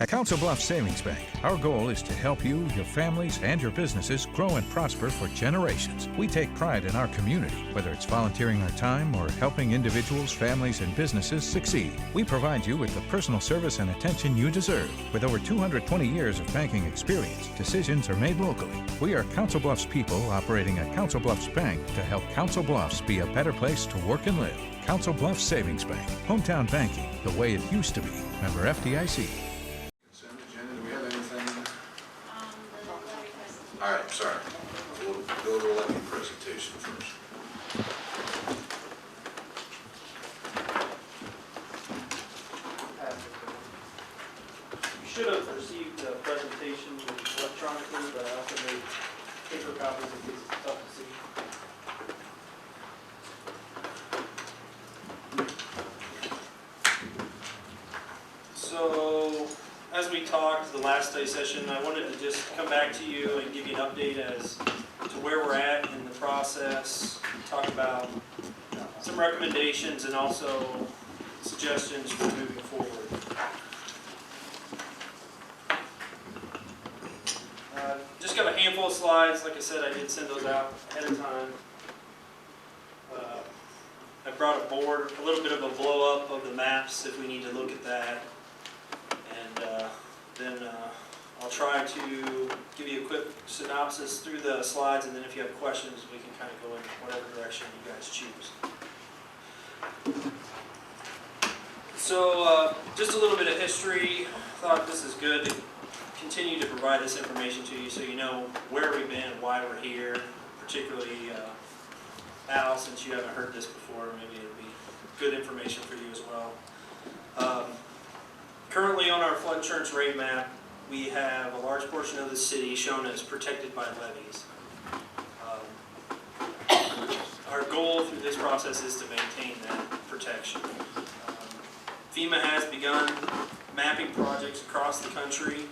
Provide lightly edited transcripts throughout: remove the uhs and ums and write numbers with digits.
At Council Bluffs Savings Bank, our goal is to help you, your families, and your businesses grow and prosper for generations. We take pride in our community, whether it's volunteering our time or helping individuals, families, and businesses succeed. We provide you with the personal service and attention you deserve. With over 220 years of banking experience, decisions are made locally. We are Council Bluffs people operating at Council Bluffs Bank to help Council Bluffs be a better place to work and live. Council Bluffs Savings Bank. Hometown banking, the way it used to be. Member FDIC. All right, sorry. We'll go to the levy presentation first. You should have received the presentation electronically, but I also made paper copies in case it's tough to see. So, as we talked the last study session, I wanted to just come back to you and give you an update as to where we're at in the process, talk about some recommendations and also suggestions for moving forward. Just got a handful of slides. Like I said, I did send those out ahead of time. I brought a board, a little bit of a blow up of the maps if we need to look at that. Then I'll try to give you a quick synopsis through the slides, and then if you have questions, we can kind of go in whatever direction you guys choose. So just a little bit of history. Thought this is good to continue to provide this information to you so you know where we've been and why we're here, particularly Al, since you haven't heard this before, maybe it'll be good information for you as well. Currently on our flood insurance rate map, we have a large portion of the city shown as protected by levees. Our goal through this process is to maintain that protection. FEMA has begun mapping projects across the country,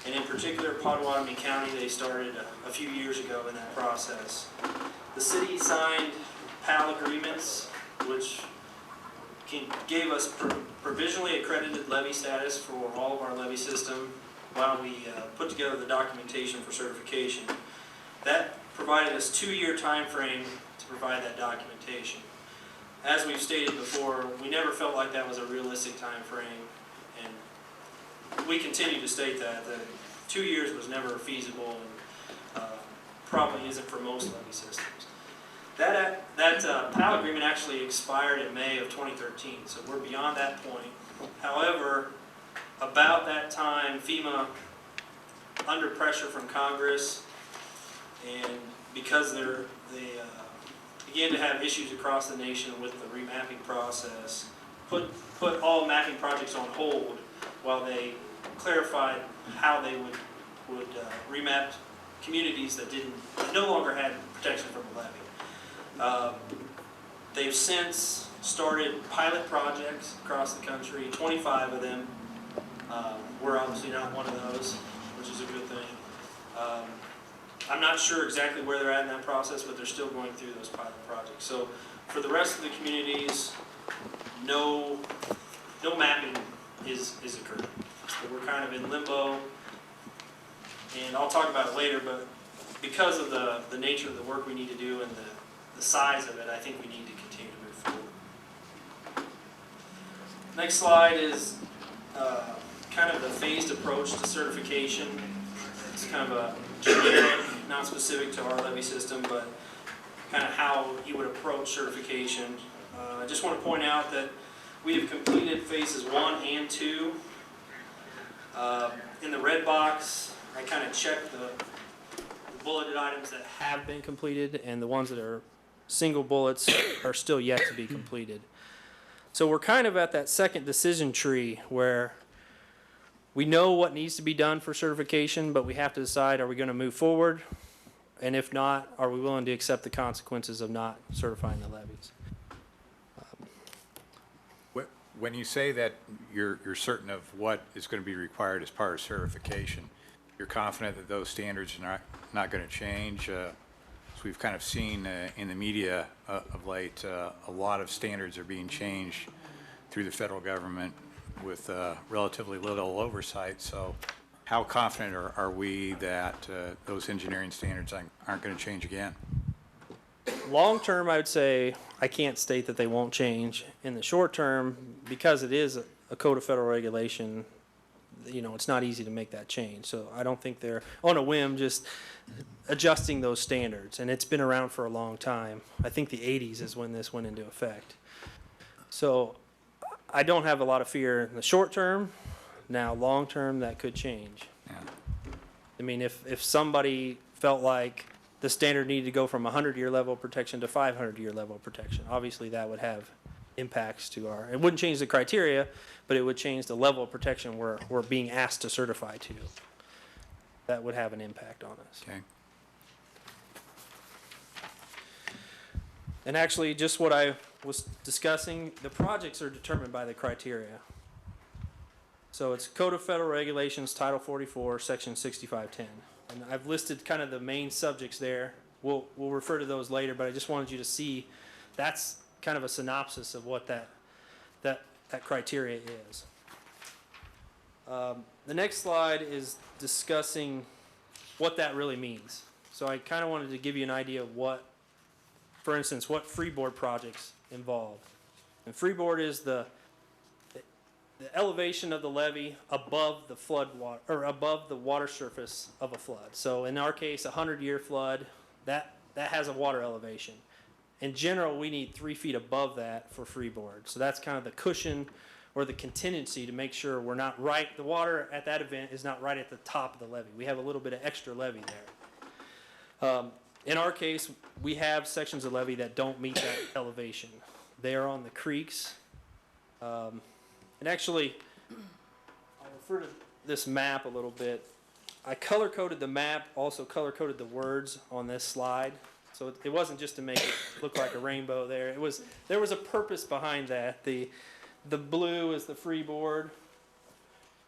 and in particular Potawatomi County, they started a few years ago in that process. The city signed PAL agreements, which gave us provisionally accredited levy status for all of our levy system while we put together the documentation for certification. That provided us a 2-year time frame to provide that documentation. As we've stated before, we never felt like that was a realistic time frame, and we continue to state that 2 years was never feasible and probably isn't for most levy systems. That PAL agreement actually expired in May of 2013, so we're beyond that point. However, about that time, FEMA, under pressure from Congress, and because they began to have issues across the nation with the remapping process, put all mapping projects on hold while they clarified how they would remap communities that no longer had protection from the levy. They've since started pilot projects across the country, 25 of them. We're obviously not one of those, which is a good thing. I'm not sure exactly where they're at in that process, but they're still going through those pilot projects. So for the rest of the communities, no mapping is occurring. So we're kind of in limbo, and I'll talk about it later, but because of the nature of the work we need to do and the size of it, I think we need to continue to move forward. Next slide is kind of the phased approach to certification. It's kind of a generic, not specific to our levy system, but kind of how you would approach certification. I just want to point out that we have completed phases 1 and 2. In the red box, I kind of checked the bulleted items that have been completed, and the ones that are single bullets are still yet to be completed. So we're kind of at that second decision tree where we know what needs to be done for certification, but we have to decide, are we going to move forward? And if not, are we willing to accept the consequences of not certifying the levies? When you say that you're certain of what is going to be required as part of certification, you're confident that those standards are not going to change? So we've kind of seen in the media of late, a lot of standards are being changed through the federal government with relatively little oversight. So how confident are we that those engineering standards aren't going to change again? Long term, I would say I can't state that they won't change. In the short term, because it is a code of federal regulation, it's not easy to make that change. So I don't think they're on a whim just adjusting those standards. And it's been around for a long time. I think the 80s is when this went into effect. So I don't have a lot of fear in the short term. Now, long term, that could change. Yeah. I mean, if somebody felt like the standard needed to go from 100-year level of protection to 500-year level of protection, obviously that would have impacts to it wouldn't change the criteria, but it would change the level of protection we're being asked to certify to. That would have an impact on us. Okay. And actually, just what I was discussing, the projects are determined by the criteria. So it's Code of Federal Regulations, Title 44, Section 6510. And I've listed kind of the main subjects there. We'll refer to those later, but I just wanted you to see that's kind of a synopsis of what that criteria is. The next slide is discussing what that really means. So I kind of wanted to give you an idea of what, for instance, what freeboard projects involve. And freeboard is the elevation of the levee above the flood water, or above the water surface of a flood. So in our case, a 100-year flood, that has a water elevation. In general, we need 3 feet above that for freeboard. So that's kind of the cushion or the contingency to make sure we're not right, the water at that event is not right at the top of the levee. We have a little bit of extra levee there. In our case, we have sections of levee that don't meet that elevation. They are on the creeks. And actually, I'll refer to this map a little bit. I color-coded the map, also color-coded the words on this slide. So it wasn't just to make it look like a rainbow there. There was a purpose behind that. The blue is the freeboard,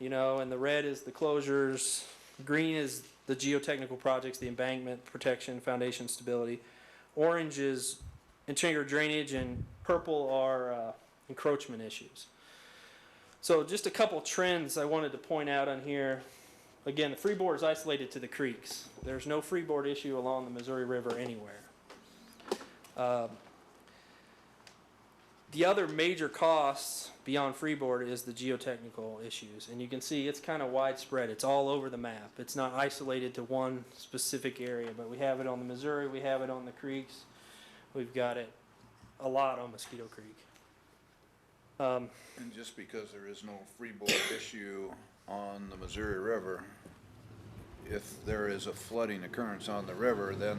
and the red is the closures. Green is the geotechnical projects, the embankment protection, foundation stability. Orange is interior drainage, and purple are encroachment issues. So just a couple trends I wanted to point out on here. Again, the freeboard is isolated to the creeks. There's no freeboard issue along the Missouri River anywhere. The other major costs beyond freeboard is the geotechnical issues. And you can see it's kind of widespread. It's all over the map. It's not isolated to one specific area, but we have it on the Missouri, we have it on the creeks. We've got it a lot on Mosquito Creek. And just because there is no freeboard issue on the Missouri River, if there is a flooding occurrence on the river, then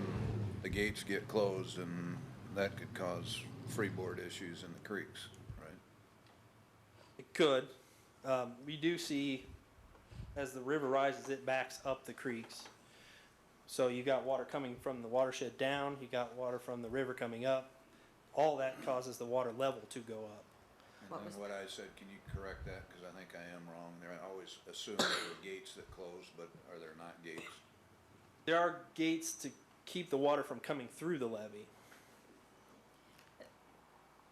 the gates get closed and that could cause freeboard issues in the creeks, right? It could. We do see as the river rises, it backs up the creeks. So you got water coming from the watershed down, you got water from the river coming up. All that causes the water level to go up. And then what I said, can you correct that? Because I think I am wrong there. I always assumed there were gates that closed, but are there not gates? There are gates to keep the water from coming through the levee.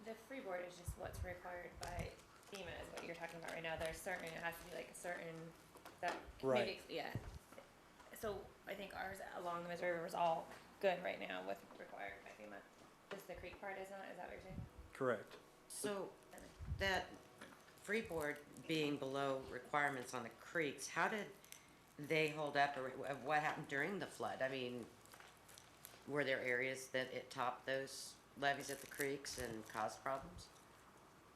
The freeboard is just what's required by FEMA is what you're talking about right now. There's certain, it has to be like a certain, that Right. maybe, yeah. So I think ours along the Missouri River is all good right now with required by FEMA. Just the creek part is not, is that what you're saying? Correct. So that freeboard being below requirements on the creeks, how did they hold up, or what happened during the flood? I mean, were there areas that it topped those levees at the creeks and caused problems?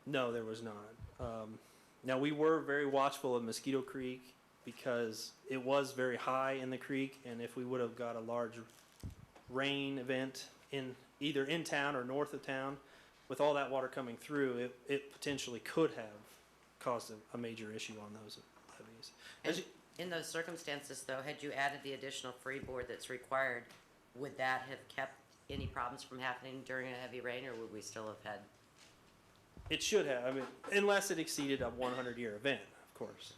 No, there was not. Now, we were very watchful of Mosquito Creek because it was very high in the creek, and if we would have got a large rain event either in town or north of town, with all that water coming through, it potentially could have caused a major issue on those levees. And in those circumstances, though, had you added the additional freeboard that's required, would that have kept any problems from happening during a heavy rain, or would we still have had? It should have, I mean, unless it exceeded a 100-year event, of course.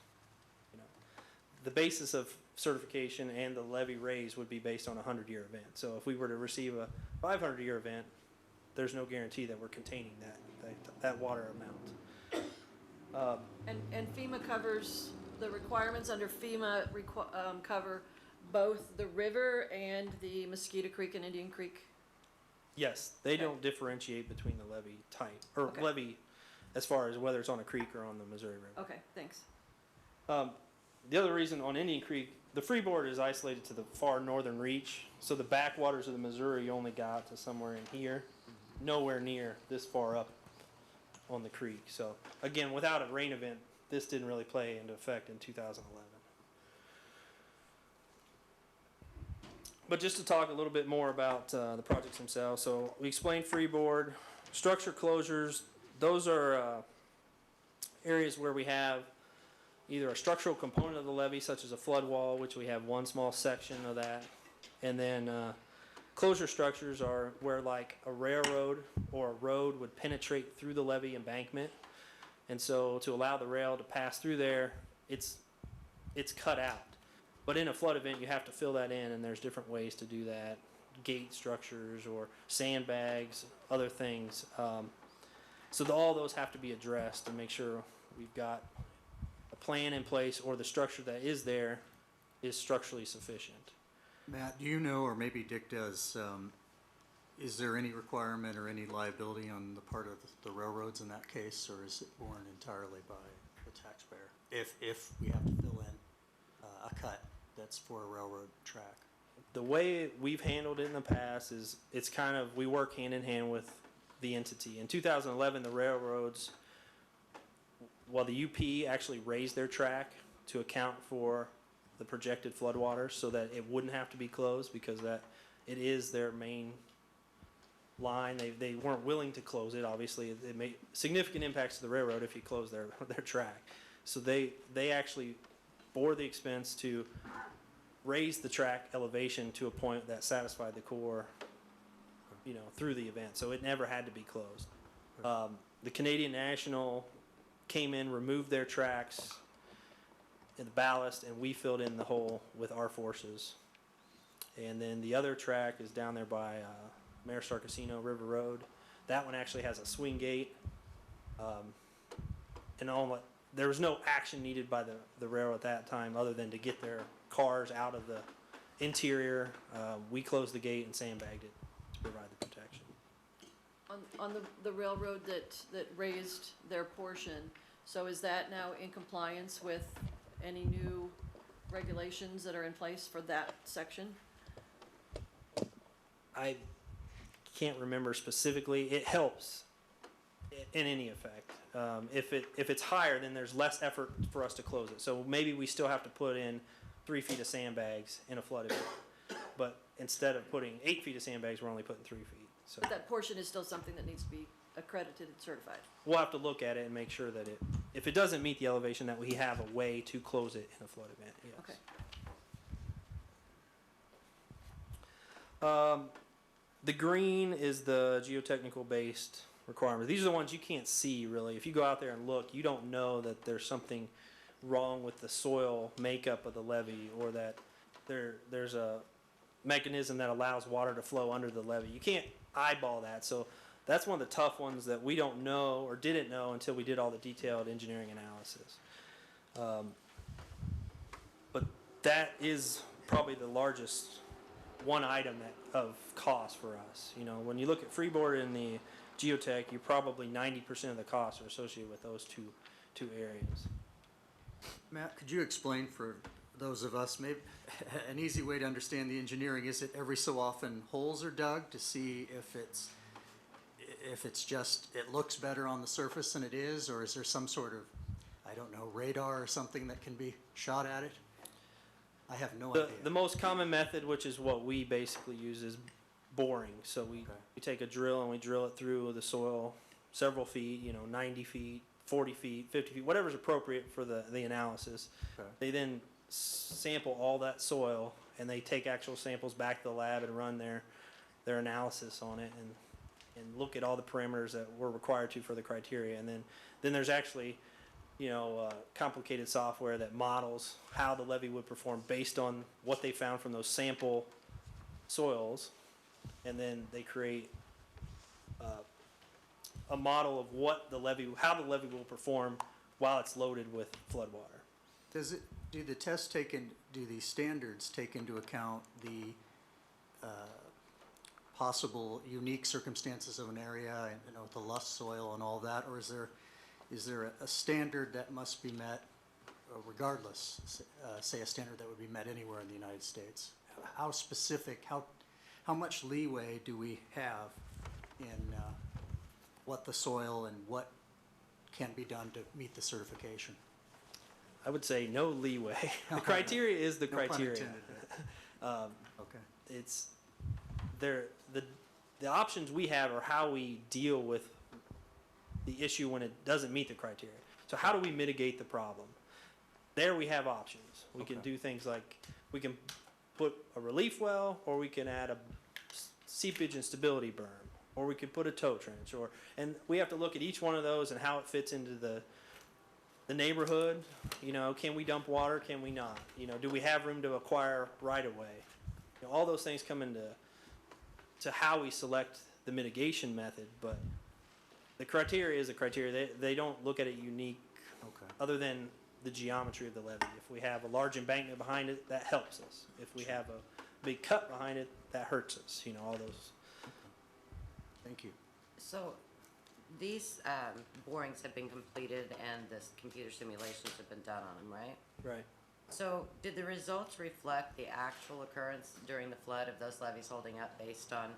The basis of certification and the levy raise would be based on a 100-year event. So if we were to receive a 500-year event, there's no guarantee that we're containing that water amount. And FEMA covers, the requirements under FEMA cover both the river and the Mosquito Creek and Indian Creek? Yes, they Okay. don't differentiate between the levee type, or Okay. levee as far as whether it's on a creek or on the Missouri River. Okay, thanks. The other reason on Indian Creek, the freeboard is isolated to the far northern reach, so the backwaters of the Missouri only got to somewhere in here, nowhere near this far up on the creek. So again, without a rain event, this didn't really play into effect in 2011. But just to talk a little bit more about the projects themselves, so we explained freeboard, structure closures. Those are areas where we have either a structural component of the levee, such as a flood wall, which we have one small section of that, and then closure structures are where like a railroad or a road would penetrate through the levee embankment, and so to allow the rail to pass through there, it's cut out. But in a flood event, you have to fill that in, and there's different ways to do that. Gate structures or sandbags, other things. So all those have to be addressed to make sure we've got a plan in place, or the structure that is there is structurally sufficient. Matt, do you know, or maybe Dick does, is there any requirement or any liability on the part of the railroads in that case, or is it borne entirely by the taxpayer? If we have to fill in a cut that's for a railroad track. The way we've handled it in the past is it's kind of, we work hand in hand with the entity. In 2011, the railroads, well, the UP actually raised their track to account for the projected floodwaters so that it wouldn't have to be closed, because that it is their main line. They weren't willing to close it. Obviously, it made significant impacts to the railroad if you close their track. So they actually bore the expense to raise the track elevation to a point that satisfied the Corps, through the event. So it never had to be closed. The Canadian National came in, removed their tracks in the ballast, and we filled in the hole with our forces. And then the other track is down there by Maristar Casino River Road. That one actually has a swing gate. There was no action needed by the railroad at that time other than to get their cars out of the interior. We closed the gate and sandbagged it to provide the protection. On the railroad that raised their portion, so is that now in compliance with any new regulations that are in place for that section? I can't remember specifically. It helps in any effect. If it's higher, then there's less effort for us to close it. So maybe we still have to put in 3 feet of sandbags in a flood event. But instead of putting 8 feet of sandbags, we're only putting 3 feet. So But that portion is still something that needs to be accredited and certified. we'll have to look at it and make sure that if it doesn't meet the elevation, that we have a way to close it in a flood event. Yes. Okay. The green is the geotechnical based requirements. These are the ones you can't see really. If you go out there and look, you don't know that there's something wrong with the soil makeup of the levee, or that there's a mechanism that allows water to flow under the levee. You can't eyeball that. So that's one of the tough ones that we don't know or didn't know until we did all the detailed engineering analysis. But that is probably the largest one item of cost for us. When you look at freeboard and the geotech, you're probably 90% of the costs are associated with those two areas. Matt, could you explain for those of us, maybe an easy way to understand the engineering? Is it every so often holes are dug to see if it's just, it looks better on the surface than it is, or is there some sort of, I don't know, radar or something that can be shot at it? I have no idea. The most common method, which is what we basically use, is boring. So we take a drill and we drill it through the soil several feet, 90 feet, 40 feet, 50 feet, whatever's appropriate for the analysis. Okay. They then sample all that soil, and they take actual samples back to the lab and run their analysis on it and look at all the parameters that we're required to for the criteria. And then there's actually complicated software that models how the levee would perform based on what they found from those sample soils, and then they create a model of how the levee will perform while it's loaded with floodwater. Do the standards take into account the possible unique circumstances of an area, and, with the loess soil and all that, or is there a standard that must be met regardless, say a standard that would be met anywhere in the United States? How specific, how much leeway do we have in what the soil and what can be done to meet the certification? I would say no leeway. The criteria is the No pun criteria. intended. Okay. It's the options we have are how we deal with the issue when it doesn't meet the criteria. So how do we mitigate the problem? There we have options. We can Okay. do things like we can put a relief well, or we can add a seepage and stability berm, or we could put a tow trench, and we have to look at each one of those and how it fits into the neighborhood. Can we dump water? Can we not? Do we have room to acquire right of way? All those things come into how we select the mitigation method, but the criteria is a criteria. They don't look at it unique, Okay. other than the geometry of the levee. If we have a large embankment behind it, that helps us. If we have a big cut behind it, that hurts us. All those. Thank you. So these borings have been completed and the computer simulations have been done on them, right? Right. So did the results reflect the actual occurrence during the flood of those levees holding up based on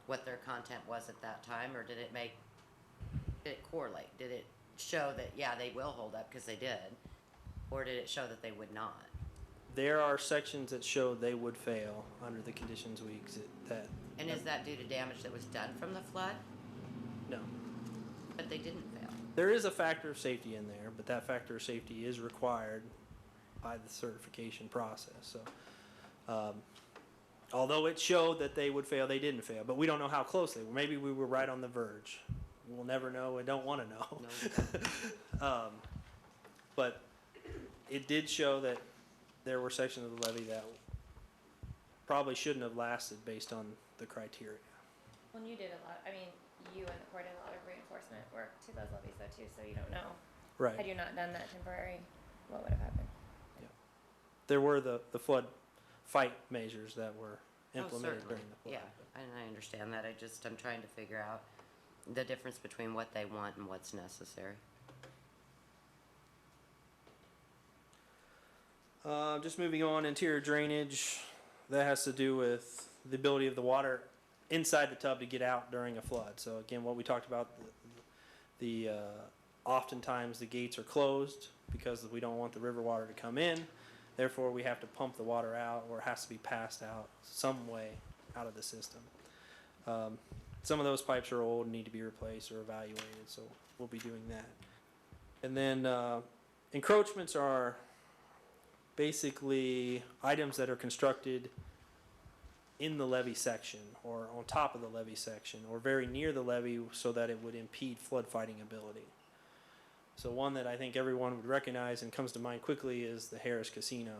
what their content was at that time, or did it correlate? Did it show that, yeah, they will hold up because they did, or did it show that they would not? There are sections that show they would fail under the conditions we exist. And is that due to damage that was done from the flood? No. But they didn't fail. There is a factor of safety in there, but that factor of safety is required by the certification process. So, although it showed that they would fail, they didn't fail. But we don't know how close they were. Maybe we were right on the verge. We'll never know and don't want to know. But it did show that there were sections of the levee that probably shouldn't have lasted based on the criteria. Well, you did a lot, you and the Corps did a lot of reinforcement work to those levees though too, so you don't know. Right. Had you not done that temporary, what would have happened? There were the flood fight measures that were implemented Certainly. during the flood. Yeah, and I understand that. I'm trying to figure out the difference between what they want and what's necessary. Just moving on, interior drainage, that has to do with the ability of the water inside the tub to get out during a flood. So again, what we talked about, oftentimes the gates are closed because we don't want the river water to come in. Therefore, we have to pump the water out, or it has to be passed out some way out of the system. Some of those pipes are old and need to be replaced or evaluated, so we'll be doing that. And then encroachments are basically items that are constructed in the levee section or on top of the levee section or very near the levee so that it would impede flood fighting ability. So one that I think everyone would recognize and comes to mind quickly is the Harris Casino.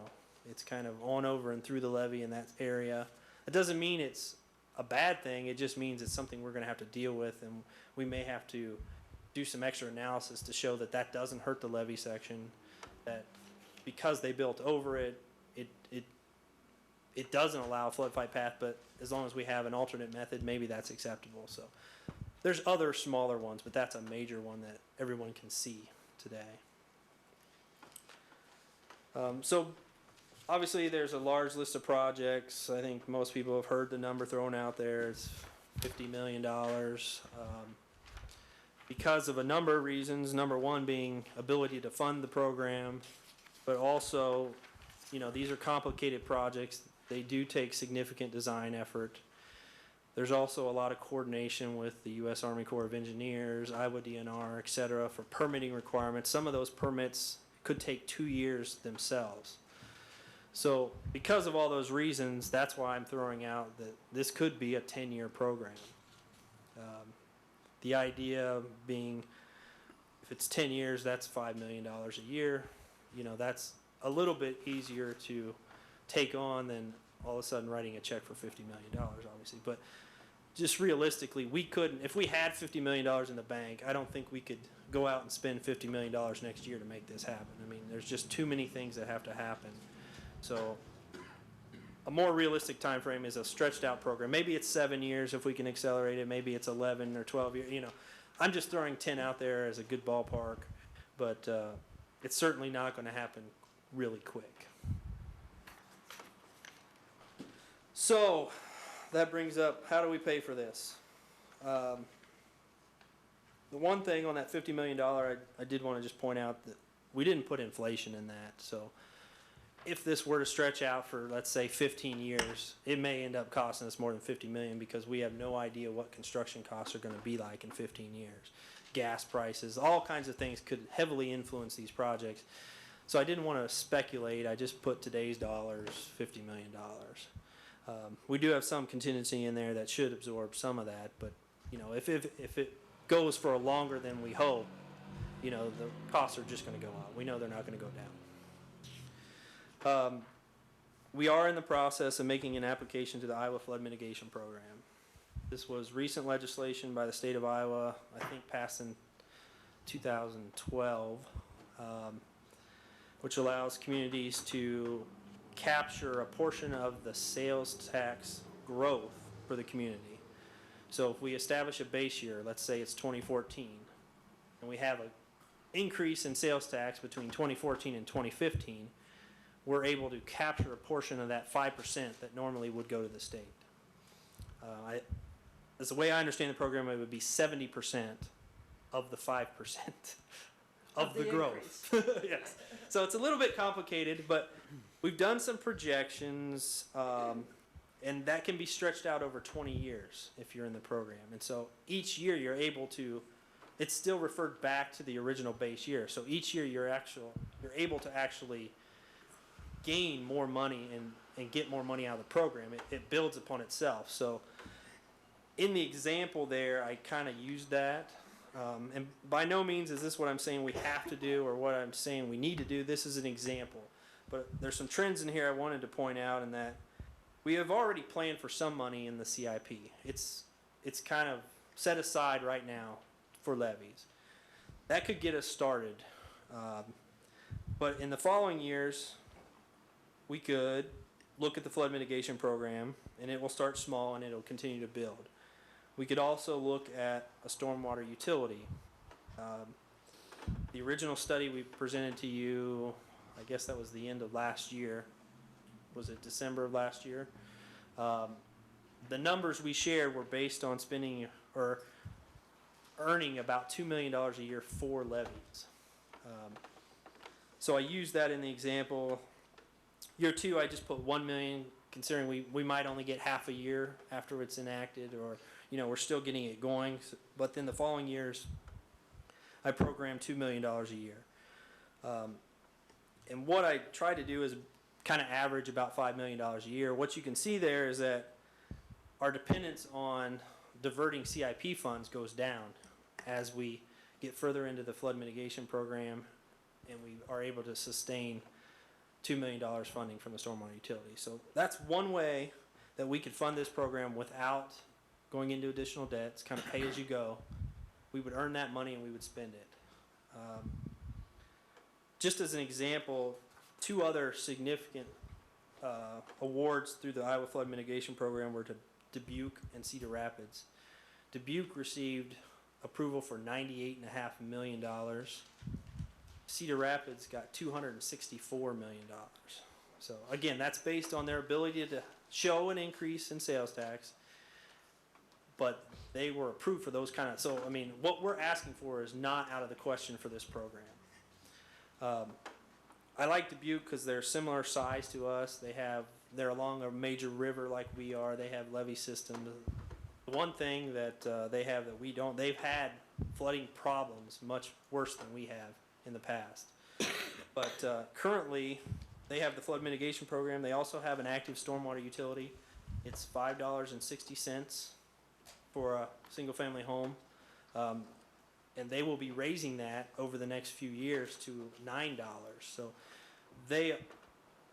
It's kind of on over and through the levee in that area. It doesn't mean it's a bad thing, it just means it's something we're going to have to deal with, and we may have to do some extra analysis to show that that doesn't hurt the levee section, that because they built over it, it doesn't allow a flood fight path, but as long as we have an alternate method, maybe that's acceptable. So there's other smaller ones, but that's a major one that everyone can see today. So obviously there's a large list of projects. I think most people have heard the number thrown out there. It's $50 million. Because of a number of reasons, number one being ability to fund the program, but also, these are complicated projects. They do take significant design effort. There's also a lot of coordination with the U.S. Army Corps of Engineers, Iowa DNR, et cetera, for permitting requirements. Some of those permits could take 2 years themselves. So because of all those reasons, that's why I'm throwing out that this could be a 10-year program. The idea being, if it's 10 years, that's $5 million a year. That's a little bit easier to take on than all of a sudden writing a check for $50 million, obviously. But just realistically, we couldn't, if we had $50 million in the bank, I don't think we could go out and spend $50 million next year to make this happen. I mean, there's just too many things that have to happen. So a more realistic time frame is a stretched out program. Maybe it's 7 years if we can accelerate it. Maybe it's 11 or 12 years. You know, I'm just throwing 10 out there as a good ballpark, but it's certainly not going to happen really quick. So that brings up, how do we pay for this? The one thing on that $50 million, I did want to just point out that we didn't put inflation in that. So if this were to stretch out for, let's say, 15 years, it may end up costing us more than $50 million because we have no idea what construction costs are going to be like in 15 years. Gas prices, all kinds of things could heavily influence these projects. So I didn't want to speculate. I just put today's dollars, $50 million. We do have some contingency in there that should absorb some of that, but you know, if it goes for longer than we hope, you know, the costs are just going to go up. We know they're not going to go down. We are in the process of making an application to the Iowa Flood Mitigation Program. This was recent legislation by the state of Iowa, I think passed in 2012, which allows communities to capture a portion of the sales tax growth for the community. So if we establish a base year, let's say it's 2014, and we have an increase in sales tax between 2014 and 2015, we're able to capture a portion of that 5% that normally would go to the state. As the way I understand the program, it would be 70% of the 5% of the growth. Yes. So it's a little bit complicated, but we've done some projections, and that can be stretched out over 20 years if you're in the program. And so each year you're able to, it's still referred back to the original base year. So each year you're able to actually gain more money and get more money out of the program. It builds upon itself. So in the example there, I kind of used that. And by no means is this what I'm saying we have to do or what I'm saying we need to do. This is an example. But there's some trends in here I wanted to point out, in that we have already planned for some money in the CIP. It's kind of set aside right now for levies. That could get us started. But in the following years, we could look at the flood mitigation program, and it will start small and it'll continue to build. We could also look at a stormwater utility. The original study we presented to you, I guess that was the end of last year. Was it December of last year? The numbers we shared were based on spending or earning about $2 million a year for levies. So I used that in the example. Year two, I just put $1 million, considering we might only get half a year after it's enacted, or you know, we're still getting it going. But then the following years, I programmed $2 million a year. And what I try to do is kind of average about $5 million a year. What you can see there is that our dependence on diverting CIP funds goes down as we get further into the flood mitigation program, and we are able to sustain $2 million funding from the stormwater utility. So that's one way that we could fund this program without going into additional debt. It's kind of pay as you go. We would earn that money and we would spend it. Just as an example, two other significant awards through the Iowa Flood Mitigation Program were to Dubuque and Cedar Rapids. Dubuque received approval for $98.5 million. Cedar Rapids got $264 million. So again, that's based on their ability to show an increase in sales tax, but they were approved for those kind of, so I mean, what we're asking for is not out of the question for this program. I like Dubuque because they're similar size to us. They're along a major river like we are. They have levee systems. The one thing that they have that we don't, they've had flooding problems much worse than we have in the past. But currently, they have the flood mitigation program. They also have an active stormwater utility. It's $5.60 for a single-family home. And they will be raising that over the next few years to $9. So they,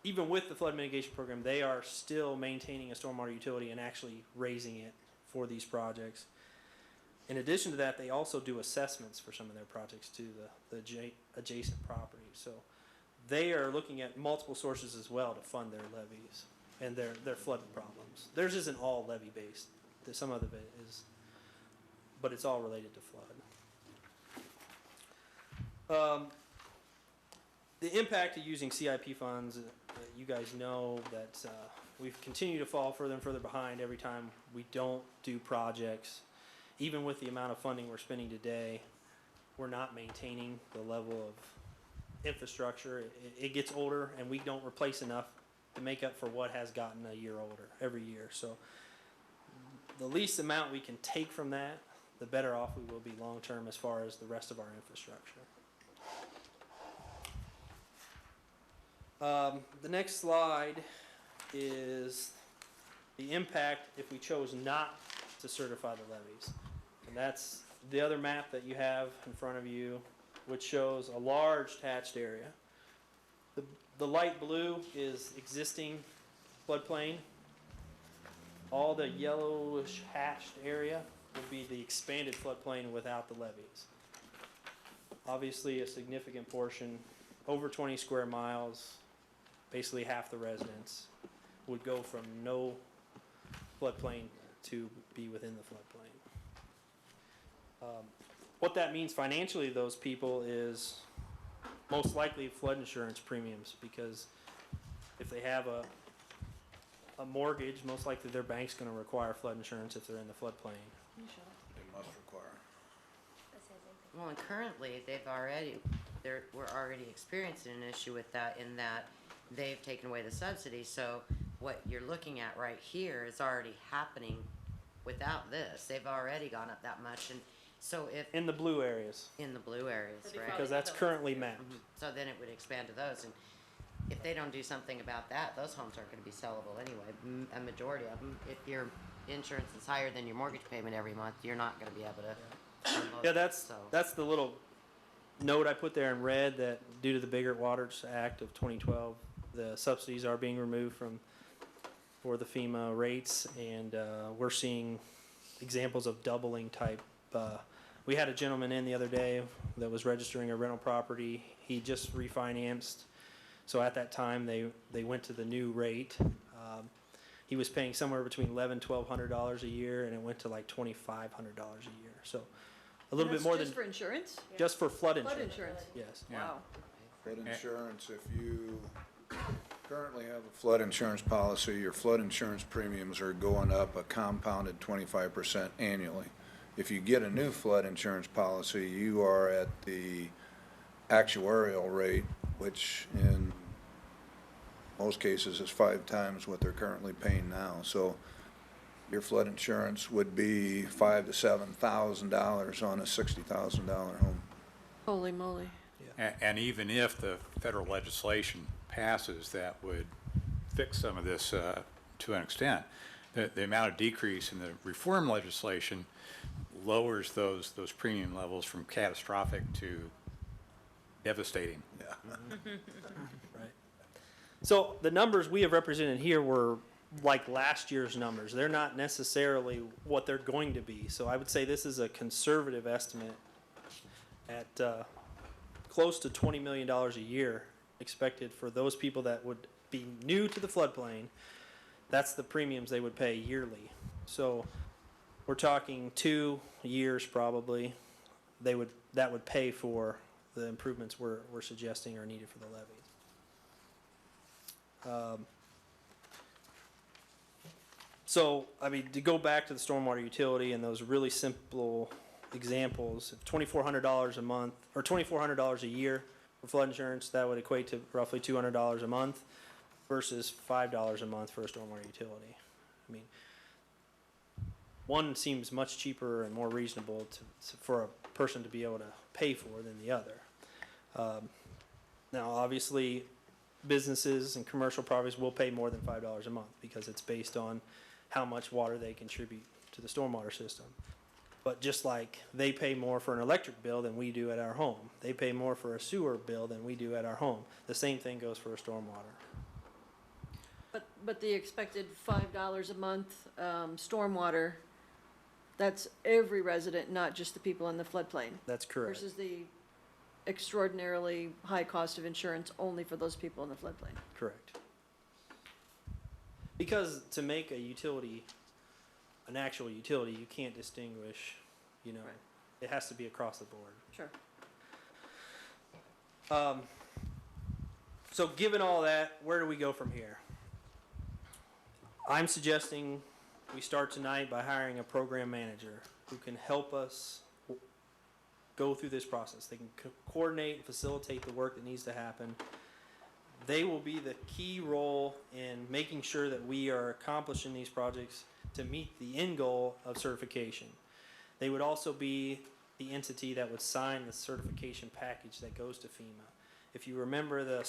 even with the flood mitigation program, they are still maintaining a stormwater utility and actually raising it for these projects. In addition to that, they also do assessments for some of their projects to the adjacent properties. So they are looking at multiple sources as well to fund their levees and their flood problems. Theirs isn't all levee based. Some of it is, but it's all related to flood. The impact of using CIP funds, you guys know that we've continued to fall further and further behind every time we don't do projects. Even with the amount of funding we're spending today, we're not maintaining the level of infrastructure. It gets older, and we don't replace enough to make up for what has gotten a year older every year. So the least amount we can take from that, the better off we will be long term as far as the rest of our infrastructure. The next slide is the impact if we chose not to certify the levees. And that's the other map that you have in front of you, which shows a large hatched area. The light blue is existing floodplain. All the yellowish hatched area would be the expanded floodplain without the levees. Obviously a significant portion, over 20 square miles, basically half the residents, would go from no floodplain to be within the floodplain. What that means financially to those people is most likely flood insurance premiums, because if they have a mortgage, most likely their bank's going to require flood insurance if they're in the floodplain. They must require. Well, and currently, we're already experiencing an issue with that, in that they've taken away the subsidy. So what you're looking at right here is already happening without this. They've already gone up that much, and so if In the blue areas, in the blue areas, right? because that's currently mapped. So then it would expand to those, and if they don't do something about that, those homes aren't going to be sellable anyway. A majority of them, if your insurance is higher than your mortgage payment every month, you're not going to be able to. Yeah, that's the little note I put there in red, that due to the Bigger Waters Act of 2012, the subsidies are being removed for the FEMA rates, and we're seeing examples of doubling type. We had a gentleman in the other day that was registering a rental property. He just refinanced, so at that time they went to the new rate. He was paying somewhere between $1,100-$1,200 a year, and it went to like $2,500 a year. So a little bit more than Just for insurance? just for flood insurance. Flood insurance? Yes. Yeah. Wow. Flood insurance, if you currently have a flood insurance policy, your flood insurance premiums are going up a compounded 25% annually. If you get a new flood insurance policy, you are at the actuarial rate, which in most cases is 5 times what they're currently paying now. So your flood insurance would be $5,000 to $7,000 on a $60,000 home. Holy moly. And even if the federal legislation passes, that would fix some of this to an extent. The amount of decrease in the reform legislation lowers those premium levels from catastrophic to devastating. Yeah. Right. So the numbers we have represented here were like last year's numbers. They're not necessarily what they're going to be. So I would say this is a conservative estimate at close to $20 million a year expected for those people that would be new to the floodplain. That's the premiums they would pay yearly. So we're talking 2 years probably. That would pay for the improvements we're suggesting are needed for the levees. So, I mean, to go back to the stormwater utility and those really simple examples, if $2,400 a month, or $2,400 a year for flood insurance, that would equate to roughly $200 a month versus $5 a month for a stormwater utility. I mean, one seems much cheaper and more reasonable for a person to be able to pay for than the other. Now, obviously, businesses and commercial properties will pay more than $5 a month because it's based on how much water they contribute to the stormwater system. But just like they pay more for an electric bill than we do at our home, they pay more for a sewer bill than we do at our home. The same thing goes for a stormwater. But the expected $5 a month stormwater That's every resident, not just the people in the floodplain, That's correct. versus the extraordinarily high cost of insurance only for those people in the floodplain. Correct. Because to make a utility, an actual utility, you can't distinguish, you know, Right. it has to be across the board. Sure. So given all that, where do we go from here? I'm suggesting we start tonight by hiring a program manager who can help us go through this process. They can coordinate and facilitate the work that needs to happen. They will be the key role in making sure that we are accomplishing these projects to meet the end goal of certification. They would also be the entity that would sign the certification package that goes to FEMA. If you remember the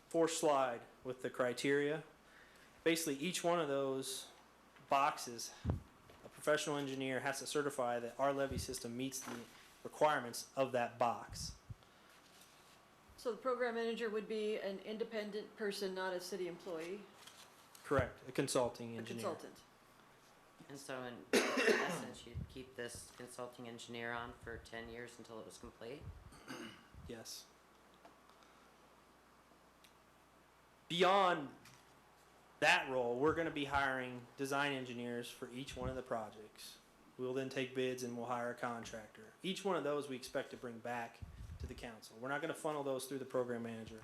fourth slide with the criteria, basically each one of those boxes, a professional engineer has to certify that our levee system meets the requirements of that box. So the program manager would be an independent person, not a city employee, Correct, a consulting a engineer. consultant. And so in essence, you'd keep this consulting engineer on for 10 years until it was complete? Yes. Beyond that role, we're going to be hiring design engineers for each one of the projects. We'll then take bids and we'll hire a contractor. Each one of those we expect to bring back to the council. We're not going to funnel those through the program manager.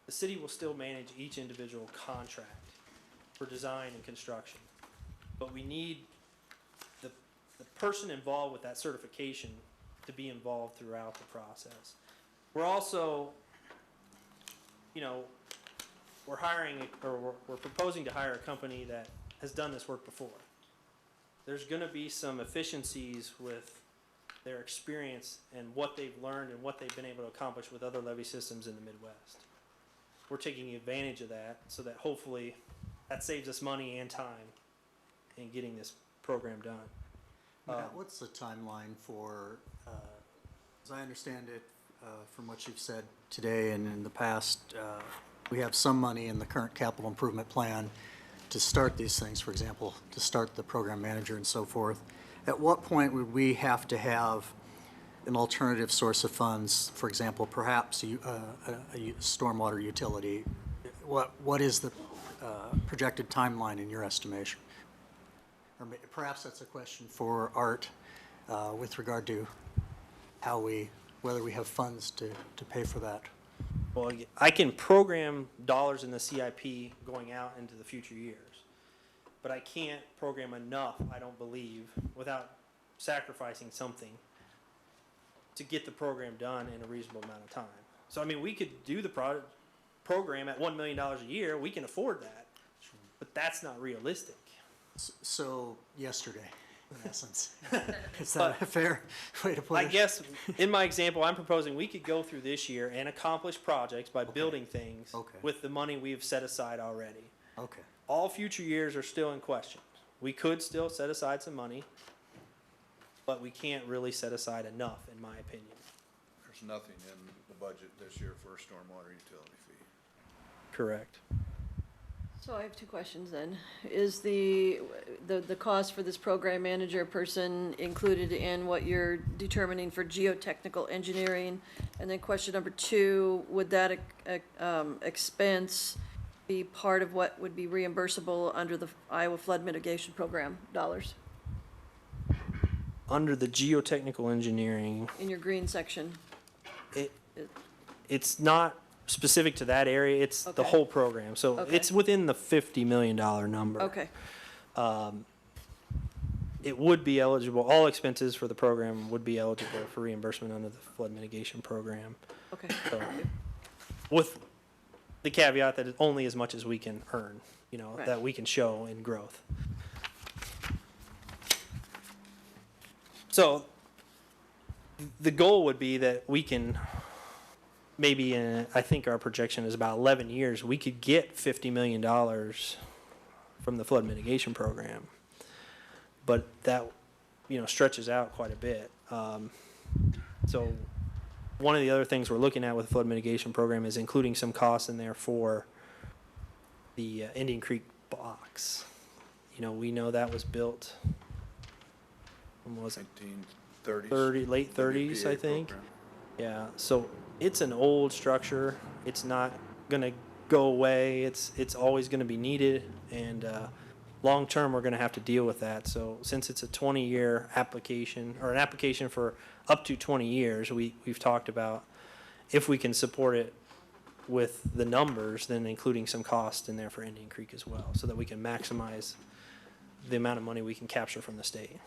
The city will still manage each individual contract for design and construction. But we need the person involved with that certification to be involved throughout the process. We're also, you know, we're proposing to hire a company that has done this work before. There's gonna be some efficiencies with their experience and what they've learned and what they've been able to accomplish with other levee systems in the Midwest. We're taking advantage of that so that hopefully that saves us money and time in getting this program done. Matt, what's the timeline for, as I understand it, from what you've said today and in the past, we have some money in the current capital improvement plan to start these things, for example, to start the program manager and so forth. At what point would we have to have an alternative source of funds, for example, perhaps a stormwater utility? What is the projected timeline in your estimation? Or perhaps that's a question for Art with regard to whether we have funds to pay for that. Well, I can program dollars in the CIP going out into the future years, but I can't program enough, I don't believe, without sacrificing something to get the program done in a reasonable amount of time. So, I mean, we could do the program at $1 million a year. We can afford that, but that's not realistic. So yesterday, in essence. Is that a fair way to put I it? guess in my example, I'm proposing we could go through this year and accomplish projects by building things Okay. with the money we've set aside already. Okay. All future years are still in question. We could still set aside some money, but we can't really set aside enough, in my opinion. There's nothing in the budget this year for a stormwater utility fee. Correct. So I have two questions then. Is the cost for this program manager person included in what you're determining for geotechnical engineering? And then question number two, would that expense be part of what would be reimbursable under the Iowa Flood Mitigation Program dollars Under the geotechnical engineering, in your green section? it's not specific to that area, it's the Okay. whole program. So Okay. it's within the $50 million number. Okay, It would be eligible, all expenses for the program would be eligible for reimbursement under the flood mitigation program. okay. So, with the caveat that it's only as much as we can earn, you know, Right. that we can show in growth. So the goal would be that we can, maybe in, I think our projection is about 11 years, we could get $50 million from the flood mitigation program. But that, you know, stretches out quite a bit. So one of the other things we're looking at with the flood mitigation program is including some costs in there for the Indian Creek box. You know, we know that was built, when was it? 1930s. Late 30s, I think. Yeah, so it's an old structure. It's not gonna go away. It's always gonna be needed, and long term we're gonna have to deal with that. So since it's a 20-year application, or an application for up to 20 years, we've talked about if we can support it with the numbers, then including some cost in there for Indian Creek as well, so that we can maximize the amount of money we can capture from the state.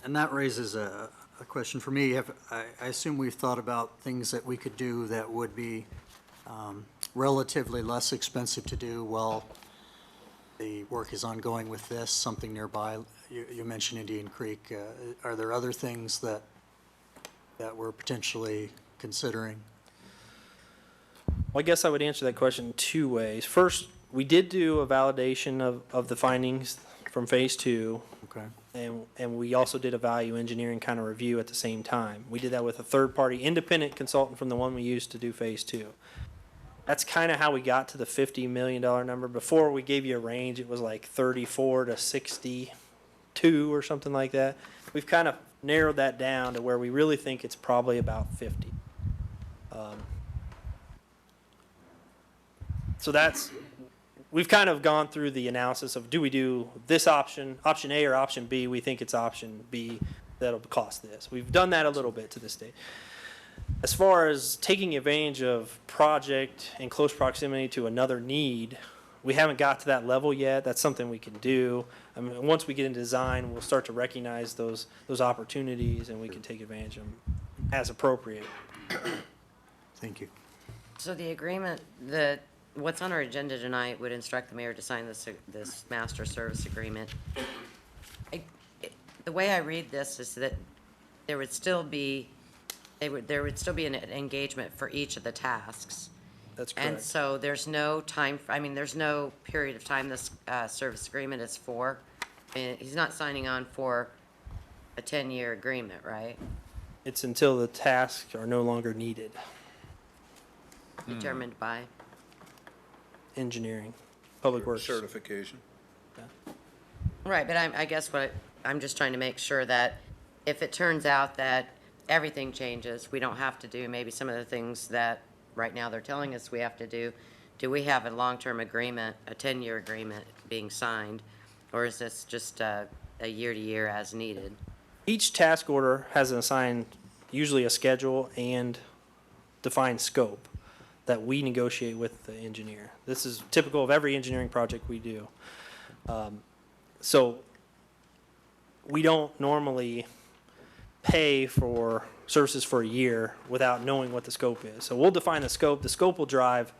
And that raises a question for me. I assume we've thought about things that we could do that would be relatively less expensive to do while the work is ongoing with this, something nearby. You mentioned Indian Creek. Are there other things that we're potentially considering? Well, I guess I would answer that question two ways. First, we did do a validation of the findings from phase 2. Okay. And we also did a value engineering kind of review at the same time. We did that with a third-party independent consultant from the one we used to do phase 2. That's kind of how we got to the $50 million number. Before we gave you a range, it was like 34 to 62 or something like that. We've kind of narrowed that down to where we really think it's probably about 50. So we've kind of gone through the analysis of, do we do this option A or option B? We think it's option B that'll cost this. We've done that a little bit to this date. As far as taking advantage of project in close proximity to another need, we haven't got to that level yet. That's something we can do. I mean, once we get into design, we'll start to recognize those opportunities, and we can take advantage of them as appropriate. Thank you. So the agreement, what's on our agenda tonight would instruct the mayor to sign this master service agreement. The way I read this is that there would still be an engagement for each of the tasks. That's correct. And so there's no time, there's no period of time this service agreement is for. And he's not signing on for a 10-year agreement, right? It's until the tasks are no longer needed. Determined by? Engineering, public works. Certification. Right, but I guess I'm just trying to make sure that if it turns out that everything changes, we don't have to do maybe some of the things that right now they're telling us we have to do. Do we have a long-term agreement, a 10-year agreement being signed, or is this just a year-to-year as needed? Each task order has an assigned, usually a schedule and defined scope that we negotiate with the engineer. This is typical of every engineering project we do. So we don't normally pay for services for a year without knowing what the scope is. So we'll define the scope. The scope will drive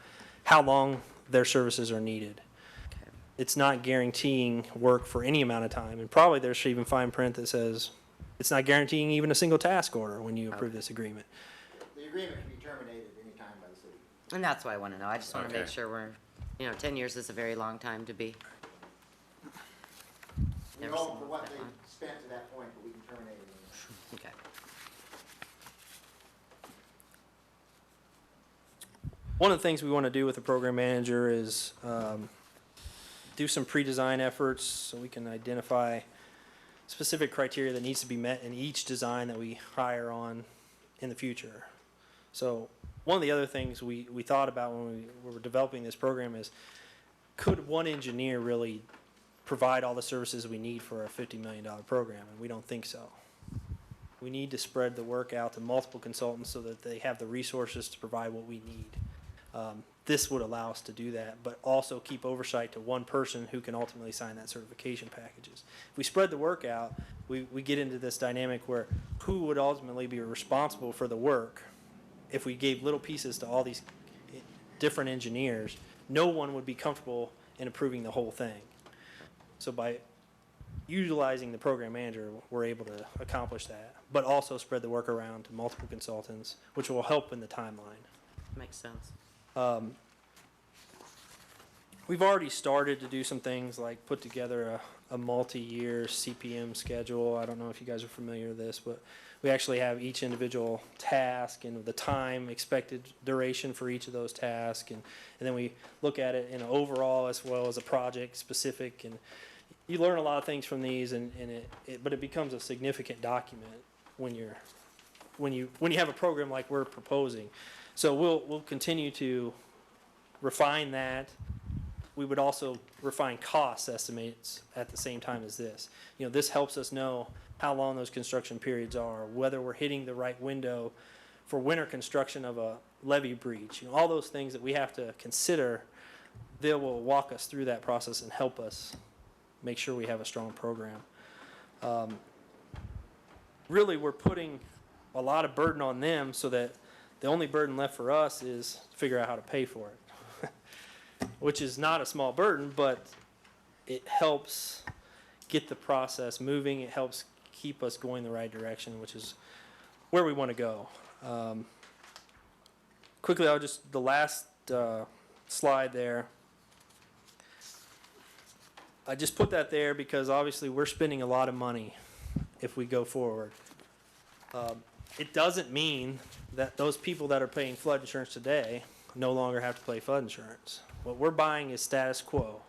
how long their services are needed. Okay. It's not guaranteeing work for any amount of time. And probably there's even fine print that says it's not guaranteeing even a single task order when you approve this agreement. The agreement can be terminated any time by the city. And that's what I want to know. I just want to make Okay. sure 10 years is a very long time to be. We Never know seen for what that they long. spent to that point, but we can terminate it. Okay. One of the things we want to do with the program manager is do some pre-design efforts so we can identify specific criteria that needs to be met in each design that we hire on in the future. So one of the other things we thought about when we were developing this program is, could one engineer really provide all the services we need for a $50 million program? And we don't think so. We need to spread the work out to multiple consultants so that they have the resources to provide what we need. This would allow us to do that, but also keep oversight to one person who can ultimately sign that certification packages. If we spread the work out, we get into this dynamic where who would ultimately be responsible for the work. If we gave little pieces to all these different engineers, no one would be comfortable in approving the whole thing. So by utilizing the program manager, we're able to accomplish that, but also spread the work around to multiple consultants, which will help in the timeline. Makes sense. we've already started to do some things like put together a multi-year CPM schedule. I don't know if you guys are familiar with this, but we actually have each individual task and the time expected duration for each of those tasks. And then we look at it in an overall as well as a project specific. And you learn a lot of things from these, but it becomes a significant document when you have a program like we're proposing. So we'll continue to refine that. We would also refine cost estimates at the same time as this. You know, this helps us know how long those construction periods are, whether we're hitting the right window for winter construction of a levee breach. You know, all those things that we have to consider, they will walk us through that process and help us make sure we have a strong program. Really, we're putting a lot of burden on them so that the only burden left for us is to figure out how to pay for it, which is not a small burden, but it helps get the process moving. It helps keep us going the right direction, which is where we want to go. Quickly, the last slide there. I just put that there because obviously we're spending a lot of money if we go forward. It doesn't mean that those people that are paying flood insurance today no longer have to pay flood insurance. What we're buying is status quo.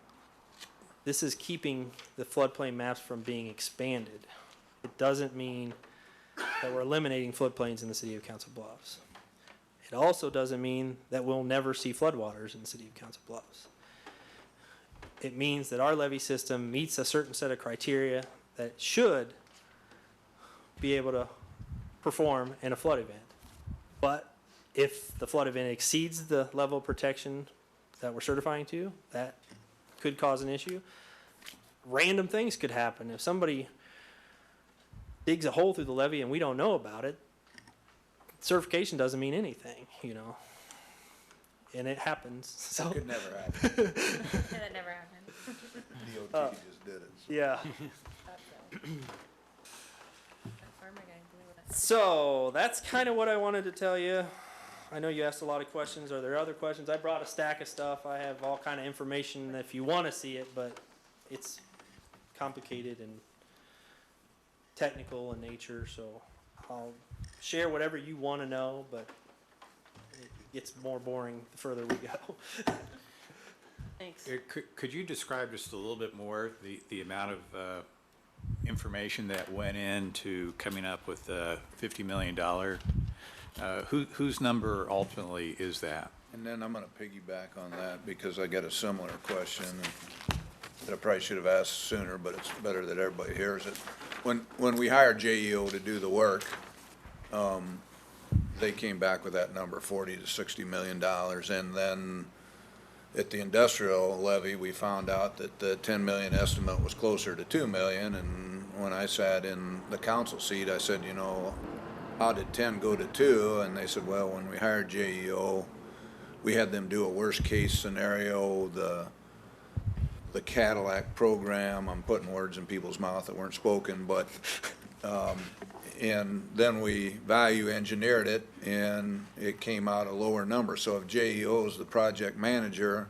This is keeping the floodplain maps from being expanded. It doesn't mean that we're eliminating floodplains in the city of Council Bluffs. It also doesn't mean that we'll never see floodwaters in the city of Council Bluffs. It means that our levee system meets a certain set of criteria that should be able to perform in a flood event. But if the flood event exceeds the level of protection that we're certifying to, that could cause an issue. Random things could happen. If somebody digs a hole through the levee and we don't know about it, certification doesn't mean anything, you know. And it happens. So Could never happen. That never happened. DOT just did it. so. yeah. How far am I going to do with that? So that's kind of what I wanted to tell you. I know you asked a lot of questions. Are there other questions? I brought a stack of stuff. I have all kind of information if you want to see it, but it's complicated and technical in nature. So I'll share whatever you want to know, but it gets more boring the further we go. Thanks. Could you describe just a little bit more the amount of information that went into coming up with the $50 million? Whose number ultimately is that? And then I'm gonna piggyback on that because I got a similar question that I probably should have asked sooner, but it's better that everybody hears it. When we hired JEO to do the work, they came back with that number, $40 to $60 million, and then at the industrial levy, we found out that the 10 million estimate was closer to 2 million, and when I sat in the council seat, I said, you know, how did 10 go to 2? And they said, well, when we hired JEO, we had them do a worst case scenario, the Cadillac program. I'm putting words in people's mouth that weren't spoken, but and then we value engineered it, and it came out a lower number. So if JEO is the project manager,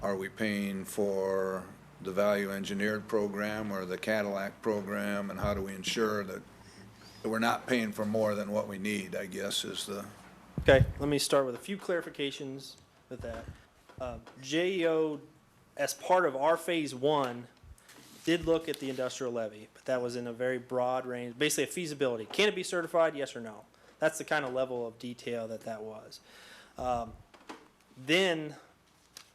are we paying for the value engineered program or the Cadillac program, and how do we ensure that we're not paying for more than what we need, I guess, is the... Okay, let me start with a few clarifications with that. JEO, as part of our phase 1, did look at the industrial levy, but that was in a very broad range, basically a feasibility. Can it be certified, yes or no? That's the kind of level of detail that was. Then,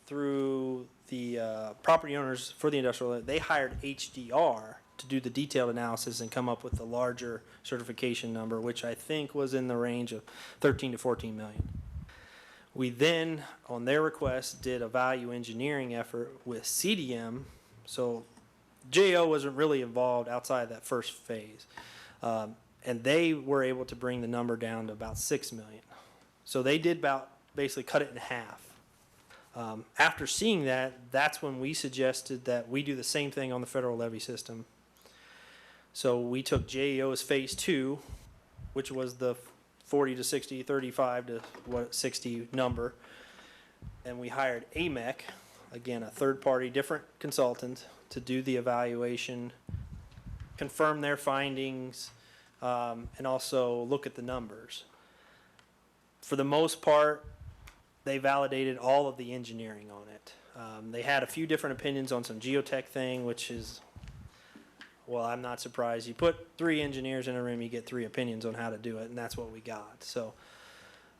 through the property owners for the industrial levy, they hired HDR to do the detailed analysis and come up with the larger certification number, which I think was in the range of 13 to 14 million. We then, on their request, did a value engineering effort with CDM. So JO wasn't really involved outside of that first phase. And they were able to bring the number down to about 6 million. So they did basically cut it in half. After seeing that, that's when we suggested that we do the same thing on the federal levy system. So we took JEO's phase 2, which was the 40 to 60, 35 to 60 number, and we hired AMEC, again, a third-party, different consultant to do the evaluation, confirm their findings, and also look at the numbers. For the most part, they validated all of the engineering on it. They had a few different opinions on some geotech thing, which is, well, I'm not surprised. You put 3 engineers in a room, you get 3 opinions on how to do it, and that's what we got. So,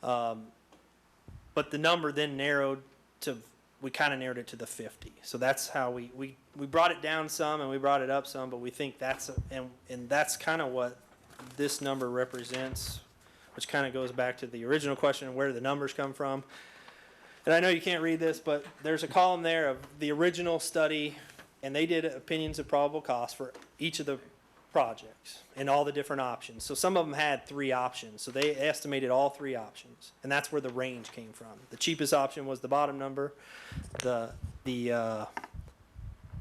but the number then narrowed to, we kind of narrowed it to the 50. So that's how we brought it down some and we brought it up some, but we think that's, and that's kind of what this number represents, which kind of goes back to the original question, where do the numbers come from? And I know you can't read this, but there's a column there of the original study, and they did opinions of probable cost for each of the projects and all the different options. So some of them had 3 options, so they estimated all 3 options, and that's where the range came from. The cheapest option was the bottom number. The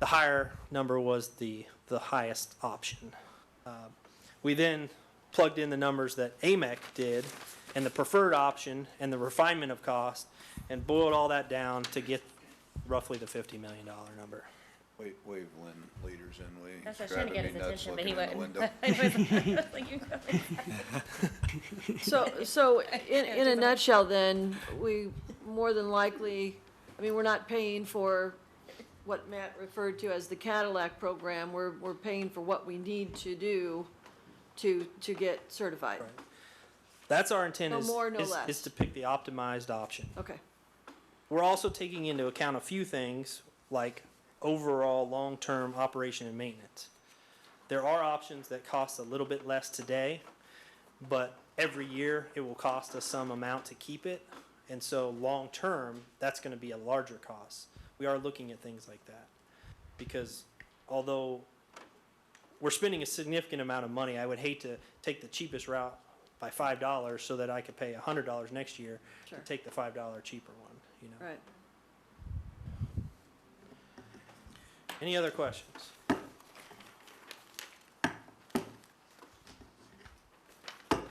higher number was the highest option. We then plugged in the numbers that AMEC did and the preferred option and the refinement of cost and boiled all that down to get roughly the $50 million number. Wave Lynn leaders in, we. That's what I was trying to get his driving me nuts attention, but he looking in the wouldn't. window. I was like, you go. So in a nutshell then, we more than likely, I mean, we're not paying for what Matt referred to as the Cadillac program. We're paying for what we need to do to get certified. Right. That's our intent, No is, more, no is, less. is to pick the optimized option. Okay, We're also taking into account a few things like overall long-term operation and maintenance. There are options that cost a little bit less today, but every year it will cost us some amount to keep it. And so long-term, that's going to be a larger cost. We are looking at things like that because although we're spending a significant amount of money, I would hate to take the cheapest route by $5 so that I could pay $100 next year Sure. to take the $5 cheaper one, you know. right. Any other questions?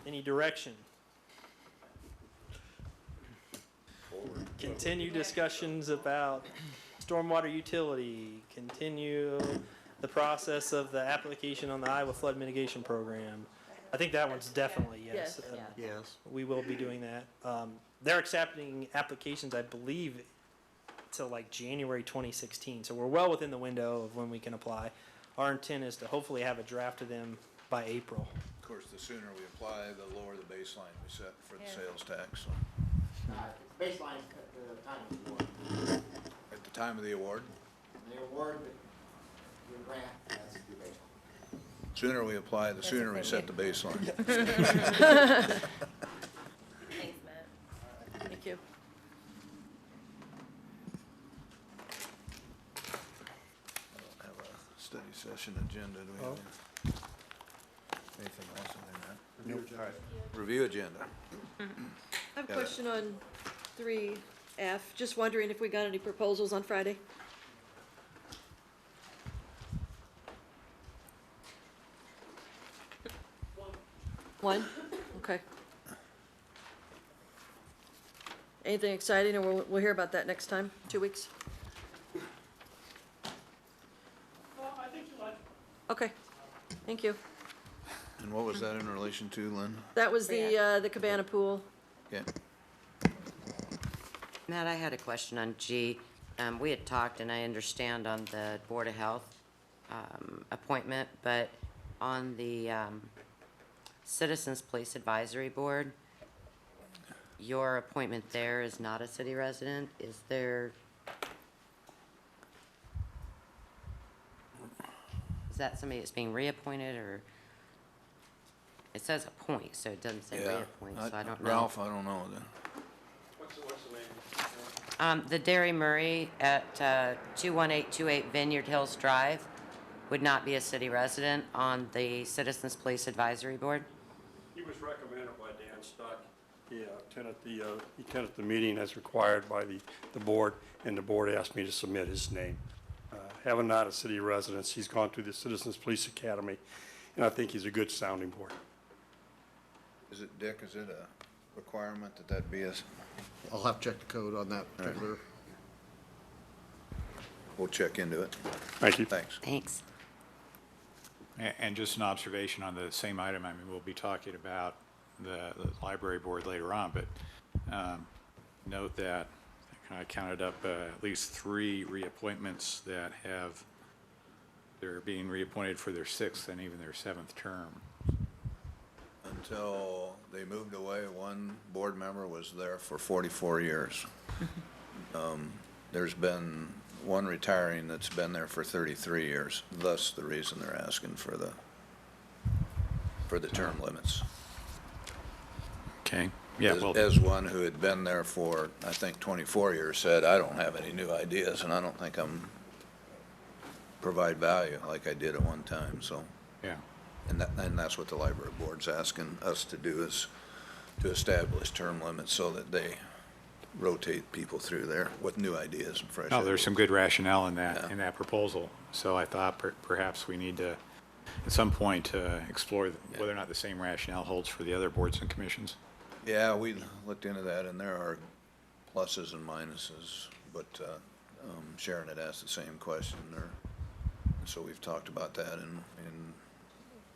Any direction? Continue discussions about stormwater utility, continue the process of the application on the Iowa Flood Mitigation Program. I think that one's definitely yes. Yes. Yes. We will be doing that. They're accepting applications, I believe, till like January 2016. So we're well within the window of when we can apply. Our intent is to hopefully have a draft of them by April. Of course, the sooner we apply, the lower the baseline we set for the Yeah. sales tax. So Baseline at the time of the award. at the time of the award, The award, your grant, that's the baseline. sooner we apply, the sooner we set the baseline. Thanks, Matt. Thank you. I don't have a study session agenda, do we have anything else in there? All right, review agenda. I have a Yeah. question on 3F. Just wondering if we got any proposals on Friday? One? Okay. Anything exciting, or we'll hear about that next time, 2 weeks? Okay, thank you. And what was that in relation to, Lynn? That was the cabana pool. Yeah, Matt, I had a question on G. We had talked, and I understand on the Board of Health appointment, but on the Citizens Police Advisory Board, your appointment there is not a city resident. Is there? Is that somebody that's being reappointed, or? It says appoint, so it doesn't say yeah. reappoint, so I don't know. Ralph, I don't know then. The Derry Murray at 21828 Vineyard Hills Drive would not be a city resident on the Citizens Police Advisory Board? He was recommended by Dan Stuck. He attended the meeting as required by the board, and the board asked me to submit his name. Having not a city residence, he's gone through the Citizens Police Academy, and I think he's a good sounding board. Is it, Dick, is it a requirement that that be a, I'll have to check the code on that particular. we'll check into it. Thank you. Thanks. Thanks. And just an observation on the same item, I mean, we'll be talking about the library board later on, but note that I counted up at least 3 reappointments that they're being reappointed for their 6th and even their 7th term. Until they moved away, one board member was there for 44 years. There's been one retiring that's been there for 33 years, thus the reason they're asking for the term limits. Okay, yeah, well, As one who had been there for, I think, 24 years said, I don't have any new ideas, and I don't think I'm provide value like I did at one time, so. yeah. And that's what the library board's asking us to do, is to establish term limits so that they rotate people through there with new ideas and fresh. No, there's some good rationale in that, Yeah. in that proposal. So I thought perhaps we need to, at some point, explore whether or not the same rationale holds for the other boards and commissions. Yeah, we looked into that, and there are pluses and minuses, but Sharon had asked the same question there. So we've talked about that, and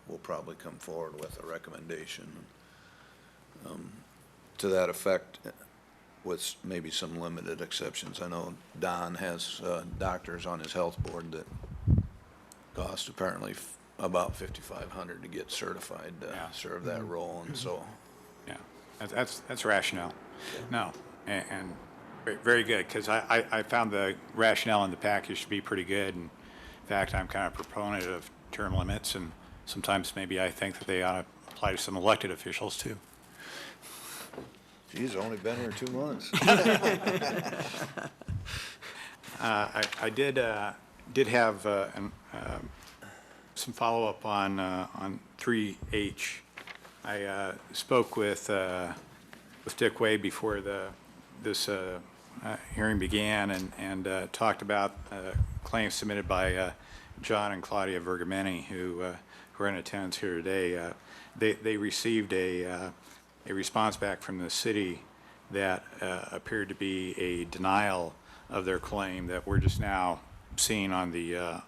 we'll probably come forward with a recommendation to that effect, with maybe some limited exceptions. I know Don has doctors on his health board that cost apparently about $5,500 to get certified to serve that role, and so. Yeah, that's rationale. No, and very good, because I found the rationale in the package to be pretty good. And in fact, I'm kind of a proponent of term limits, and sometimes maybe I think that they ought to apply to some elected officials too. He's only been here 2 months. I did have some follow-up on 3H. I spoke with Dick Way before this hearing began, and talked about claims submitted by John and Claudia Vergameni, who are in attendance here today. They received a response back from the city that appeared to be a denial of their claim that we're just now seeing on the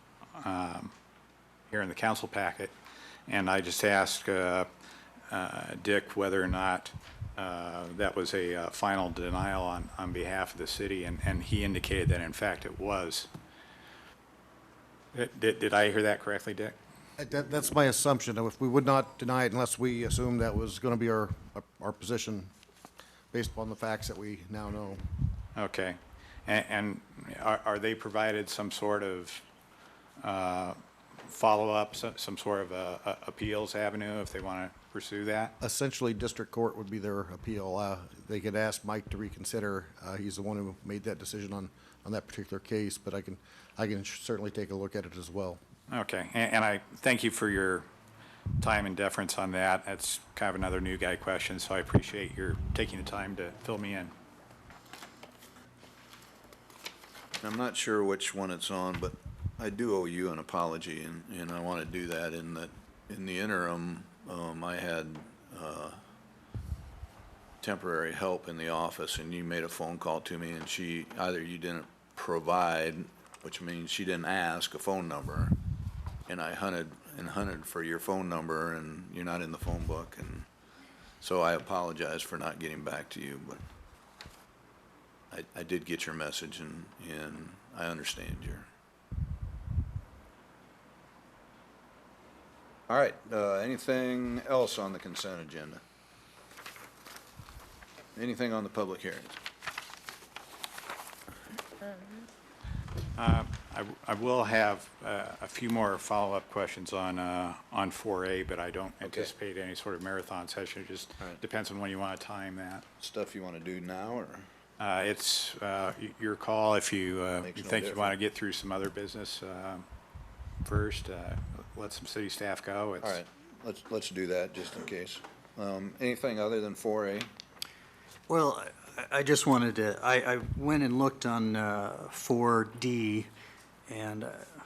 here in the council packet. And I just asked Dick whether or not that was a final denial on behalf of the city, and he indicated that in fact it was. Did I hear that correctly, Dick? That's my assumption. If we would not deny it unless we assumed that was going to be our position based upon the facts that we now know. Okay. And are they provided some sort of follow-up, some sort of appeals avenue if they want to pursue that? Essentially, district court would be their appeal. They could ask Mike to reconsider. He's the one who made that decision on that particular case, but I can certainly take a look at it as well. Okay, and I thank you for your time and deference on that. That's kind of another new guy question, so I appreciate your taking the time to fill me in. I'm not sure which one it's on, but I do owe you an apology, and I want to do that in the interim. I had temporary help in the office, and you made a phone call to me, and either you didn't provide, which means she didn't ask, a phone number, and I hunted for your phone number, and you're not in the phone book, and so I apologize for not getting back to you, but I did get your message, and I understand your. All right, anything else on the consent agenda? Anything on the public hearings? I will have a few more follow-up questions on 4A, but I don't anticipate any sort of marathon session. It just depends on when you want to time that. Stuff you want to do now, or? It's your call. If you Makes no think you want to get through some other business first, let some city staff go. All right, let's do that just in case. Anything other than 4A? Well, I just wanted to, I went and looked on 4D, and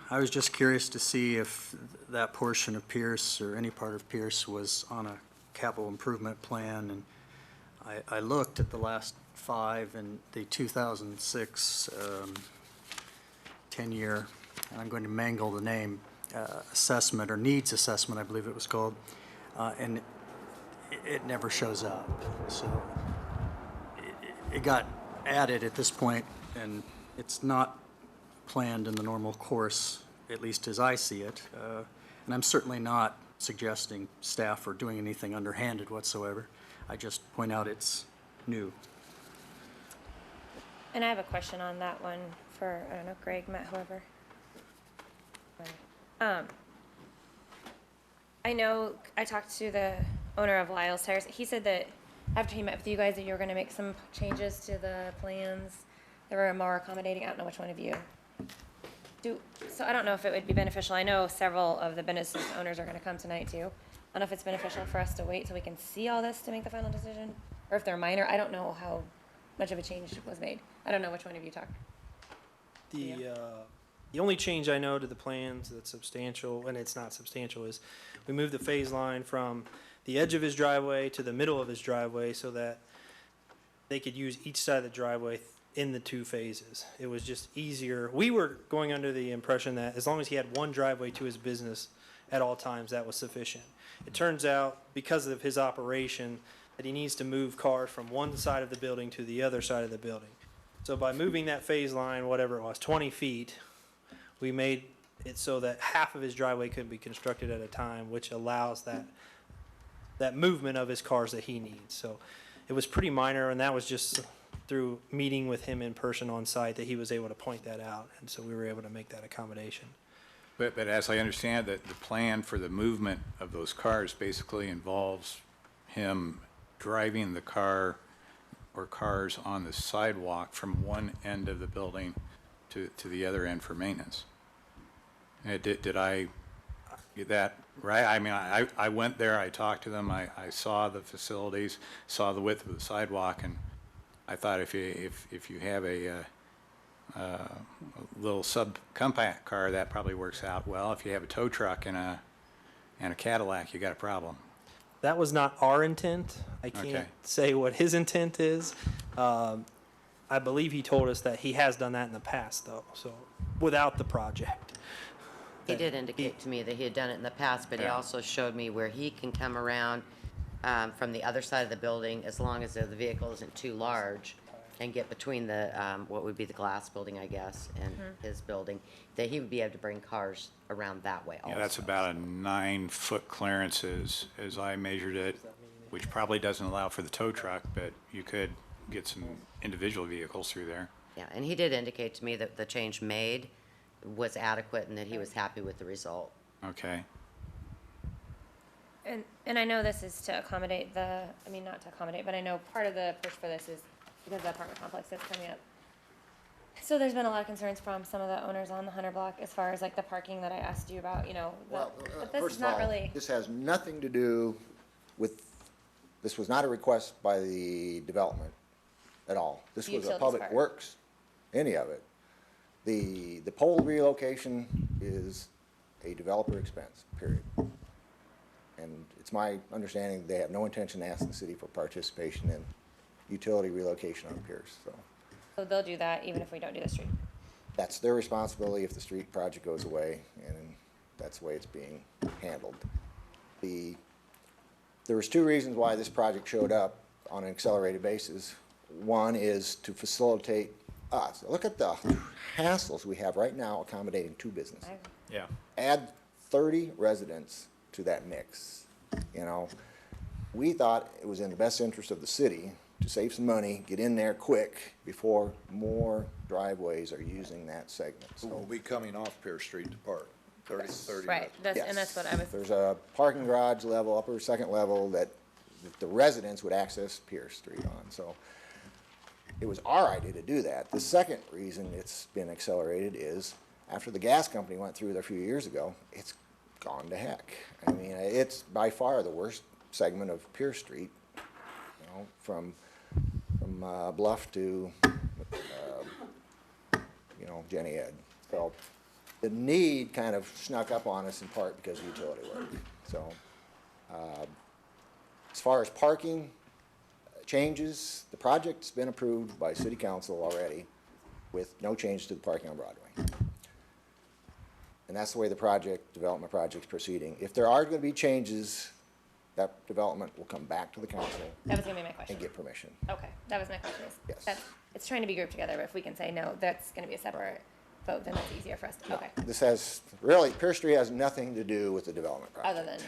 I was just curious to see if that portion of Pierce or any part of Pierce was on a capital improvement plan. And I looked at the last 5, and the 2006 10-year, and I'm going to mangle the name, assessment, or needs assessment, I believe it was called, and it never shows up. So it got added at this point, and it's not planned in the normal course, at least as I see it. And I'm certainly not suggesting staff are doing anything underhanded whatsoever. I just point out it's new. And I have a question on that one for, I don't know, Greg, Matt, whoever. I know, I talked to the owner of Lyle's Tires. He said that after he met with you guys, that you were gonna make some changes to the plans that were more accommodating. I don't know which one of you. So I don't know if it would be beneficial. I know several of the business owners are gonna come tonight too. I don't know if it's beneficial for us to wait till we can see all this to make the final decision, or if they're minor. I don't know how much of a change was made. I don't know which one of you talked. The only change I know to the plans that's substantial, and it's not substantial, is we moved the phase line from the edge of his driveway to the middle of his driveway so that they could use each side of the driveway in the 2 phases. It was just easier. We were going under the impression that as long as he had one driveway to his business at all times, that was sufficient. It turns out, because of his operation, that he needs to move cars from one side of the building to the other side of the building. So by moving that phase line, whatever it was, 20 feet, we made it so that half of his driveway could be constructed at a time, which allows that movement of his cars that he needs. So it was pretty minor, and that was just through meeting with him in person on site that he was able to point that out, and so we were able to make that accommodation. But as I understand that the plan for the movement of those cars basically involves him driving the car or cars on the sidewalk from one end of the building to the other end for maintenance. Did I get that right? I mean, I went there, I talked to them, I saw the facilities, saw the width of the sidewalk, and I thought if you have a little subcompact car, that probably works out well. If you have a tow truck and a Cadillac, you got a problem. That was not our intent. I can't Okay. say what his intent is. I believe he told us that he has done that in the past, though, so without the project. He did indicate to me that he had done it in the past, but he Yeah. also showed me where he can come around from the other side of the building, as long as the vehicle isn't too large, and get between the, what would be the glass building, I guess, and his building, that he would be able to bring cars around that way also. Yeah, that's about a 9-foot clearance as I measured it, which probably doesn't allow for the tow truck, but you could get some individual vehicles through there. Yeah, and he did indicate to me that the change made was adequate and that he was happy with the result. Okay. And I know this is to accommodate not to accommodate, but I know part of the push for this is because the apartment complex is coming up. So there's been a lot of concerns from some of the owners on the Hunter Block as far as like the parking that I asked you about, Well, but this first is of not all, really, this has nothing to do with, this was not a request by the development at all. This was a Utilities public part. works, any of it. The pole relocation is a developer expense, period. And it's my understanding they have no intention to ask the city for participation in utility relocation on Pierce, so. they'll do that even if we don't do the street. That's their responsibility if the street project goes away, and that's the way it's being handled. There was 2 reasons why this project showed up on an accelerated basis. One is to facilitate us. Look at the hassles we have right now accommodating 2 businesses. Yeah. Add 30 residents to that mix, We thought it was in the best interest of the city to save some money, get in there quick before more driveways are using that segment. So we'll be coming off Pierce Street to park, 30. Right, and that's what I was, There's a parking garage level, upper second level, that the residents would access Pierce Street on, so it was our idea to do that. The second reason it's been accelerated is, after the gas company went through there a few years ago, it's gone to heck. I mean, it's by far the worst segment of Pierce Street, from Bluff to, Jenny Ed. So the need kind of snuck up on us in part because of utility work. So as far as parking changes, the project's been approved by city council already with no change to the parking on Broadway. And that's the way the development project's proceeding. If there are gonna be changes, that development will come back to the council That was gonna be my question. and get permission. Okay, that was my question. Yes. It's trying to be grouped together, but if we can say, no, that's gonna be a separate vote, then that's easier for us to, okay. This has, really, Pierce Street has nothing to do with the development project. Other than,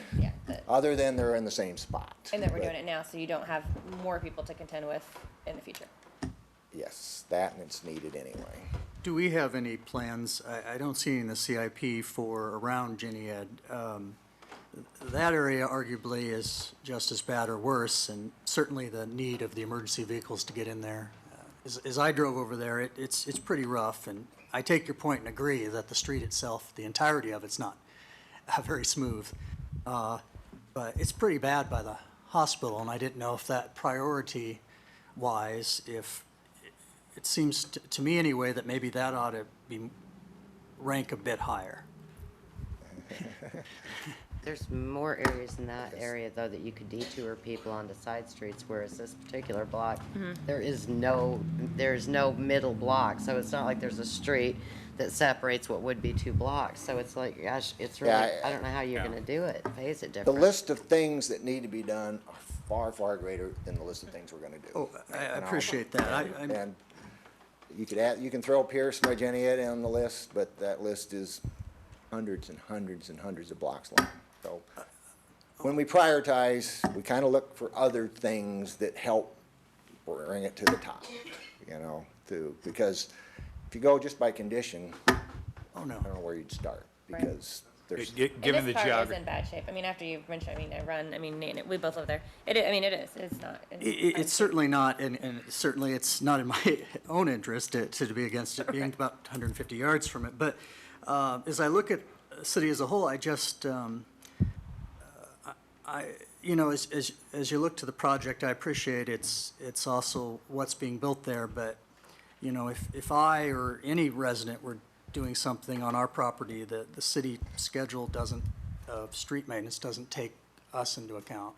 yeah, Other than they're in the same spot. and that we're But doing it now, so you don't have more people to contend with in the future. Yes, that and it's needed anyway. Do we have any plans, I don't see any in the CIP for around Jenny Ed. That area arguably is just as bad or worse, and certainly the need of the emergency vehicles to get in there. As I drove over there, it's pretty rough, and I take your point and agree that the street itself, the entirety of it's not very smooth. But it's pretty bad by the hospital, and I didn't know if that priority-wise, if, it seems to me anyway, that maybe that ought to be, rank a bit higher. There's more areas in that area, though, that you could detour people onto side streets, whereas this particular block, there's no middle block, so it's not like there's a street that separates what would be two blocks, so it's like, gosh, it's really, Yeah, I don't know how you're gonna do it, phase it The different. list of things that need to be done are far, far greater than the list of things we're gonna do. Oh, I You know, appreciate that. And you could add, you can throw Pierce by Jenny Ed on the list, but that list is hundreds and hundreds and hundreds of blocks long. So when we prioritize, we kind of look for other things that help bring it to the top, you know, because if you go just by condition, Oh, no. I don't know where you'd start, because there's, Given the And this part is geography. in bad shape. I mean, after you've mentioned, I mean, I run, I mean, Nate, we both live there. It is, it's not. It's certainly not, and certainly it's not in my own interest to be against it being about 150 yards from it. But as I look at the city as a whole, I just, you know, as you look to the project, I appreciate it's also what's being built there. But, you know, if I or any resident were doing something on our property, the city schedule doesn't, street maintenance doesn't take us into account.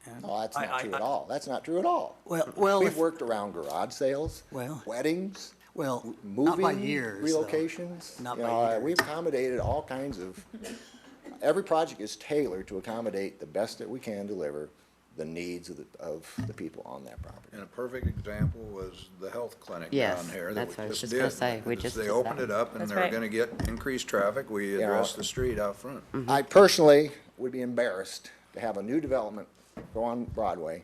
And no, that's not I- true at all. That's not true at all. Well, We've if- worked around garage sales, Well- weddings, Well, not by moving, years, though. relocations. Not You by know, years. We've accommodated all kinds of, every project is tailored to accommodate the best that we can deliver the needs of the people on that property. And a perfect example was the health clinic Yes, down here that that's what I we was just just gonna did. say. We As just They did opened that. it up and That's they're right. gonna get increased traffic. We addressed the street out front. I personally would be embarrassed to have a new development go on Broadway,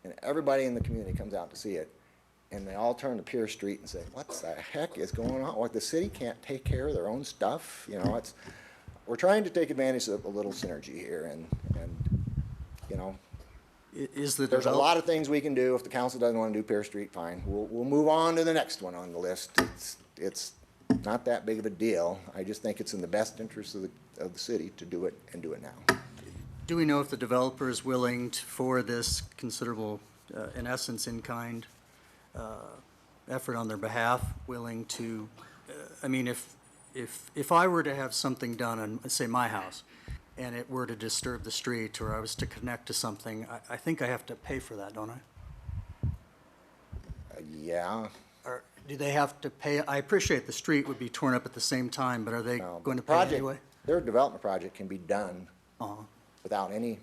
and everybody in the community comes out to see it, and they all turn to Pierce Street and say, what the heck is going on? What, the city can't take care of their own stuff? You know, we're trying to take advantage of a little synergy here, and, you know, Is the there's a lot of things we can do. If the council doesn't want to do Pierce Street, fine. We'll move on to the next one on the list. It's not that big of a deal. I just think it's in the best interest of the city to do it and do it now. Do we know if the developer is willing for this considerable, in essence, in-kind effort on their behalf, willing to, I mean, if I were to have something done on, say, my house, and it were to disturb the street, or I was to connect to something, I think I have to pay for that, don't I? Yeah. Or do they have to pay? I appreciate the street would be torn up at the same time, but are they No, going to the pay project- anyway? Their development project can be done Uh-huh. without any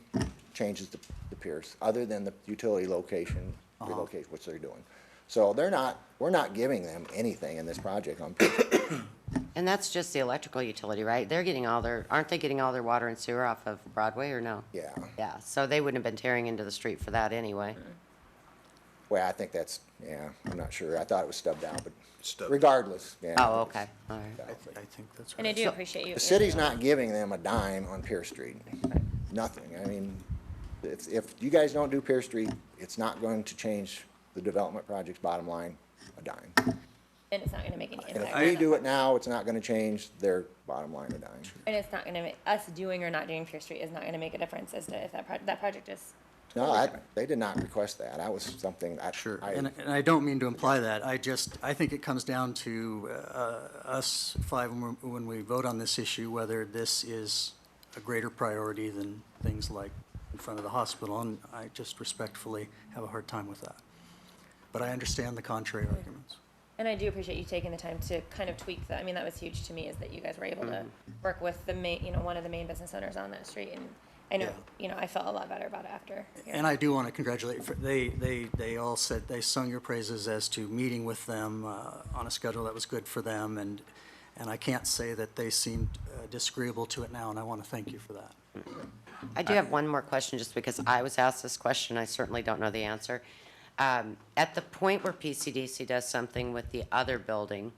changes to Pierce, other than the utility location, Uh-huh. relocation, which they're doing. So we're not giving them anything in this project on Pierce. And that's just the electrical utility, right? Aren't they getting all their water and sewer off of Broadway, or no? Yeah. Yeah, so they wouldn't have been tearing into the street for that anyway. Well, I think that's, yeah, I'm not sure. I thought it was stubbed out, but Stubbed. regardless, yeah. Oh, okay, all right. I think that's And I right. do appreciate you. The city's not giving them a dime on Pierce Street. Nothing. I mean, if you guys don't do Pierce Street, it's not going to change the development project's bottom line a dime. And it's not gonna make any And impact. if we do it now, it's not gonna change their bottom line a dime. And it's not gonna make, us doing or not doing Pierce Street is not gonna make a difference as to if that project is. No, they did not request that. That was something that Sure, I, and I don't mean to imply that. I think it comes down to us five when we vote on this issue, whether this is a greater priority than things like in front of the hospital, and I just respectfully have a hard time with that. But I understand the contrary arguments. And I do appreciate you taking the time to kind of tweak that. I mean, that was huge to me, is that you guys were able to work with the main, one of the main business owners on that street. And I know, I felt a lot better about it after. And I do want to congratulate, they all said, they sung your praises as to meeting with them on a schedule that was good for them, and I can't say that they seemed disagreeable to it now, and I want to thank you for that. I do have one more question, just because I was asked this question, I certainly don't know the answer. At the point where PCDC does something with the other building,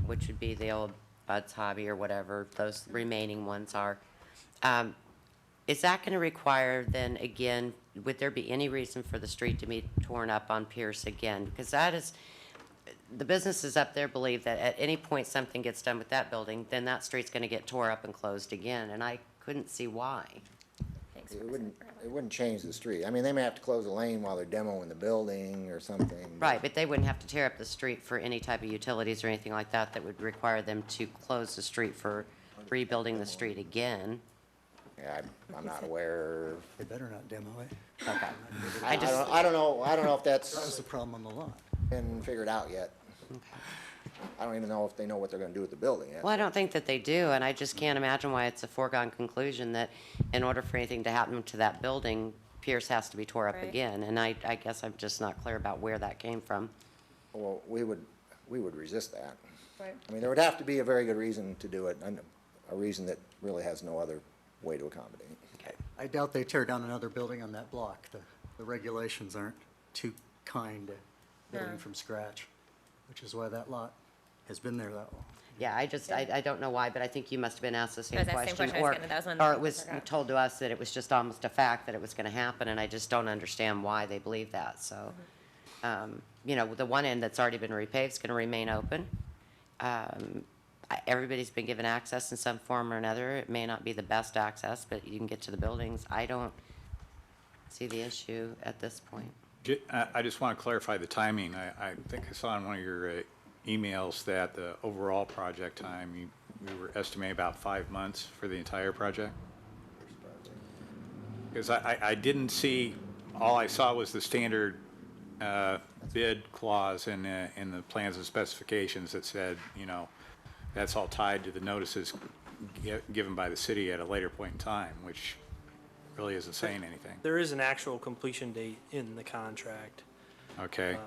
which would be the old Bud's Hobby or whatever those remaining ones are, is that gonna require then again, would there be any reason for the street to be torn up on Pierce again? Because that is, the businesses up there believe that at any point something gets done with that building, then that street's gonna get tore up and closed again, and I couldn't see why. Thanks It for wouldn't, it wouldn't change the street. I mean, they may have to close a lane while they're demoing the building or something. Right, but they wouldn't have to tear up the street for any type of utilities or anything like that that would require them to close the street for rebuilding the street again. Yeah, I'm not aware. They better not demo it. Okay. I don't know if That was that's the problem on the lot. been figured out yet. I don't even know if they know what they're gonna do with the building yet. Well, I don't think that they do, and I just can't imagine why it's a foregone conclusion that in order for anything to happen to that building, Pierce has to be tore up Right. again, and I guess I'm just not clear about where that came from. Well, we would resist that. Right. I mean, there would have to be a very good reason to do it, and a reason that really has no other way to accommodate. I doubt they tear down another building on that block. The regulations aren't too kind to building No. from scratch, which is why that lot has been there that long. Yeah, I don't know why, but I think you must have been asked the same That was the same question. question I was getting at. That was one of the Or it things was I forgot. told to us that it was just almost a fact that it was gonna happen, and I just don't understand why they believe that, so. The one end that's already been repaved is gonna remain open. Everybody's been given access in some form or another. It may not be the best access, but you can get to the buildings. I don't see the issue at this point. I just want to clarify the timing. I think I saw in one of your emails that the overall project time, you were estimating about 5 months for the entire project? Because I didn't see, all I saw was the standard bid clause in the plans and specifications that said, that's all tied to the notices given by the city at a later point in time, which really isn't saying anything. There is an actual completion date in the contract. Okay,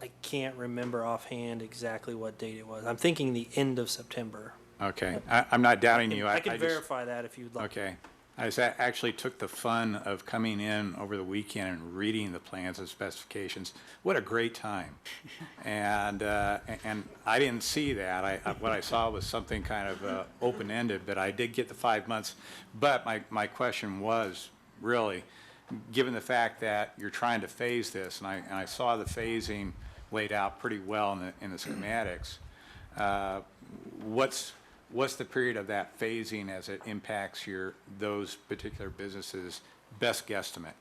I can't remember offhand exactly what date it was. I'm thinking the end of September. okay. I'm not doubting you. I can just- verify that if you'd like. Okay. Actually took the fun of coming in over the weekend and reading the plans and specifications. What a great time. And I didn't see that. What I saw was something kind of open-ended, but I did get the 5 months. But my question was, really, given the fact that you're trying to phase this, and I saw the phasing laid out pretty well in the schematics, what's the period of that phasing as it impacts those particular businesses' best guesstimate?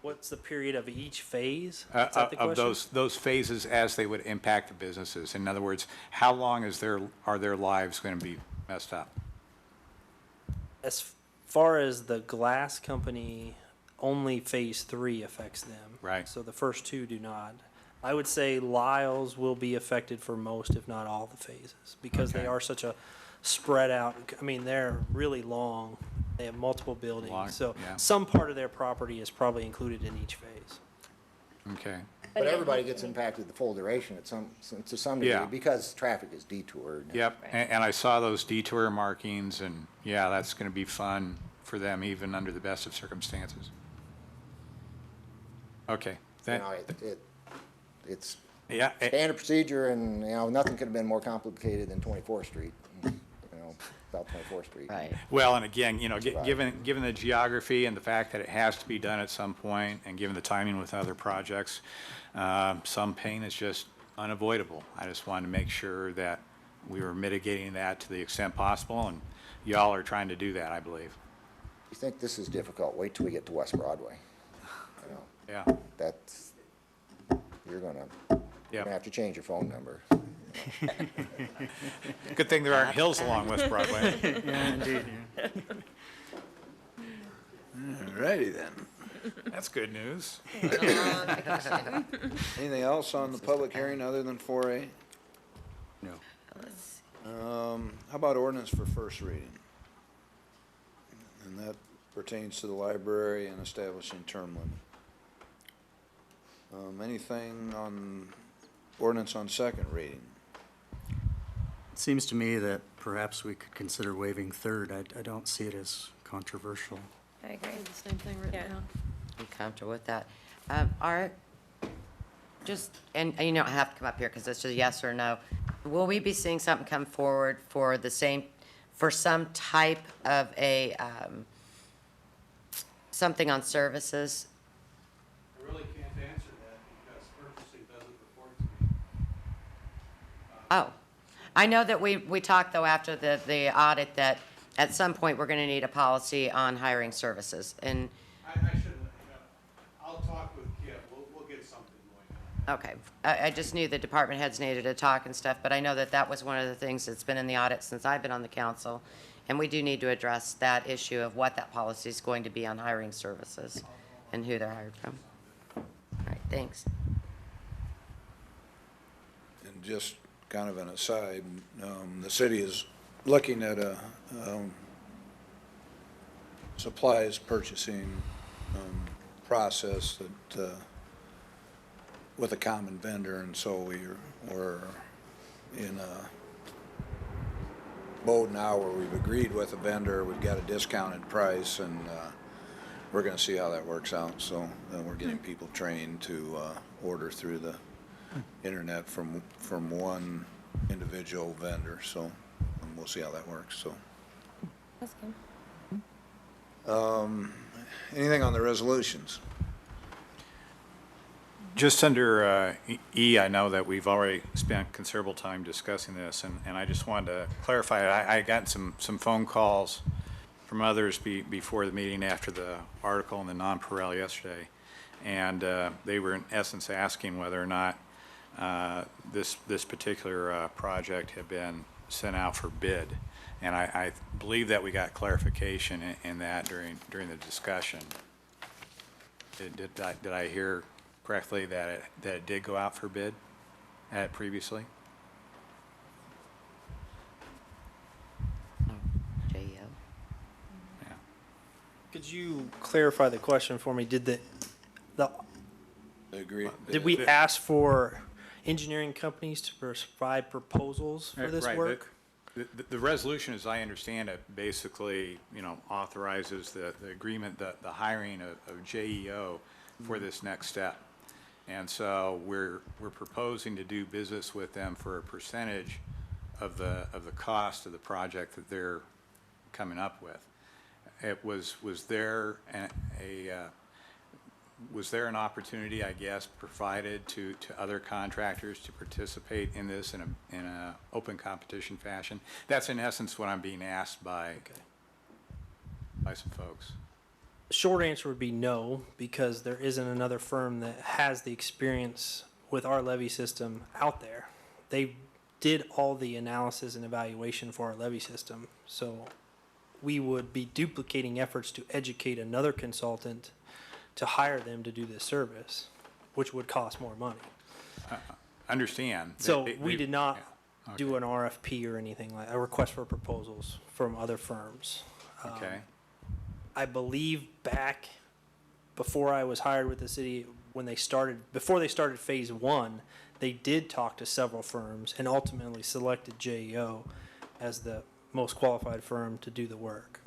What's the period of each phase? Is that the Of question? those phases as they would impact the businesses? In other words, how long are their lives going to be messed up? As far as the glass company, only phase 3 affects them. Right. So the first two do not. I would say Lyle's will be affected for most, if not all, the phases, because they Okay. are such a spread out. I mean, they're really long. They have multiple buildings. Long, So yeah. some part of their property is probably included in each phase. Okay. But everybody gets impacted the full duration to some degree, Yeah. because traffic is detoured. Yep, and I saw those detour markings, and yeah, that's going to be fun for them, even under the best of circumstances. Okay. It's Yeah, standard procedure, and, nothing could have been more complicated than 24th Street, South 24th Street. Right. well, and again, given the geography and the fact that it has to be done at some point, and given the timing with other projects, some pain is just unavoidable. I just wanted to make sure that we were mitigating that to the extent possible, and y'all are trying to do that, I believe. You think this is difficult, wait till we get to West Broadway. Yeah, You're gonna yeah. have to change your phone number. Good thing there aren't hills along West Broadway. Yeah, indeed. All righty then. That's good news. Anything else on the public hearing other than 4A? No. How about ordinance for first reading? And that pertains to the library and establishing term limit. Anything on ordinance on second reading? It seems to me that perhaps we could consider waiving third. I don't see it as controversial. I agree. I had the same thing written Yeah. down. I'm comfortable with that. Art, just, and you don't have to come up here because it's just a yes or no. Will we be seeing something come forward for the same, for some type of a, something on services? I really can't answer that because purchasing doesn't report to me. Oh, I know that we talked though after the audit that at some point we're gonna need a policy on hiring services and, I shouldn't, I'll talk with Kip, we'll get something going on. okay. I just knew the department heads needed to talk and stuff, but I know that that was one of the things that's been in the audit since I've been on the council. And we do need to address that issue of what that policy is going to be on hiring services and who they're hired from. All right, thanks. And just kind of an aside, the city is looking at a supplies purchasing process that, with a common vendor, and so we're in a mode now where we've agreed with a vendor, we've got a discounted price, and we're gonna see how that works out. So we're getting people trained to order through the internet from one individual vendor, so we'll see how that works, so. That's good. Anything on the resolutions? Just under E, I know that we've already spent considerable time discussing this, and I just wanted to clarify, I got some phone calls from others before the meeting after the article in the non-pareil yesterday, and they were in essence asking whether or not this particular project had been sent out for bid. And I believe that we got clarification in that during the discussion. Did I hear correctly that it did go out for bid previously? JEO. Yeah. Could you clarify the question for me? Did Agree. did we ask for engineering companies to provide proposals for this Right, work? The resolution, as I understand it, basically, authorizes the agreement, the hiring of JEO for this next step. And so we're proposing to do business with them for a percentage of the cost of the project that they're coming up with. Was there an opportunity, I guess, provided to other contractors to participate in this in a open competition fashion? That's in essence what I'm being asked by some folks. The short answer would be no, because there isn't another firm that has the experience with our levy system out there. They did all the analysis and evaluation for our levy system, so we would be duplicating efforts to educate another consultant to hire them to do this service, which would cost more money. Understand. So we did not yeah, do okay. an RFP or anything like, a request for proposals from other firms. Okay. I believe back before I was hired with the city, before they started phase one, they did talk to several firms and ultimately selected JEO as the most qualified firm to do the work.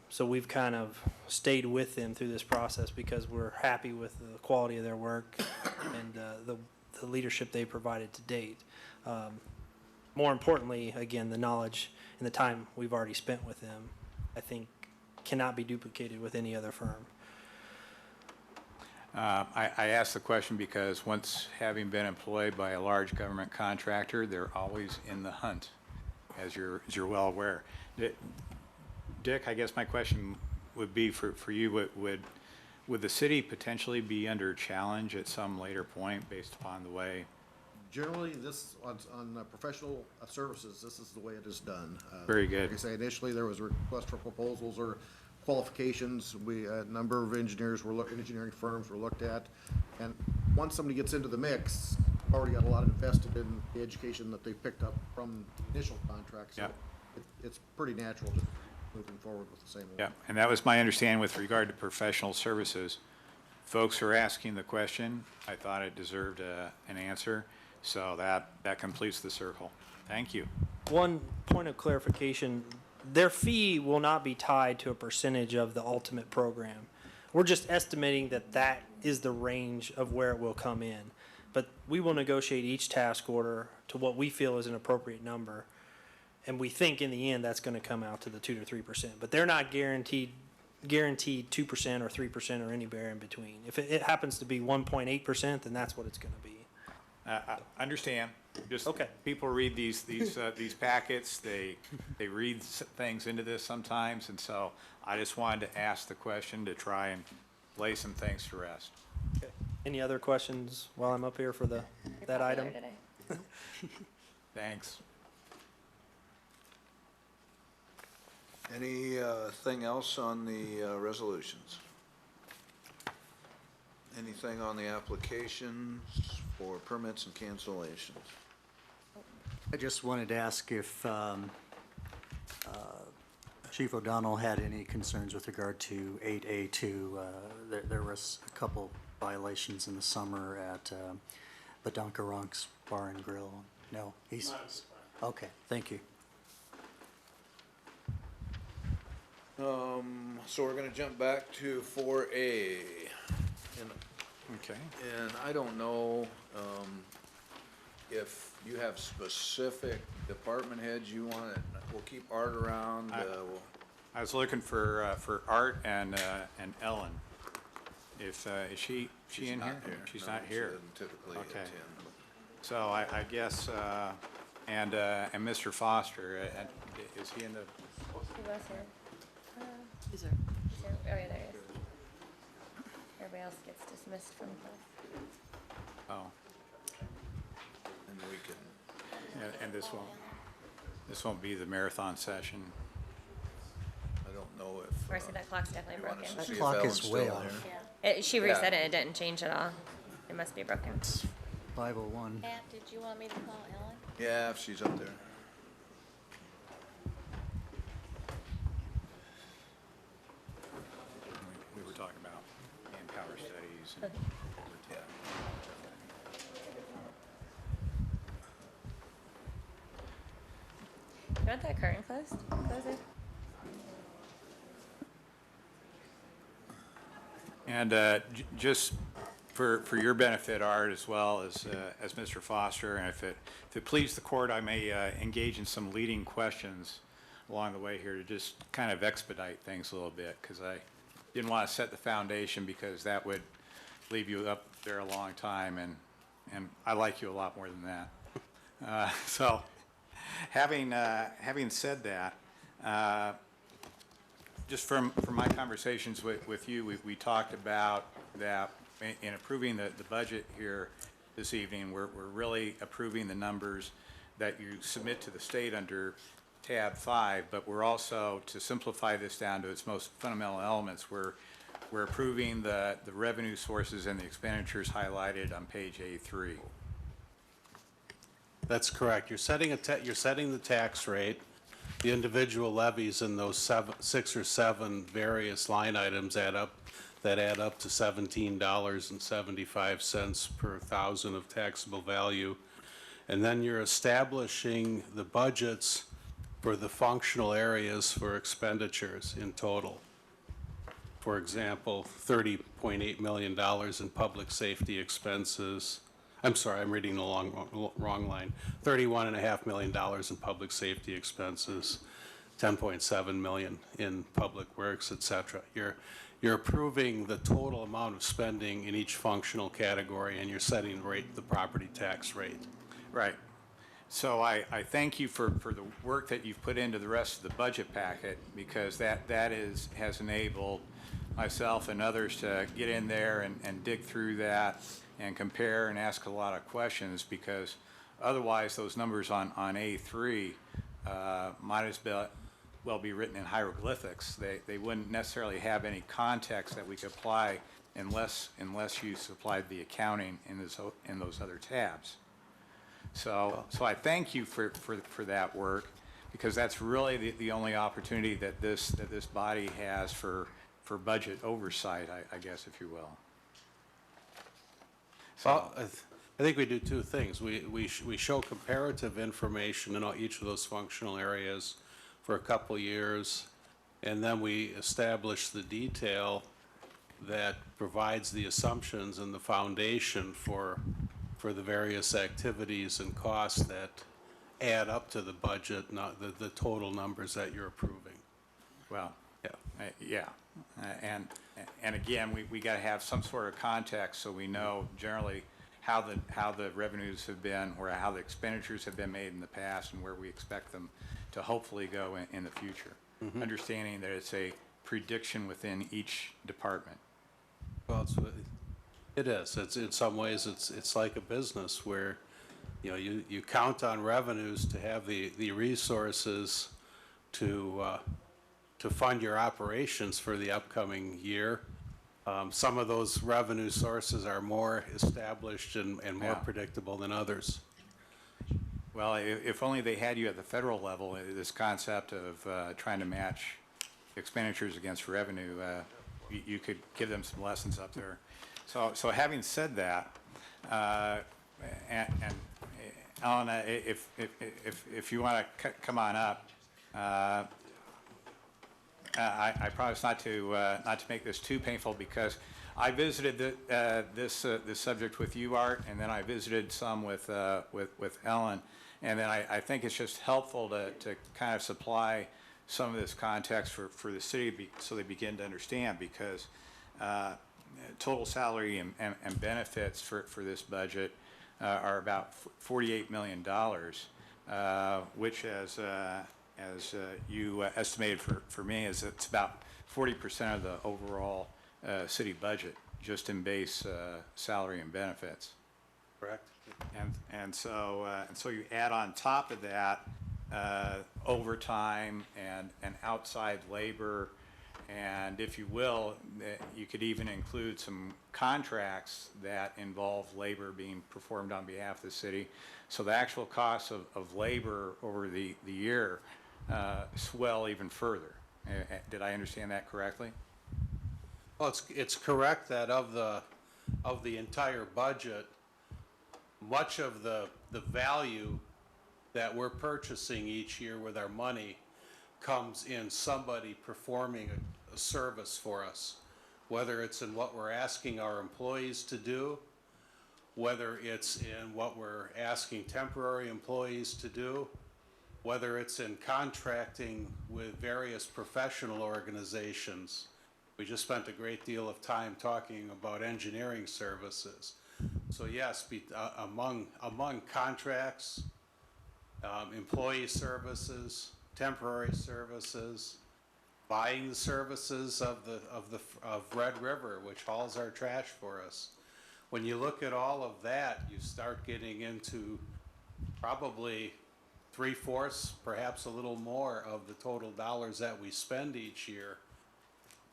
So we've kind of stayed with them through this process because we're happy with the quality of their work and the leadership they provided to date. More importantly, again, the knowledge and the time we've already spent with them, I think, cannot be duplicated with any other firm. I asked the question because once having been employed by a large government contractor, they're always in the hunt, as you're well aware. Dick, I guess my question would be for you, would the city potentially be under challenge at some later point based upon the way? Generally, this, on professional services, this is the way it is done. Very good. Like I say, initially, there was a request for proposals or qualifications, a number of engineers engineering firms were looked at. And once somebody gets into the mix, already got a lot invested in the education that they picked up from the initial contract. So Yeah. it's pretty natural just moving forward with the same. Yeah, and that was my understanding with regard to professional services. Folks who are asking the question, I thought it deserved an answer, so that completes the circle. Thank you. One point of clarification, their fee will not be tied to a percentage of the ultimate program. We're just estimating that that is the range of where it will come in. But we will negotiate each task order to what we feel is an appropriate number. And we think in the end, that's gonna come out to the 2 to 3%. But they're not guaranteed 2% or 3% or anywhere in between. If it happens to be 1.8%, then that's what it's gonna be. I understand. Just Okay. people read these packets, they read things into this sometimes, and so I just wanted to ask the question to try and lay some things to rest. Okay. Any other questions while I'm up here for that Popular item? today. Thanks. Anything else on the resolutions? Anything on the applications for permits and cancellations? I just wanted to ask if Chief O'Donnell had any concerns with regard to 8A2. There was a couple violations in the summer at Badunkarank's Bar and Grill. No, he's, okay, thank you. So we're gonna jump back to 4A. Okay. And I don't know, if you have specific department heads you want it, we'll keep Art around, I was looking for Art and Ellen. If, is she in not here? She's No, not she here. doesn't typically Okay. attend. So I guess, and Mr. Foster, is he in the, Who was here? Is there? Is there? Oh, yeah, there he is. Everybody else gets dismissed from class. oh, And we can, and this won't be the marathon session. I don't know if. Or I see that clock's definitely you want us broken. to That see if clock Ellen's is still way there. off. She reset it, it didn't change at all. It must be broken. 5:01. Pat, did you want me to call Ellen? Yeah, if she's up there. We were talking about manpower studies and, Yeah. You want that curtain closed? Close it. and just for your benefit, Art, as well as Mr. Foster, and if it pleases the court, I may engage in some leading questions along the way here to just kind of expedite things a little bit, because I didn't want to set the foundation, because that would leave you up there a long time, and I like you a lot more than that. So, having said that, just from my conversations with you, we talked about that in approving the budget here this evening, we're really approving the numbers that you submit to the state under tab 5, but we're also, to simplify this down to its most fundamental elements, we're approving the revenue sources and the expenditures highlighted on page A3. That's correct. You're setting the tax rate. The individual levies in those 6 or 7 various line items add up to $17.75 per thousand of taxable value. And then you're establishing the budgets for the functional areas for expenditures in total. For example, $30.8 million in public safety expenses. I'm sorry, I'm reading the wrong line. $31.5 million in public safety expenses, $10.7 million in public works, et cetera. You're approving the total amount of spending in each functional category, and you're setting the property tax rate. Right. So I thank you for the work that you've put into the rest of the budget packet, because that has enabled myself and others to get in there and dig through that and compare and ask a lot of questions, because otherwise those numbers on A3 might well be written in hieroglyphics. They wouldn't necessarily have any context that we could apply unless you supplied the accounting in those other tabs. So I thank you for that work, because that's really the only opportunity that this body has for budget oversight, I guess, if you will. Well, I think we do two things. We show comparative information in each of those functional areas for a couple years, and then we establish the detail that provides the assumptions and the foundation for the various activities and costs that add up to the budget, not the total numbers that you're approving. Well, Yeah. and again, we got to have some sort of context so we know generally how the revenues have been, or how the expenditures have been made in the past, and where we expect them to hopefully go in the future. Understanding that it's a prediction within each department. Well, it is. It's in some ways it's like a business where, you know, you count on revenues to have the resources to fund your operations for the upcoming year. Some of those revenue sources are more established and more predictable than others. Well, if only they had you at the federal level, this concept of trying to match expenditures against revenue, you could give them some lessons up there. So having said that, and Alan, if you want to come on up, I promise not to make this too painful, because I visited this subject with you, Art, and then I visited some with Ellen, and then I think it's just helpful to kind of supply some of this context for the city, so they begin to understand, because total salary and benefits for this budget are about $48 million, which as you estimated for me, is it's about 40% of the overall city budget, just in base salary and benefits. Correct. And so you add on top of that overtime and outside labor, and if you will, you could even include some contracts that involve labor being performed on behalf of the city. So the actual costs of labor over the year swell even further. Did I understand that correctly? Well, it's correct that of the entire budget, much of the value that we're purchasing each year with our money comes in somebody performing a service for us, whether it's in what we're asking our employees to do, whether it's in what we're asking temporary employees to do, whether it's in contracting with various professional organizations. We just spent a great deal of time talking about engineering services. So yes, among contracts, employee services, temporary services, buying the services of Red River, which hauls our trash for us. When you look at all of that, you start getting into probably 3/4, perhaps a little more, of the total dollars that we spend each year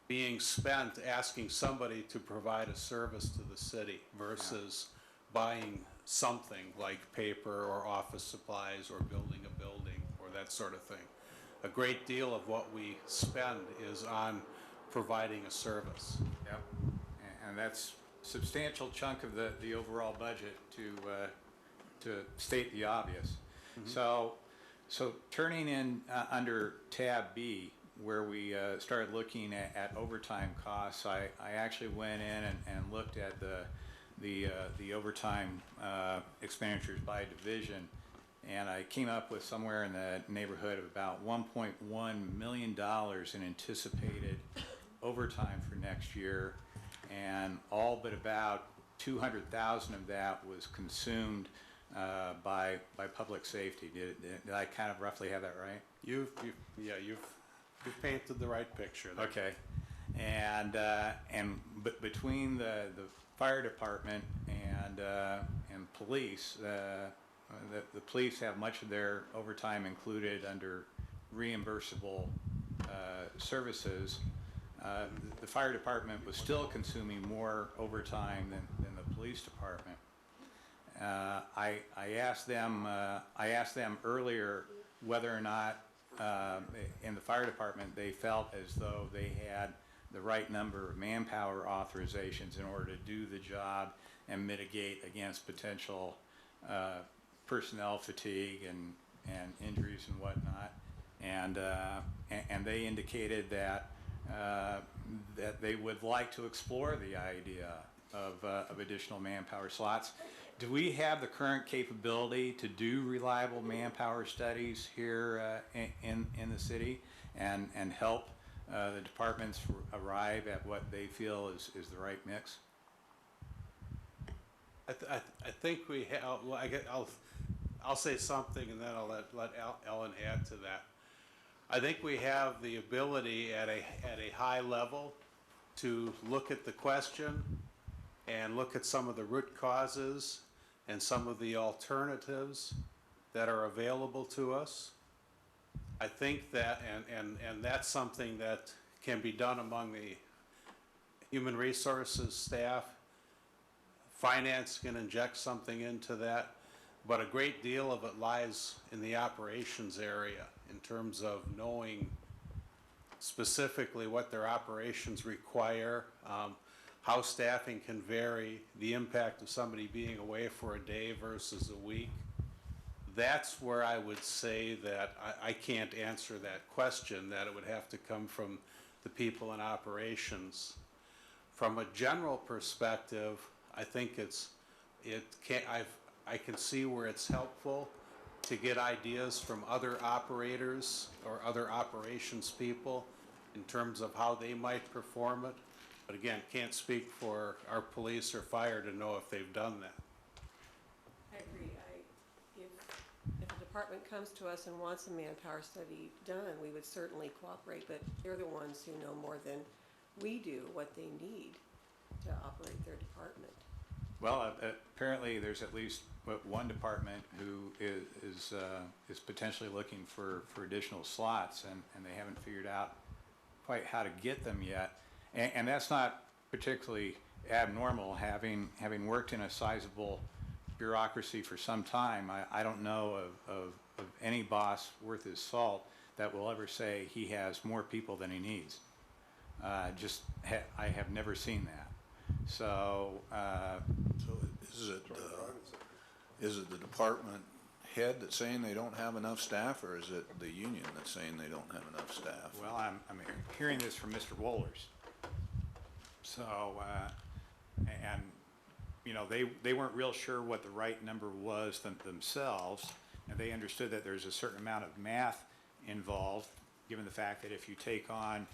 being spent asking somebody to provide a service to the city versus buying something like paper or office supplies or building a building or that sort of thing. A great deal of what we spend is on providing a service. Yep. And that's a substantial chunk of the overall budget, to state the obvious. So turning in under tab B, where we started looking at overtime costs, I actually went in and looked at the overtime expenditures by division, and I came up with somewhere in the neighborhood of about $1.1 million in anticipated overtime for next year, and all but about 200,000 of that was consumed by public safety. Did I kind of roughly have that right? You've painted the right picture there. Okay, and between the fire department and police, the police have much of their overtime included under reimbursable services, the fire department was still consuming more overtime than the police department. I asked them earlier whether or not in the fire department they felt as though they had the right number of manpower authorizations in order to do the job and mitigate against potential personnel fatigue and injuries and whatnot. And they indicated that that they would like to explore the idea of additional manpower slots. Do we have the current capability to do reliable manpower studies here in the city and help the departments arrive at what they feel is the right mix? I think we have, well, I'll say something and then I'll let Ellen add to that. I think we have the ability at a high level to look at the question and look at some of the root causes and some of the alternatives that are available to us. I think that, and that's something that can be done among the human resources staff. Finance can inject something into that, but a great deal of it lies in the operations area in terms of knowing specifically what their operations require, how staffing can vary, the impact of somebody being away for a day versus a week. That's where I would say that I can't answer that question, that it would have to come from the people in operations. From a general perspective, I think I can see where it's helpful to get ideas from other operators or other operations people in terms of how they might perform it. But again, can't speak for our police or fire to know if they've done that. I agree. If a department comes to us and wants a manpower study done, we would certainly cooperate, but they're the ones who know more than we do what they need to operate their department. Well, apparently there's at least one department who is potentially looking for additional slots, and they haven't figured out quite how to get them yet. And that's not particularly abnormal. Having worked in a sizable bureaucracy for some time, I don't know of any boss worth his salt that will ever say he has more people than he needs. I have never seen that. So is it the department head that's saying they don't have enough staff, or is it the union that's saying they don't have enough staff? well, I'm hearing this from Mr. Wohlers. So and you know, they weren't real sure what the right number was themselves, and they understood that there's a certain amount of math involved, given the fact that if you take on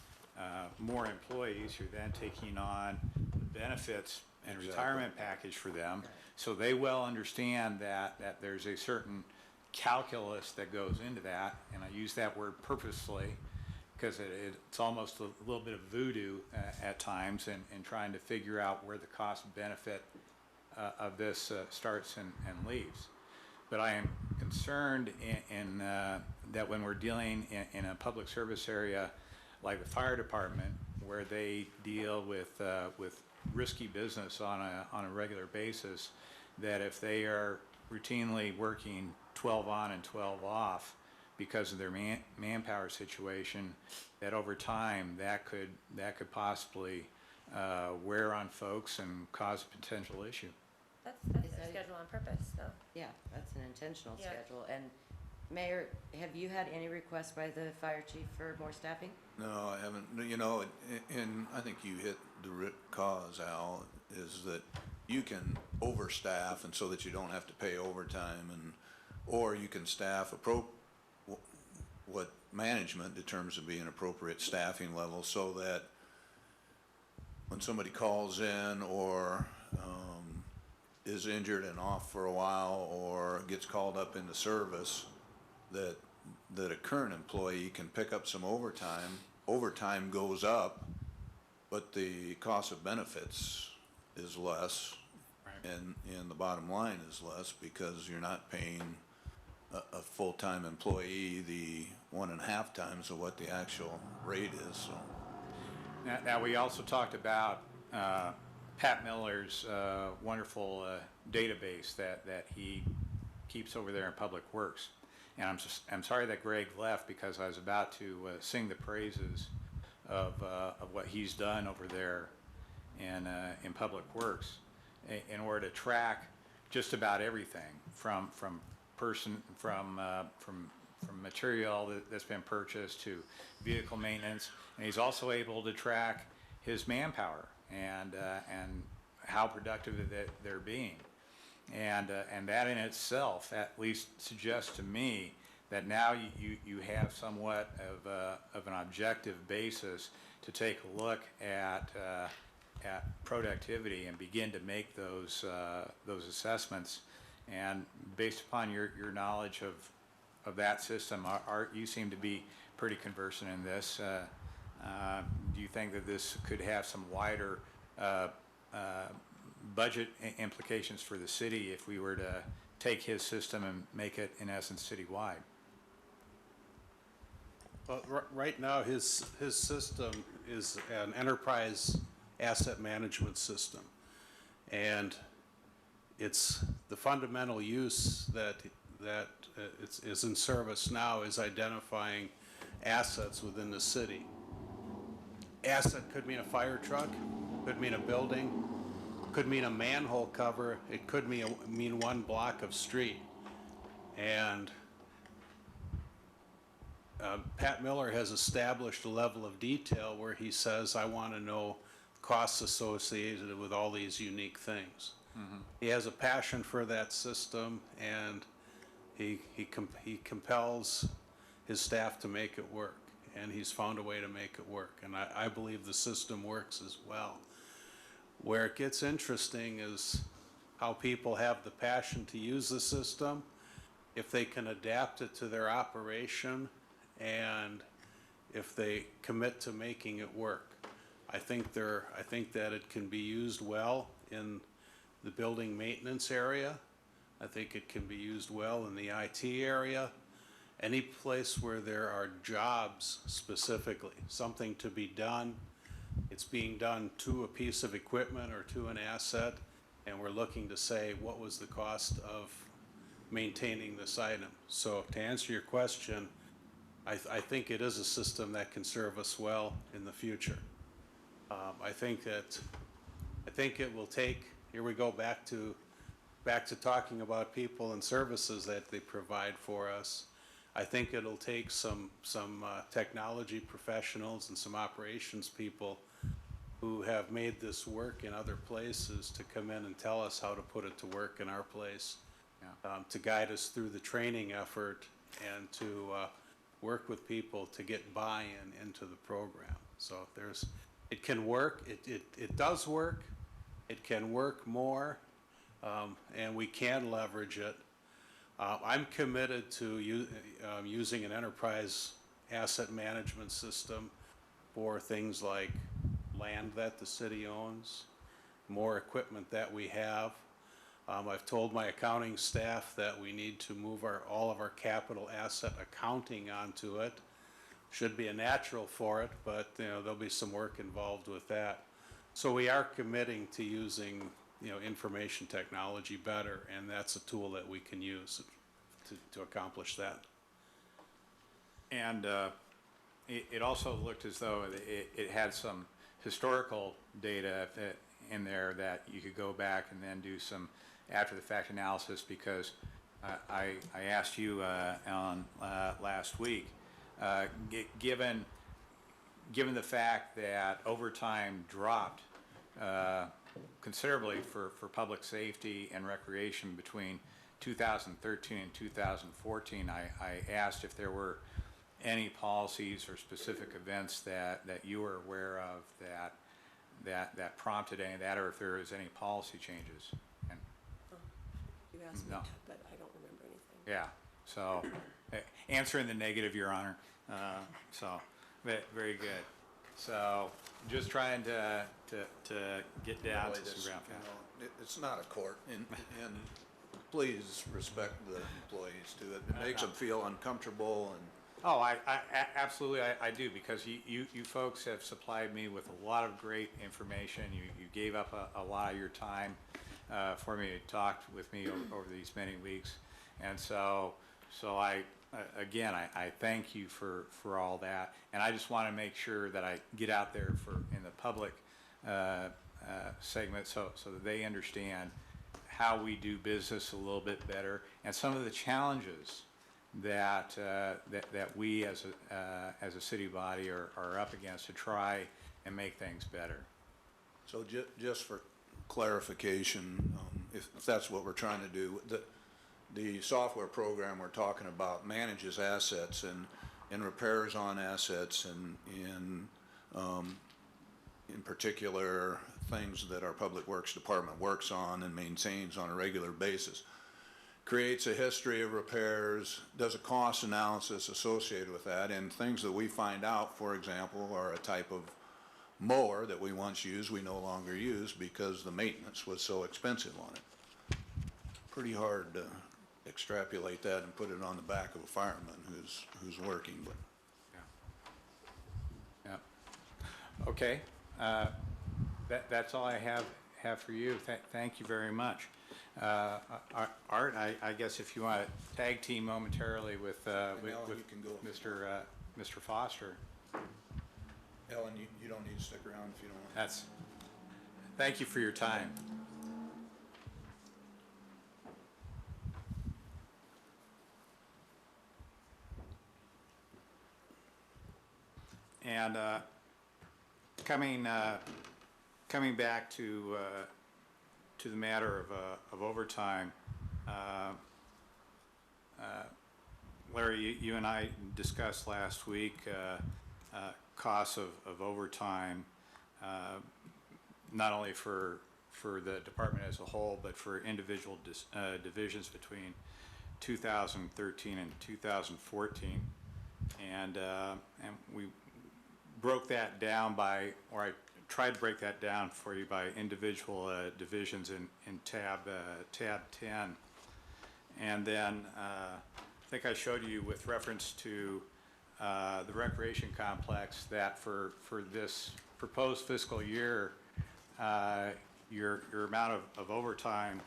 more employees, you're then taking on the benefits and retirement package for them. So they well understand that there's a certain calculus that goes into that, and I use that word purposely because it's almost a little bit of voodoo at times in trying to figure out where the cost benefit of this starts and leaves. But I am concerned in that when we're dealing in a public service area like the fire department, where they deal with risky business on a regular basis, that if they are routinely working 12 on and 12 off because of their manpower situation, that over time that could possibly wear on folks and cause a potential issue. That's their schedule on purpose, though. Yeah, that's an intentional Yeah. schedule. And Mayor, have you had any requests by the fire chief for more staffing? No, I haven't. You know, and I think you hit the root cause, Al, is that you can overstaff, and so that you don't have to pay overtime, or you can staff what management determines to be an appropriate staffing level, so that when somebody calls in or is injured and off for a while or gets called up into service, that a current employee can pick up some overtime. Overtime goes up, but the cost of benefits is less, and the bottom line is less, because you're not paying a full-time employee the 1.5 times of what the actual rate is, so. Now, we also talked about Pat Miller's wonderful database that he keeps over there in Public Works. And I'm sorry that Greg left, because I was about to sing the praises of what he's done over there in Public Works in order to track just about everything from material that's been purchased to vehicle maintenance, and he's also able to track his manpower and how productive that they're being, and that in itself at least suggests to me that now you have somewhat of an objective basis to take a look at productivity and begin to make those assessments. And based upon your knowledge of that system, Art, you seem to be pretty conversant in this. Do you think that this could have some wider budget implications for the city if we were to take his system and make it, in essence, citywide? Well, right now, his system is an enterprise asset management system. And it's the fundamental use that is in service now is identifying assets within the city. Asset could mean a fire truck, could mean a building, could mean a manhole cover, it could mean one block of street. And Pat Miller has established a level of detail where he says, I want to know costs associated with all these unique things. Mm-hmm. He has a passion for that system, and he compels his staff to make it work, and he's found a way to make it work, and I believe the system works as well. Where it gets interesting is how people have the passion to use the system, if they can adapt it to their operation, and if they commit to making it work. I think that it can be used well in the building maintenance area. I think it can be used well in the IT area. Any place where there are jobs specifically, something to be done, it's being done to a piece of equipment or to an asset, and we're looking to say, what was the cost of maintaining this item? So to answer your question, I think it is a system that can serve us well in the future. I think it will take, here we go back to talking about people and services that they provide for us. I think it'll take some technology professionals and some operations people who have made this work in other places to come in and tell us how to put it to work in our place, to guide us through the training effort and to work with people to get buy-in into the program. So it can work, it does work, it can work more, and we can leverage it. I'm committed to using an enterprise asset management system for things like land that the city owns, more equipment that we have. I've told my accounting staff that we need to move all of our capital asset accounting onto it. Should be a natural for it, but there'll be some work involved with that. So we are committing to using information technology better, and that's a tool that we can use to accomplish that. And it also looked as though it had some historical data in there that you could go back and then do some after-the-fact analysis, because I asked you on last week, given the fact that overtime dropped considerably for public safety and recreation between 2013 and 2014, I asked if there were any policies or specific events that you were aware of that prompted any of that, or if there was any policy changes. And You asked me, No. but I don't remember anything. yeah, so answer in the negative, Your Honor. So very good. So just trying to get down to some ground. It's not a court, and please respect the employees too. It makes them feel uncomfortable and Oh, absolutely, I do, because you folks have supplied me with a lot of great information. You gave up a lot of your time for me to talk with me over these many weeks. And so again, I thank you for all that. And I just want to make sure that I get out there in the public segment so that they understand how we do business a little bit better and some of the challenges that we as a city body are up against to try and make things better. so just for clarification, if that's what we're trying to do, the software program we're talking about manages assets and repairs on assets and in particular things that our Public Works Department works on and maintains on a regular basis. Creates a history of repairs, does a cost analysis associated with that, and things that we find out, for example, are a type of mower that we once used, we no longer use because the maintenance was so expensive on it. Pretty hard to extrapolate that and put it on the back of a fireman who's working, but. Yeah. Okay. That's all I have for you. Thank you very much. Art, I guess if you want to tag team momentarily with Ellen, you can go. Mr. Foster. Ellen, you don't need to stick around if you don't want. Thank you for your time. And coming back to the matter of overtime, Larry, you and I discussed last week costs of overtime, not only for the department as a whole, but for individual divisions between 2013 and 2014, and we broke that down or I tried to break that down for you by individual divisions in tab 10, and then I think I showed you with reference to the recreation complex that for this proposed fiscal year, your amount of overtime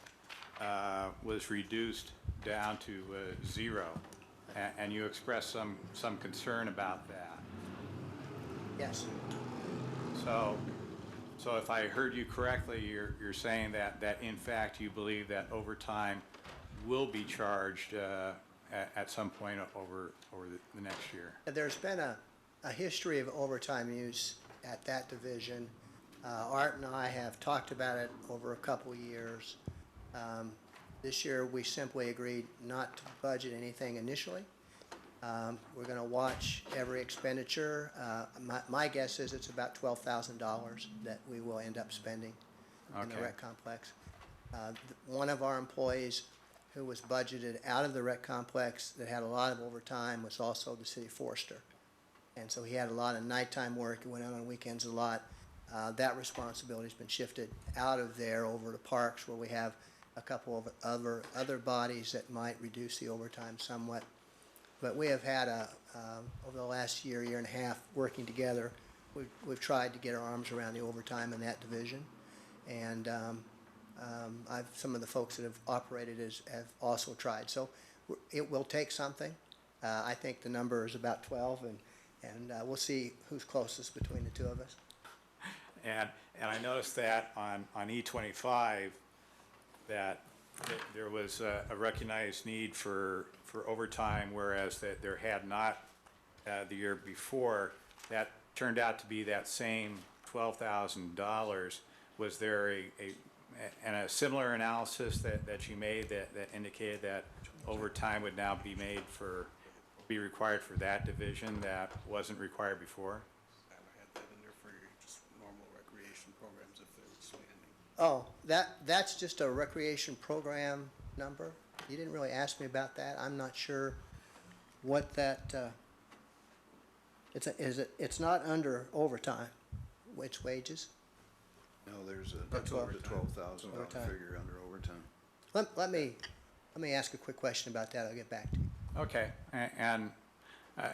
was reduced down to 0, and you expressed some concern about that. Yes. So if I heard you correctly, you're saying that in fact you believe that overtime will be charged at some point over the next year. There's been a history of overtime use at that division. Art and I have talked about it over a couple years. This year we simply agreed not to budget anything initially. We're going to watch every expenditure. My guess is it's about $12,000 that we will end up spending in the rec complex. One of our employees who was budgeted out of the rec complex that had a lot of overtime was also the city forester. And so he had a lot of nighttime work. He went out on weekends a lot. That responsibility has been shifted out of there over to parks, where we have a couple of other bodies that might reduce the overtime somewhat. But we have had over the last year and a half working together, we've tried to get our arms around the overtime in that division. And some of the folks that have operated have also tried. So it will take something. I think the number is about 12, and we'll see who's closest between the two of us. And I noticed that on E25 that there was a recognized need for overtime, whereas that there had not the year before. That turned out to be that same $12,000. Was there a similar analysis that you made that indicated that overtime would now be required for that division that wasn't required before? I had that in there for just normal recreation programs if they're expanding. Oh, that's just a recreation program number? You didn't really ask me about that. I'm not sure what that, it's not under overtime. It's wages? No, there's the $12,000 Overtime. figure under overtime. Let me Let me ask a quick question about that, I'll get back to you. Okay,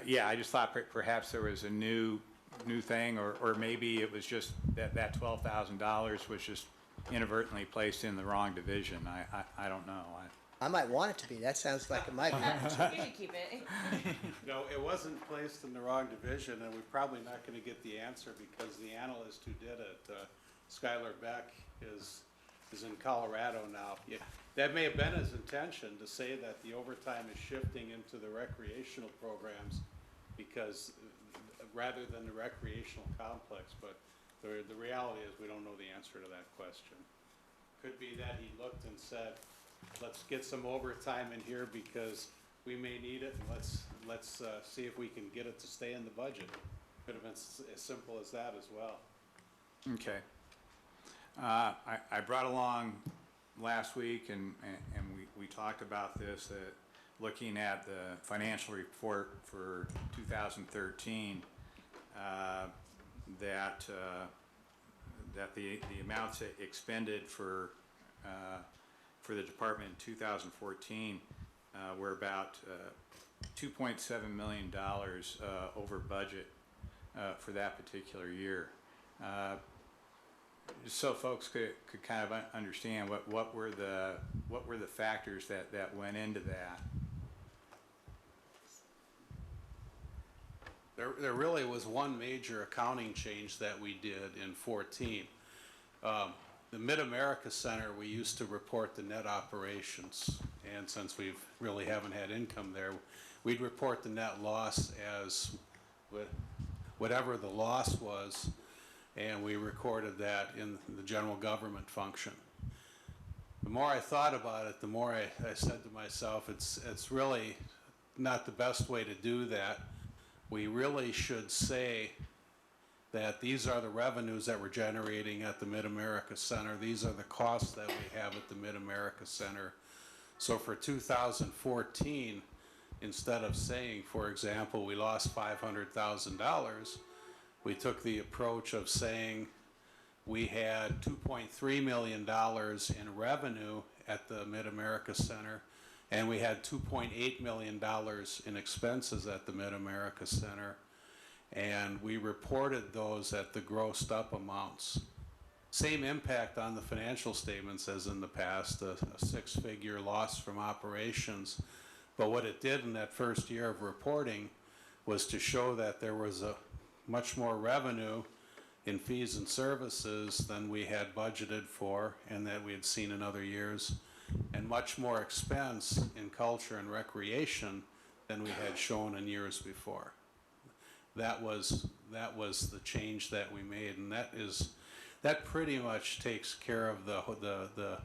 yeah, I just thought perhaps there was a new thing, or maybe it was just that $12,000 was just inadvertently placed in the wrong division. I don't know. I might want it to be, that sounds like it might be. You should keep it. No, it wasn't placed in the wrong division, and we're probably not gonna get the answer because the analyst who did it, Skylar Beck, is in Colorado now. Yeah, that may have been his intention, to say that the overtime is shifting into the recreational programs because, rather than the recreational complex, but the reality is we don't know the answer to that question. Could be that he looked and said, let's get some overtime in here because we may need it, and let's see if we can get it to stay in the budget. Could have been as simple as that as well. Okay. I brought along last week, and we talked about this, looking at the financial report for 2013, that the amounts expended for the department in 2014 were about $2.7 million over budget for that particular year. Just so folks could kind of understand what were the factors that went into that. There really was one major accounting change that we did in 14. The Mid-America Center, we used to report the net operations, and since we really haven't had income there, we'd report the net loss as whatever the loss was, and we recorded that in the general government function. The more I thought about it, the more I said to myself, it's really not the best way to do that. We really should say that these are the revenues that we're generating at the Mid-America Center. These are the costs that we have at the Mid-America Center. So for 2014, instead of saying, for example, we lost $500,000, we took the approach of saying we had $2.3 million in revenue at the Mid-America Center, and we had $2.8 million in expenses at the Mid-America Center, and we reported those at the grossed up amounts. Same impact on the financial statements as in the past, a six-figure loss from operations. But what it did in that first year of reporting was to show that there was a much more revenue in fees and services than we had budgeted for and that we had seen in other years, and much more expense in culture and recreation than we had shown in years before. That was the change that we made, and that pretty much takes care of the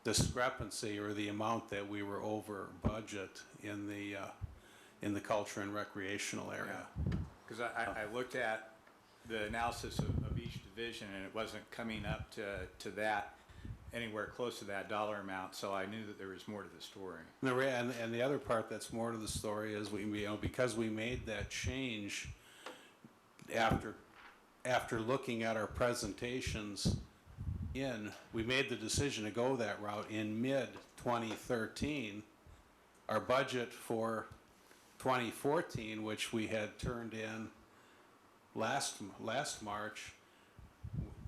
discrepancy or the amount that we were over budget in the culture and recreational area. Because I looked at the analysis of each division, and it wasn't coming up to that, anywhere close to that dollar amount, so I knew that there was more to the story. And the other part that's more to the story is because we made that change after looking at our presentations we made the decision to go that route in mid-2013. Our budget for 2014, which we had turned in last March,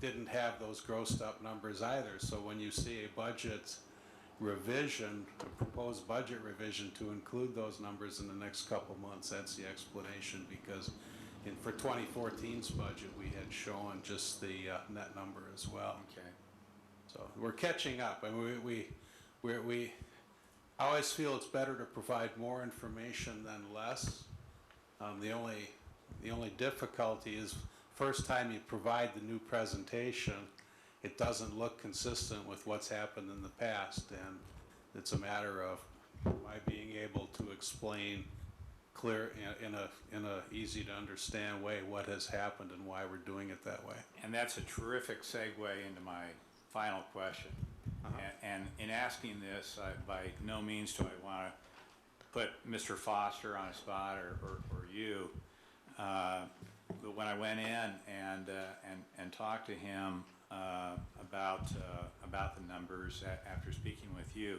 didn't have those grossed up numbers either. So when you see a budget revision, a proposed budget revision to include those numbers in the next couple months, that's the explanation, because for 2014's budget, we had shown just the net number as well. Okay. So we're catching up, and we I always feel it's better to provide more information than less. The only difficulty is first time you provide the new presentation, it doesn't look consistent with what's happened in the past, and it's a matter of my being able to explain clear in a easy to understand way what has happened and why we're doing it that way. And that's a terrific segue into my final question. And in asking this, by no means do I want to put Mr. Foster on a spot or you. But when I went in and talked to him about the numbers after speaking with you,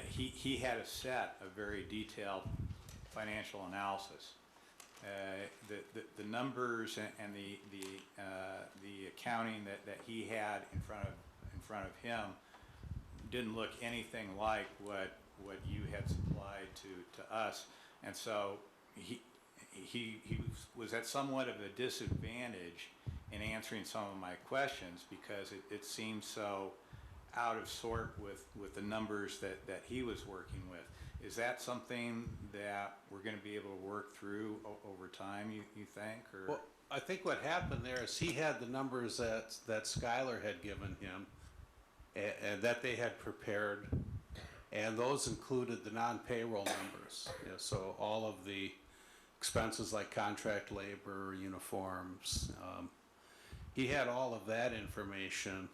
he had a set of very detailed financial analysis. The numbers and the accounting that he had in front of him didn't look anything like what you had supplied to us, and so he was at somewhat of a disadvantage in answering some of my questions because it seemed so out of sort with the numbers that he was working with. Is that something that we're going to be able to work through over time, you think? Or? Well, I think what happened there is he had the numbers that Skylar had given him and that they had prepared, and those included the non-payroll numbers. So all of the expenses like contract labor, uniforms, he had all of that information.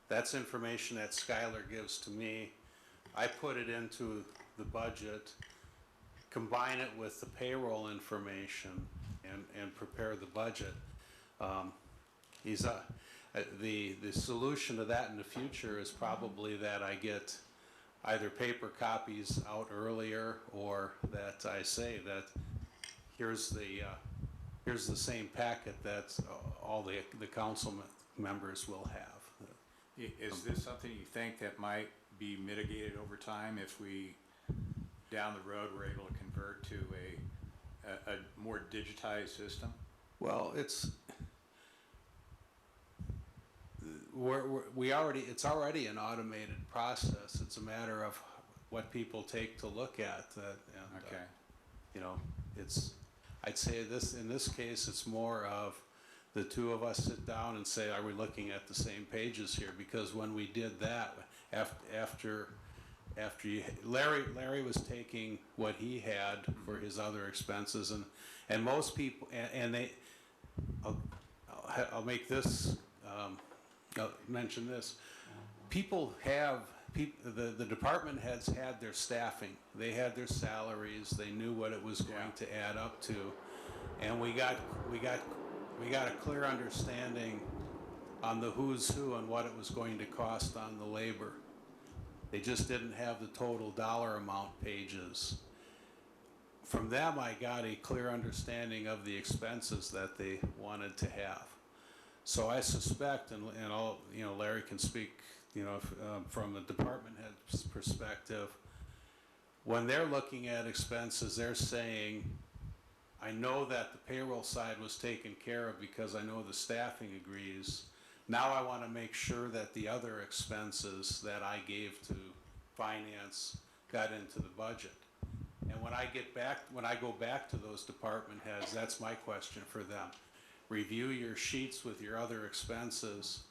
That's information that Skylar gives to me. I put it into the budget, combine it with the payroll information, and prepare the budget. The solution to that in the future is probably that I get either paper copies out earlier, or that I say that here's the same packet that all the council members will have. Is this something you think that might be mitigated over time if we, down the road, were able to convert to a more digitized system? Well, it's already an automated process. It's a matter of what people take to look at. Okay. I'd say in this case, it's more of the two of us sit down and say, are we looking at the same pages here? Because when we did that, Larry was taking what he had for his other expenses, and most people, I'll make this, I'll mention this. The department heads had their staffing. They had their salaries. They knew what it was going to add up to, and we got a clear understanding on the who's who and what it was going to cost on the labor. They just didn't have the total dollar amount pages. From them, I got a clear understanding of the expenses that they wanted to have. So I suspect, and all, Larry can speak, from the department head's perspective, when they're looking at expenses, they're saying, I know that the payroll side was taken care of because I know the staffing agrees. Now I want to make sure that the other expenses that I gave to finance got into the budget. And when I go back to those department heads, that's my question for them. Review your sheets with your other expenses.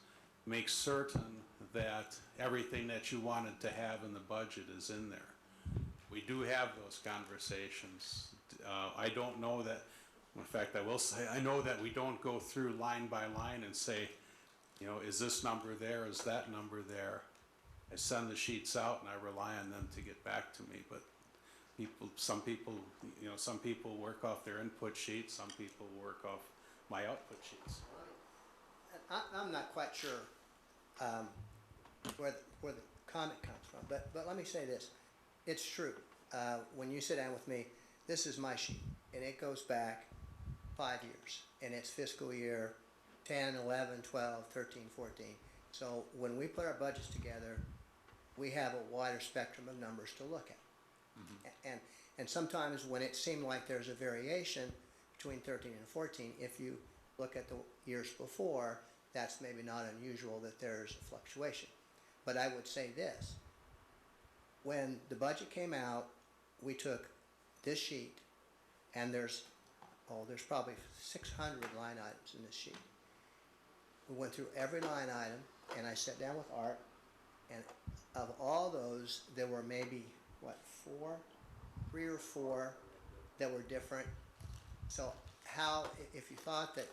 Make certain that everything that you wanted to have in the budget is in there. We do have those conversations. I don't know that, in fact, I will say, I know that we don't go through line by line and say, is this number there, is that number there? I send the sheets out and I rely on them to get back to me, but some people work off their input sheets, some people work off my output sheets. I'm not quite sure where the comment comes from, but let me say this. It's true. When you sit down with me, this is my sheet, and it goes back 5 years, and it's fiscal year 10, 11, 12, 13, 14. So when we put our budgets together, we have a wider spectrum of numbers to look at. Mm-hmm. And sometimes when it seemed like there's a variation between 13 and 14, if you look at the years before, that's maybe not unusual that there's a fluctuation. But I would say this. When the budget came out, we took this sheet, and there's probably 600 line items in this sheet. We went through every line item, and I sat down with Art, and of all those, there were maybe, 3 or 4 that were different. So if you thought that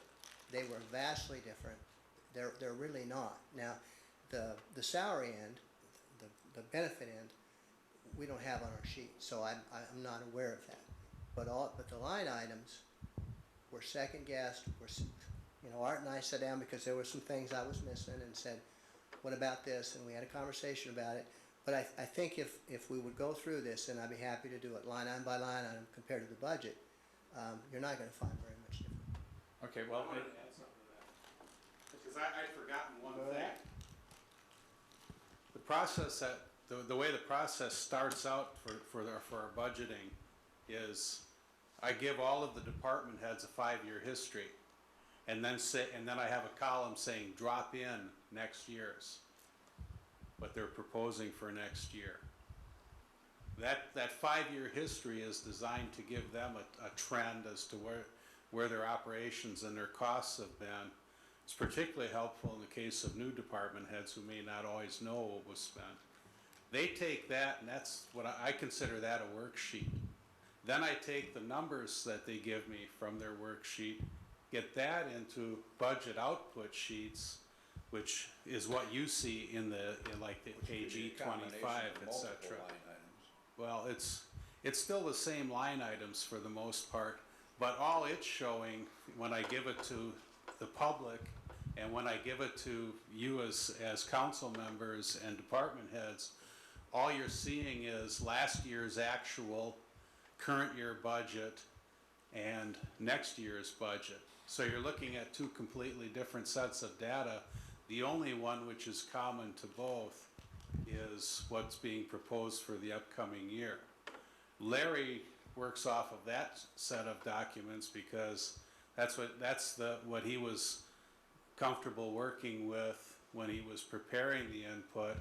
they were vastly different, they're really not. Now, the salary end, the benefit end, we don't have on our sheet, so I'm not aware of that. But the line items were second guessed. Art and I sat down because there were some things I was missing and said, what about this? And we had a conversation about it. But I think if we would go through this, and I'd be happy to do it line item by line item compared to the budget, you're not gonna find very much difference. Okay, well, I wanted to add something to that, because I'd forgotten one thing. The process that, the way the process starts out for our budgeting is, I give all of the department heads a 5-year history, and then I have a column saying, drop in next year's, what they're proposing for next year. That 5-year history is designed to give them a trend as to where their operations and their costs have been. It's particularly helpful in the case of new department heads who may not always know what was spent. They take that, and that's what I consider that a worksheet. Then I take the numbers that they give me from their worksheet, get that into budget output sheets, which is what you see in like the page E25, et cetera. Well, it's still the same line items for the most part, but all it's showing when I give it to the public and when I give it to you as council members and department heads, all you're seeing is last year's actual, current year budget, and next year's budget. So you're looking at two completely different sets of data. The only one which is common to both is what's being proposed for the upcoming year. Larry works off of that set of documents because that's what he was comfortable working with when he was preparing the input.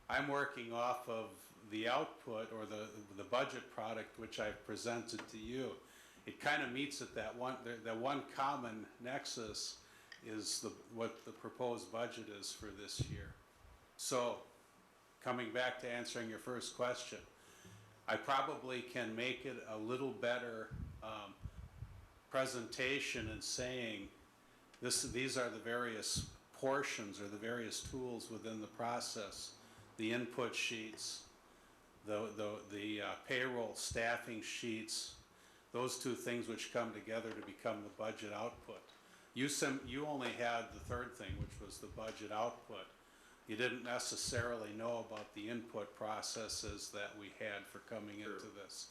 I'm working off of the output or the budget product which I've presented to you. It kind of meets at that one common nexus is what the proposed budget is for this year. So, coming back to answering your first question, I probably can make it a little better presentation in saying these are the various portions or the various tools within the process, the input sheets, the payroll staffing sheets, those two things which come together to become the budget output. You only had the third thing, which was the budget output. You didn't necessarily know about the input processes that we had for coming into this.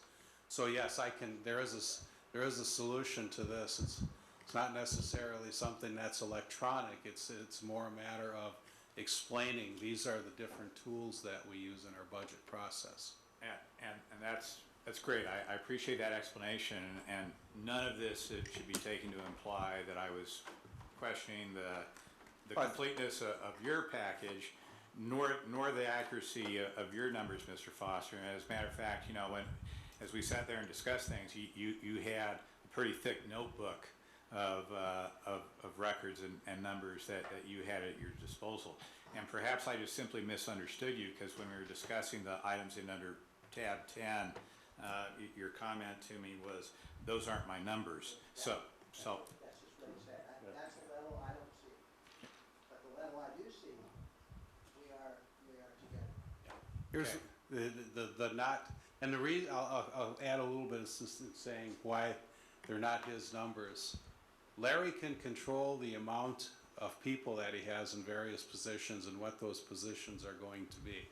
So yes, there is a solution to this. It's not necessarily something that's electronic. It's more a matter of explaining these are the different tools that we use in our budget process. and that's great. I appreciate that explanation, and none of this should be taken to imply that I was questioning the completeness of your package, nor the accuracy of your numbers, Mr. Foster. And as a matter of fact, as we sat there and discussed things, you had a pretty thick notebook of records and numbers that you had at your disposal. And perhaps I just simply misunderstood you, because when we were discussing the items in under tab 10, your comment to me was, those aren't my numbers. So. That's just what he said. That's the level I don't see. But the level I do see, we are together. Here's the not, and the reason, I'll add a little bit of assistance saying why they're not his numbers. Larry can control the amount of people that he has in various positions and what those positions are going to be.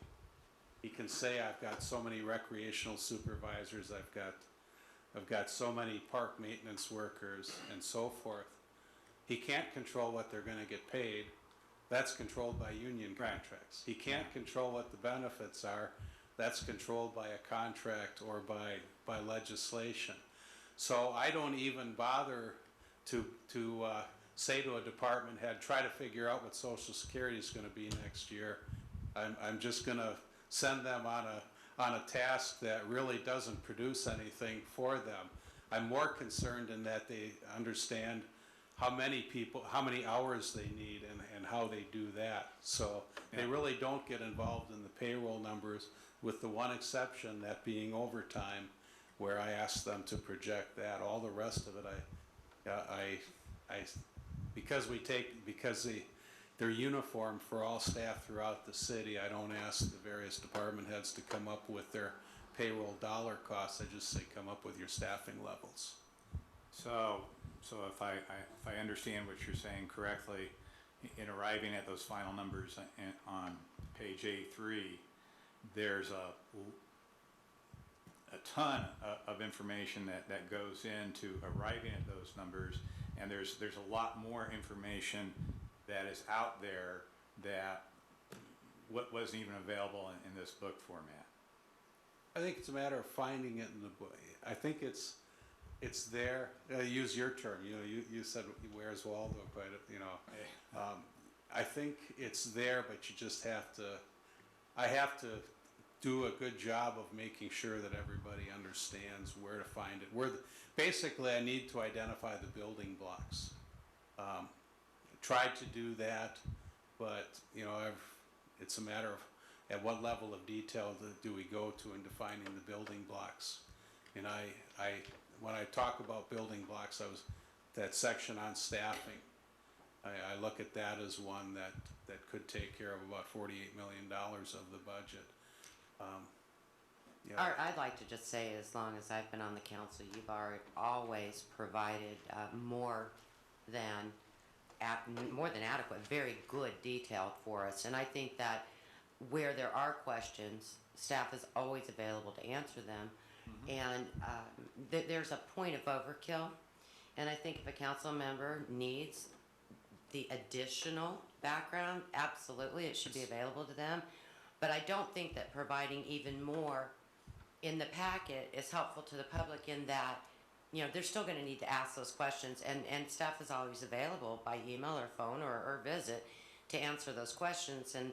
He can say, I've got so many recreational supervisors, I've got so many park maintenance workers, and so forth. He can't control what they're gonna get paid. That's controlled by union contracts. He can't control what the benefits are. That's controlled by a contract or by legislation. So I don't even bother to say to a department head, try to figure out what Social Security is gonna be next year. I'm just gonna send them on a task that really doesn't produce anything for them. I'm more concerned in that they understand how many hours they need and how they do that. So they really don't get involved in the payroll numbers, with the one exception, that being overtime, where I ask them to project that. All the rest of it, because they're uniform for all staff throughout the city, I don't ask the various department heads to come up with their payroll dollar costs. I just say, come up with your staffing levels. So if I understand what you're saying correctly, in arriving at those final numbers on page A3, there's a ton of information that goes into arriving at those numbers, and there's a lot more information that is out there that wasn't even available in this book format. I think it's a matter of finding it in the book. I think it's there. Use your term. You said where's Waldo? Quite. I think it's there, but you just have to. I have to do a good job of making sure that everybody understands where to find it. Basically, I need to identify the building blocks. Tried to do that, but it's a matter of at what level of detail do we go to in defining the building blocks. And when I talk about building blocks, that section on staffing. I look at that as one that could take care of about $48 million of the budget. Art, I'd like to just say, as long as I've been on the council, you've always provided more than adequate, very good detail for us. And I think that where there are questions, staff is always available to answer them. And there's a point of overkill. And I think if a council member needs the additional background, absolutely, it should be available to them. But I don't think that providing even more in the packet is helpful to the public in that, they're still going to need to ask those questions. And staff is always available by email or phone or visit to answer those questions. And,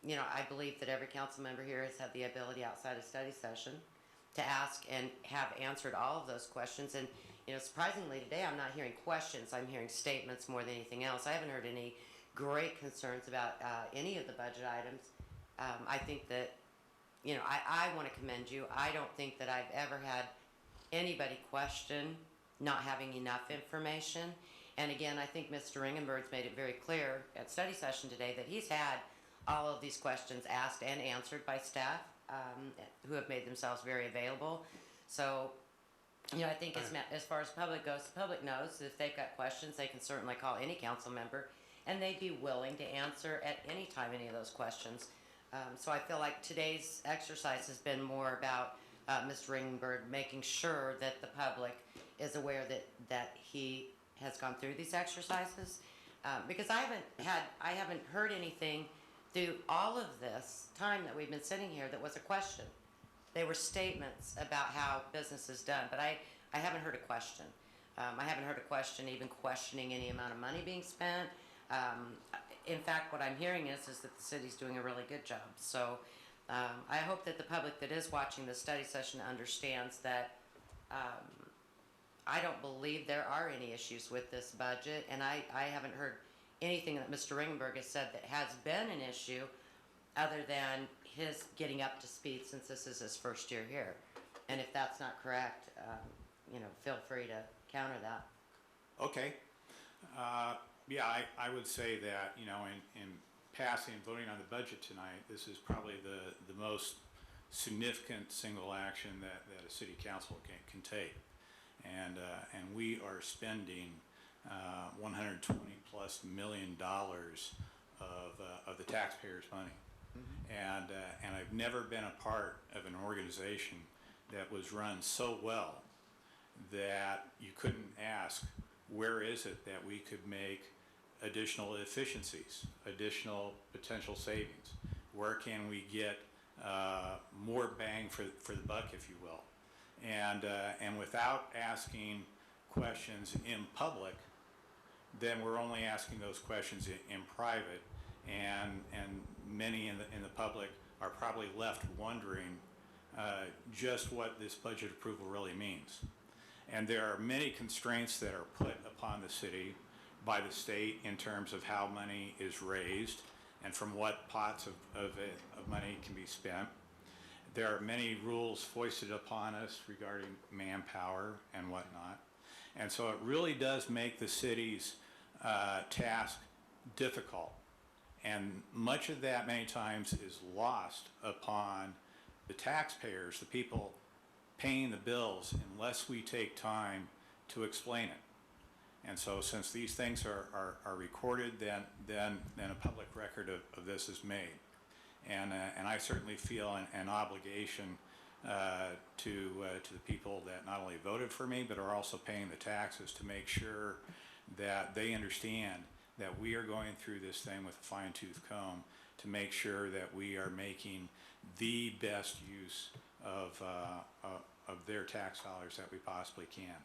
I believe that every council member here has had the ability outside of study session to ask and have answered all of those questions. And, surprisingly today, I'm not hearing questions. I'm hearing statements more than anything else. I haven't heard any great concerns about any of the budget items. I think that, I want to commend you. I don't think that I've ever had anybody question not having enough information. And again, I think Mr. Ringenberg's made it very clear at study session today that he's had all of these questions asked and answered by staff who have made themselves very available. So, I think as far as public goes, the public knows if they've got questions, they can certainly call any council member, and they'd be willing to answer at any time any of those questions. So I feel like today's exercise has been more about Mr. Ringenberg making sure that the public is aware that he has gone through these exercises. Because I haven't heard anything through all of this time that we've been sitting here that was a question. They were statements about how business is done, but I haven't heard a question. I haven't heard a question even questioning any amount of money being spent. In fact, what I'm hearing is that the city's doing a really good job. So I hope that the public that is watching the study session understands that I don't believe there are any issues with this budget, and I haven't heard anything that Mr. Ringenberg has said that has been an issue other than his getting up to speed since this is his first year here. And if that's not correct, feel free to counter that. Okay. Yeah, I would say that, in passing and voting on the budget tonight, this is probably the most significant single action that a city council can take. And we are spending $120+ million of the taxpayers' money. And I've never been a part of an organization that was run so well that you couldn't ask, where is it that we could make additional efficiencies, additional potential savings? Where can we get more bang for the buck, if you will? And without asking questions in public, then we're only asking those questions in private, and many in the public are probably left wondering just what this budget approval really means. And there are many constraints that are put upon the city by the state in terms of how money is raised and from what pots of money can be spent. There are many rules foisted upon us regarding manpower and whatnot. And so it really does make the city's task difficult. And much of that many times is lost upon the taxpayers, the people paying the bills, unless we take time to explain it. And so since these things are recorded, then a public record of this is made. And I certainly feel an obligation to the people that not only voted for me, but are also paying the taxes, to make sure that they understand that we are going through this thing with a fine-tooth comb to make sure that we are making the best use of their tax dollars that we possibly can.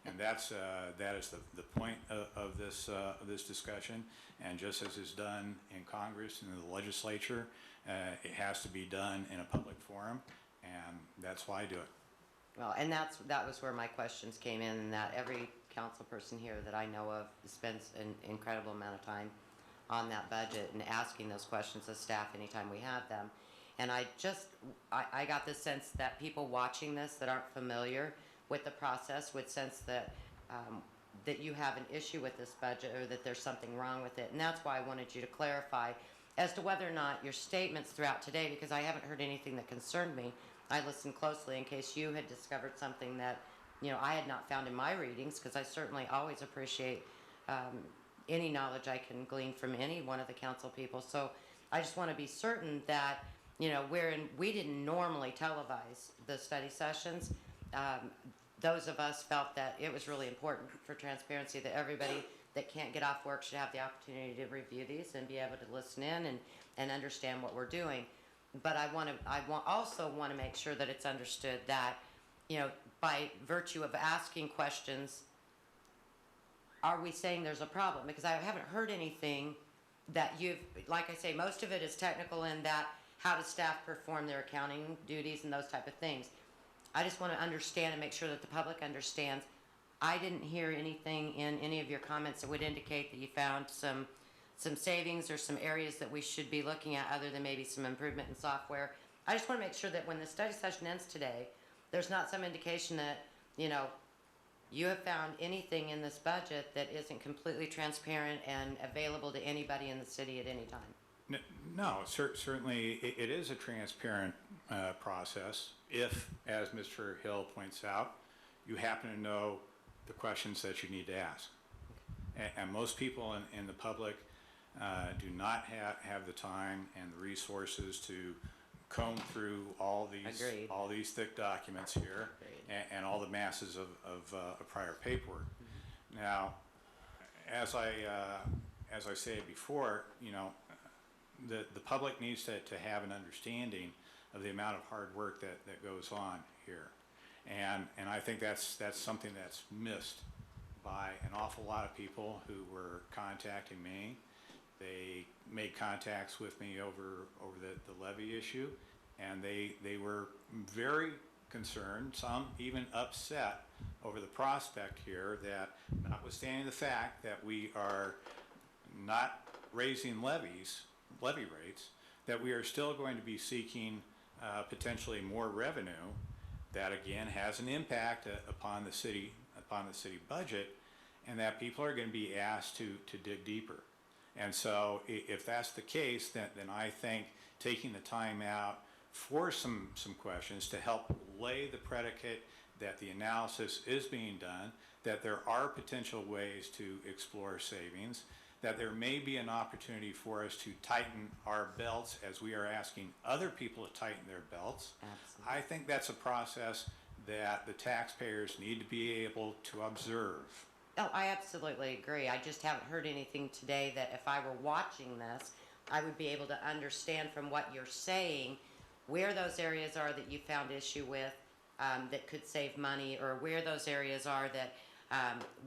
And that is the point of this discussion. And just as is done in Congress and in the legislature, it has to be done in a public forum, and that's why I do it. Well, and that was where my questions came in, and that every council person here that I know of spends an incredible amount of time on that budget and asking those questions of staff anytime we have them. And I got the sense that people watching this that aren't familiar with the process would sense that that you have an issue with this budget, or that there's something wrong with it. And that's why I wanted you to clarify as to whether or not your statements throughout today, because I haven't heard anything that concerned me. I listened closely in case you had discovered something that, you know, I had not found in my readings, because I certainly always appreciate any knowledge I can glean from any one of the council people. So I just want to be certain that, you know, we didn't normally televise the study sessions. Those of us felt that it was really important for transparency that everybody that can't get off work should have the opportunity to review these and be able to listen in and understand what we're doing. But I also want to make sure that it's understood that, you know, by virtue of asking questions, are we saying there's a problem? Because I haven't heard anything that like I say, most of it is technical in that how does staff perform their accounting duties and those type of things. I just want to understand and make sure that the public understands. I didn't hear anything in any of your comments that would indicate that you found some savings or some areas that we should be looking at other than maybe some improvement in software. I just want to make sure that when the study session ends today, there's not some indication that, you know, you have found anything in this budget that isn't completely transparent and available to anybody in the city at any time. No, certainly it is a transparent process if, as Mr. Hill points out, you happen to know the questions that you need to ask. And most people in the public do not have the time and the resources to comb through all these thick documents here and all the masses of prior paperwork. Now, as I said before, you know, the public needs to have an understanding of the amount of hard work that goes on here. And I think that's something that's missed by an awful lot of people who were contacting me. They made contacts with me over the levy issue, and they were very concerned, some even upset over the prospect here that, notwithstanding the fact that we are not raising levy rates, that we are still going to be seeking potentially more revenue. That again has an impact upon the city budget, and that people are going to be asked to dig deeper. And so if that's the case, then I think taking the time out for some questions to help lay the predicate that the analysis is being done, that there are potential ways to explore savings, that there may be an opportunity for us to tighten our belts as we are asking other people to tighten their belts. Absolutely. I think that's a process that the taxpayers need to be able to observe. Oh, I absolutely agree. I just haven't heard anything today that if I were watching this, I would be able to understand from what you're saying where those areas are that you found issue with that could save money, or where those areas are that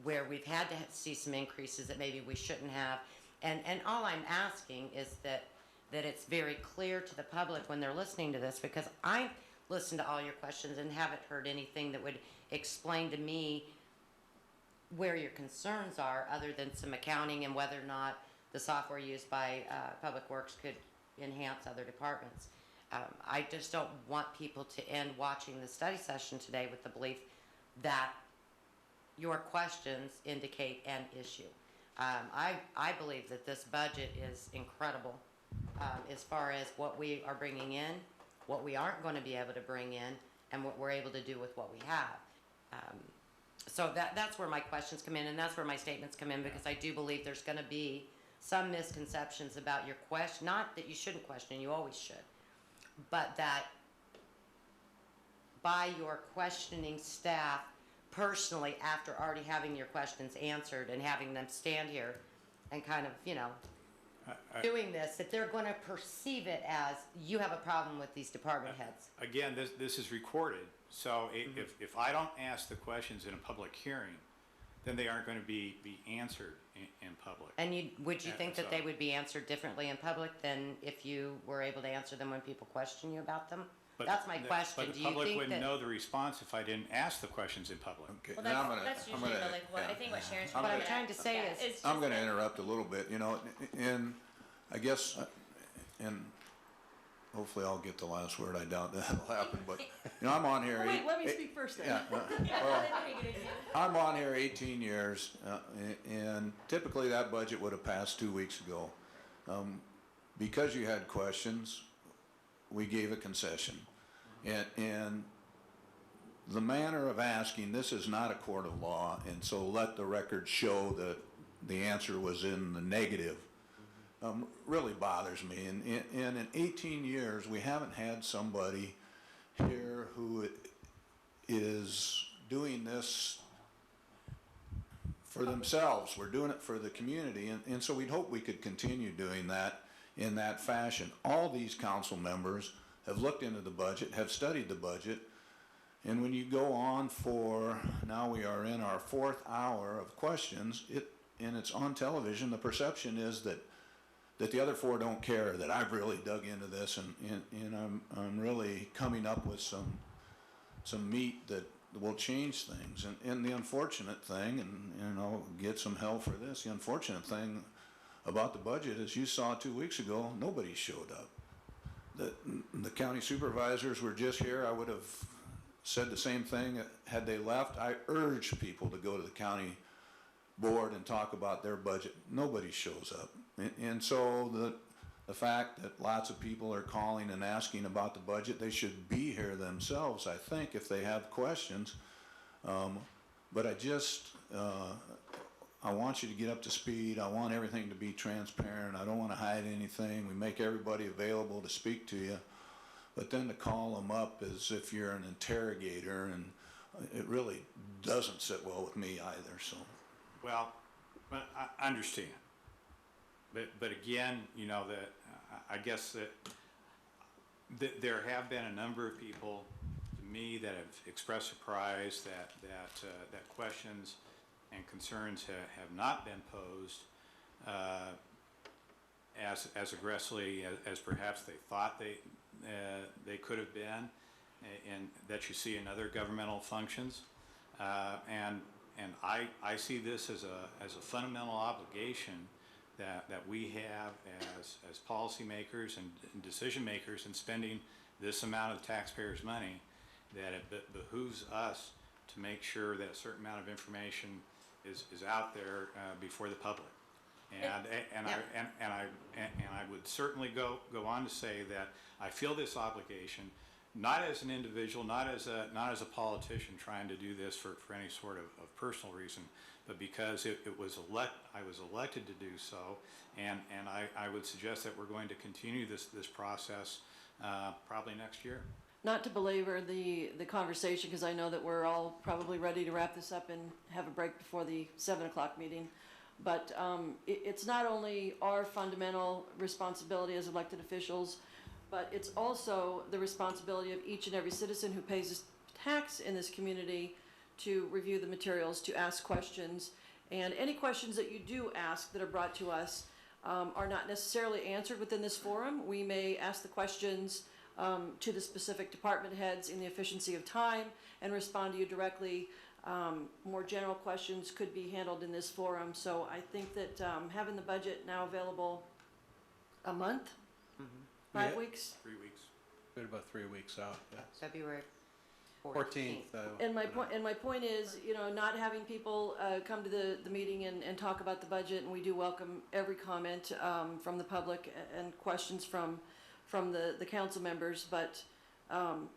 where we've had to see some increases that maybe we shouldn't have. And all I'm asking is that it's very clear to the public when they're listening to this, because I listened to all your questions and haven't heard anything that would explain to me where your concerns are, other than some accounting and whether or not the software used by Public Works could enhance other departments. I just don't want people to end watching the study session today with the belief that your questions indicate an issue. I believe that this budget is incredible as far as what we are bringing in, what we aren't going to be able to bring in, and what we're able to do with what we have. So that's where my questions come in, and that's where my statements come in, because I do believe there's going to be some misconceptions about your question. Not that you shouldn't question, you always should. but that by your questioning staff personally after already having your questions answered and having them stand here and kind of, doing this, that they're going to perceive it as you have a problem with these department heads. Again, this is recorded, so if I don't ask the questions in a public hearing, then they aren't going to be answered in public. And would you think that so- they would be answered differently in public than if you were able to answer them when people question you about them? But That's my question. But Do the you public think wouldn't that? know the response if I didn't ask the questions in public. Okay, Well, now that's usually the, like, what, I think what Sharon's What trying I'm to trying to say is, it's I'm just gonna that- interrupt a little bit, and I guess, and hopefully I'll get the last word, I doubt that'll happen, but, I'm on here. Wait, let me speak first then. Yeah, well, I'm on here 18 years, and typically that budget would have passed 2 weeks ago. Because you had questions, we gave a concession. And the manner of asking, this is not a court of law, and so let the record show that the answer was in the negative, really bothers me. And in 18 years, we haven't had somebody here who is doing this for themselves. We're doing it for the community, and so we'd hope we could continue doing that in that fashion. All these council members have looked into the budget, have studied the budget, and when you go on for, now we are in our 4th hour of questions, and it's on television, the perception is that the other 4 don't care, that I've really dug into this, and I'm really coming up with some meat that will change things. And the unfortunate thing, and I'll get some hell for this, the unfortunate thing about the budget is you saw 2 weeks ago, nobody showed up. The county supervisors were just here. I would have said the same thing had they left. I urged people to go to the county board and talk about their budget. Nobody shows up. And so the fact that lots of people are calling and asking about the budget, they should be here themselves, I think, if they have questions. But I want you to get up to speed. I want everything to be transparent. I don't want to hide anything. We make everybody available to speak to you. But then to call them up as if you're an interrogator, and it really doesn't sit well with me either, so. Well, I understand. But again, I guess that there have been a number of people to me that have expressed surprise that questions and concerns have not been posed as aggressively as perhaps they thought they could have been, and that you see in other governmental functions. And I see this as a fundamental obligation that we have as policymakers and decision makers in spending this amount of taxpayers' money, that it behooves us to make sure that a certain amount of information is out there before the public. And I would certainly go on to say that I feel this obligation, not as an individual, not as a politician trying to do this for any sort of personal reason, but because I was elected to do so, and I would suggest that we're going to continue this process probably next year. Not to belabor the conversation, because I know that we're all probably ready to wrap this up and have a break before the 7 o'clock meeting. But it's not only our fundamental responsibility as elected officials, but it's also the responsibility of each and every citizen who pays tax in this community to review the materials, to ask questions. And any questions that you do ask that are brought to us are not necessarily answered within this forum. We may ask the questions to the specific department heads in the efficiency of time and respond to you directly. More general questions could be handled in this forum. So I think that having the budget now available a month, 5 weeks. 3 weeks. Been about 3 weeks out, yeah. February 14th. And my point is, not having people come to the meeting and talk about the budget, and we do welcome every comment from the public and questions from the council members, but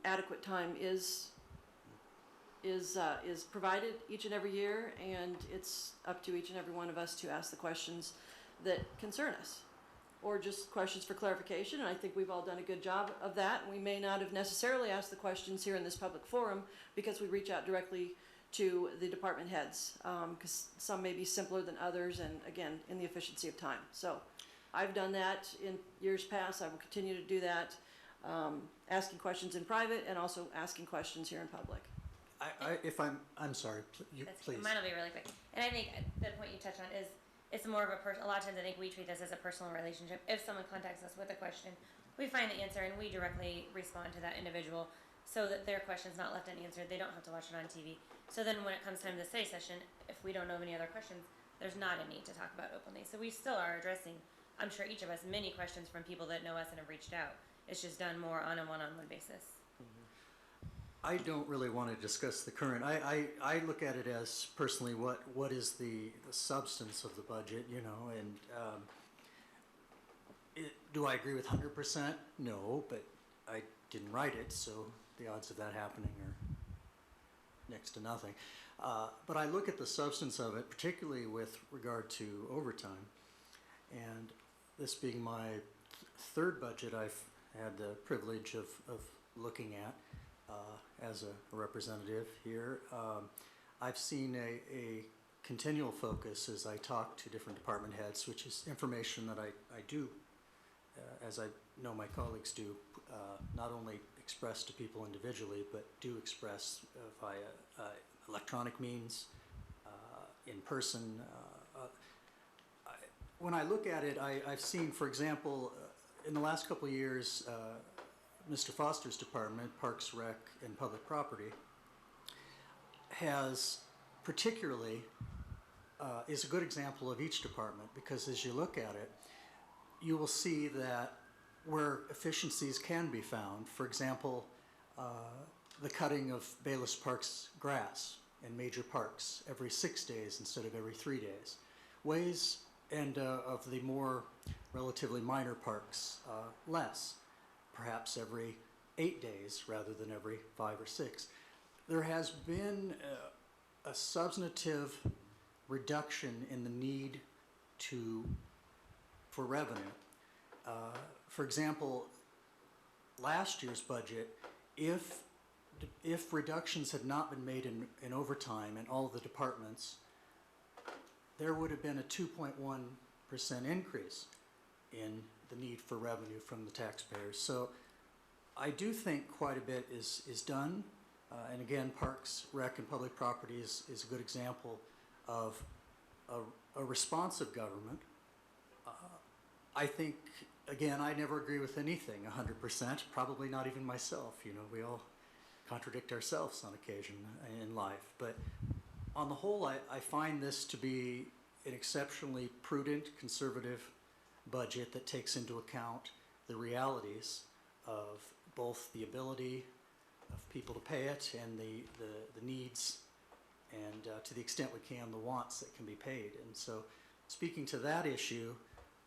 adequate time is provided each and every year, and it's up to each and every one of us to ask the questions that concern us. or just questions for clarification, and I think we've all done a good job of that. We may not have necessarily asked the questions here in this public forum because we reach out directly to the department heads, because some may be simpler than others, and again, in the efficiency of time. So I've done that in years past. I will continue to do that, asking questions in private and also asking questions here in public. I'm sorry, please. Mine will be really quick. And I think the point you touched on is it's more of a lot of times I think we treat this as a personal relationship. If someone contacts us with a question, we find the answer and we directly respond to that individual so that their question's not left unanswered. They don't have to watch it on TV. So then when it comes time to the study session, if we don't know of any other questions, there's not a need to talk about openly. So we still are addressing, I'm sure each of us, many questions from people that know us and have reached out. It's just done more on a one-on-one basis. I don't really want to discuss the current. I look at it as personally what is the substance of the budget, you know, and do I agree with 100%? No, but I didn't write it, so the odds of that happening are next to nothing. But I look at the substance of it, particularly with regard to overtime, and this being my third budget I've had the privilege of looking at. As a representative here, I've seen a continual focus as I talk to different department heads, which is information that I do, as I know my colleagues do, not only express to people individually, but do express via electronic means, in person. When I look at it, I've seen, for example, in the last couple of years, Mr. Foster's department, Parks, Rec, and Public Property, has particularly, is a good example of each department, because as you look at it, you will see that where efficiencies can be found, for example, the cutting of Bayless Park's grass in major parks every 6 days instead of every 3 days. Ways, and of the more relatively minor parks, less. Perhaps every 8 days rather than every 5 or 6. There has been a substantive reduction in the need for revenue. For example, last year's budget, if reductions had not been made in overtime in all of the departments, there would have been a 2.1% increase in the need for revenue from the taxpayers. So I do think quite a bit is done. And again, Parks, Rec, and Public Property is a good example of a responsive government. I think, again, I never agree with anything 100%, probably not even myself. You know, we all contradict ourselves on occasion in life. But on the whole, I find this to be an exceptionally prudent, conservative budget that takes into account the realities of both the ability of people to pay it and the needs, and to the extent we can, the wants that can be paid. And so, speaking to that issue,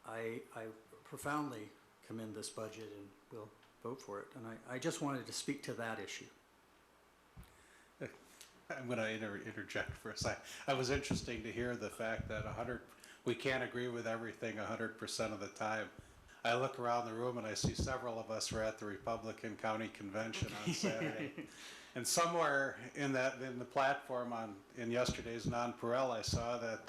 I profoundly commend this budget and will vote for it. And I just wanted to speak to that issue. I'm going to interject for a second. It was interesting to hear the fact that we can't agree with everything 100% of the time. I look around the room and I see several of us were at the Republican County Convention on Saturday. And somewhere in the platform in yesterday's nonpareil, I saw that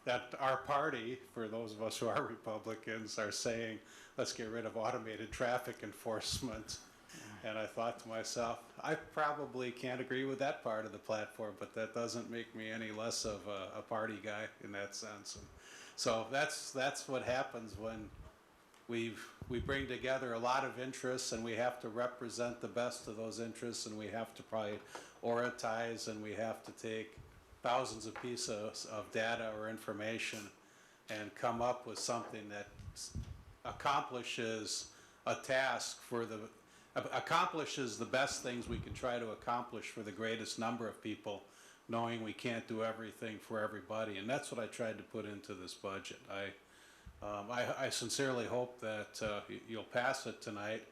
that our party, for those of us who are Republicans, are saying, let's get rid of automated traffic enforcement. And I thought to myself, I probably can't agree with that part of the platform, but that doesn't make me any less of a party guy in that sense. And so that's what happens when we bring together a lot of interests, and we have to represent the best of those interests, and we have to prioritize, and we have to take thousands of pieces of data or information and come up with something that accomplishes a task accomplishes the best things we can try to accomplish for the greatest number of people, knowing we can't do everything for everybody. And that's what I tried to put into this budget. I sincerely hope that you'll pass it tonight.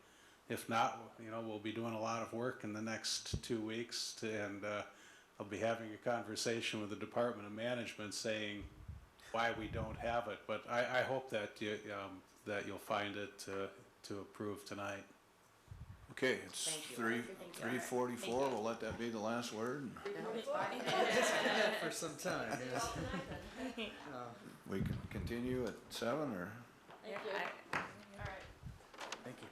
If not, we'll be doing a lot of work in the next 2 weeks, and I'll be having a conversation with the Department of Management saying why we don't have it. But I hope that that you'll find it to approve tonight. Okay, it's Thank you. 3:44, we'll let that be the last word. For some time, yes. We can continue at 7, or? Thank you.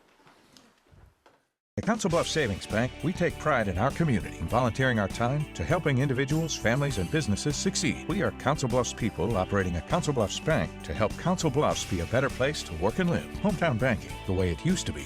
At Council Bluffs Savings Bank, we take pride in our community and volunteering our time to helping individuals, families, and businesses succeed. We are Council Bluffs people operating a Council Bluffs bank to help Council Bluffs be a better place to work and live. Hometown banking, the way it used to be.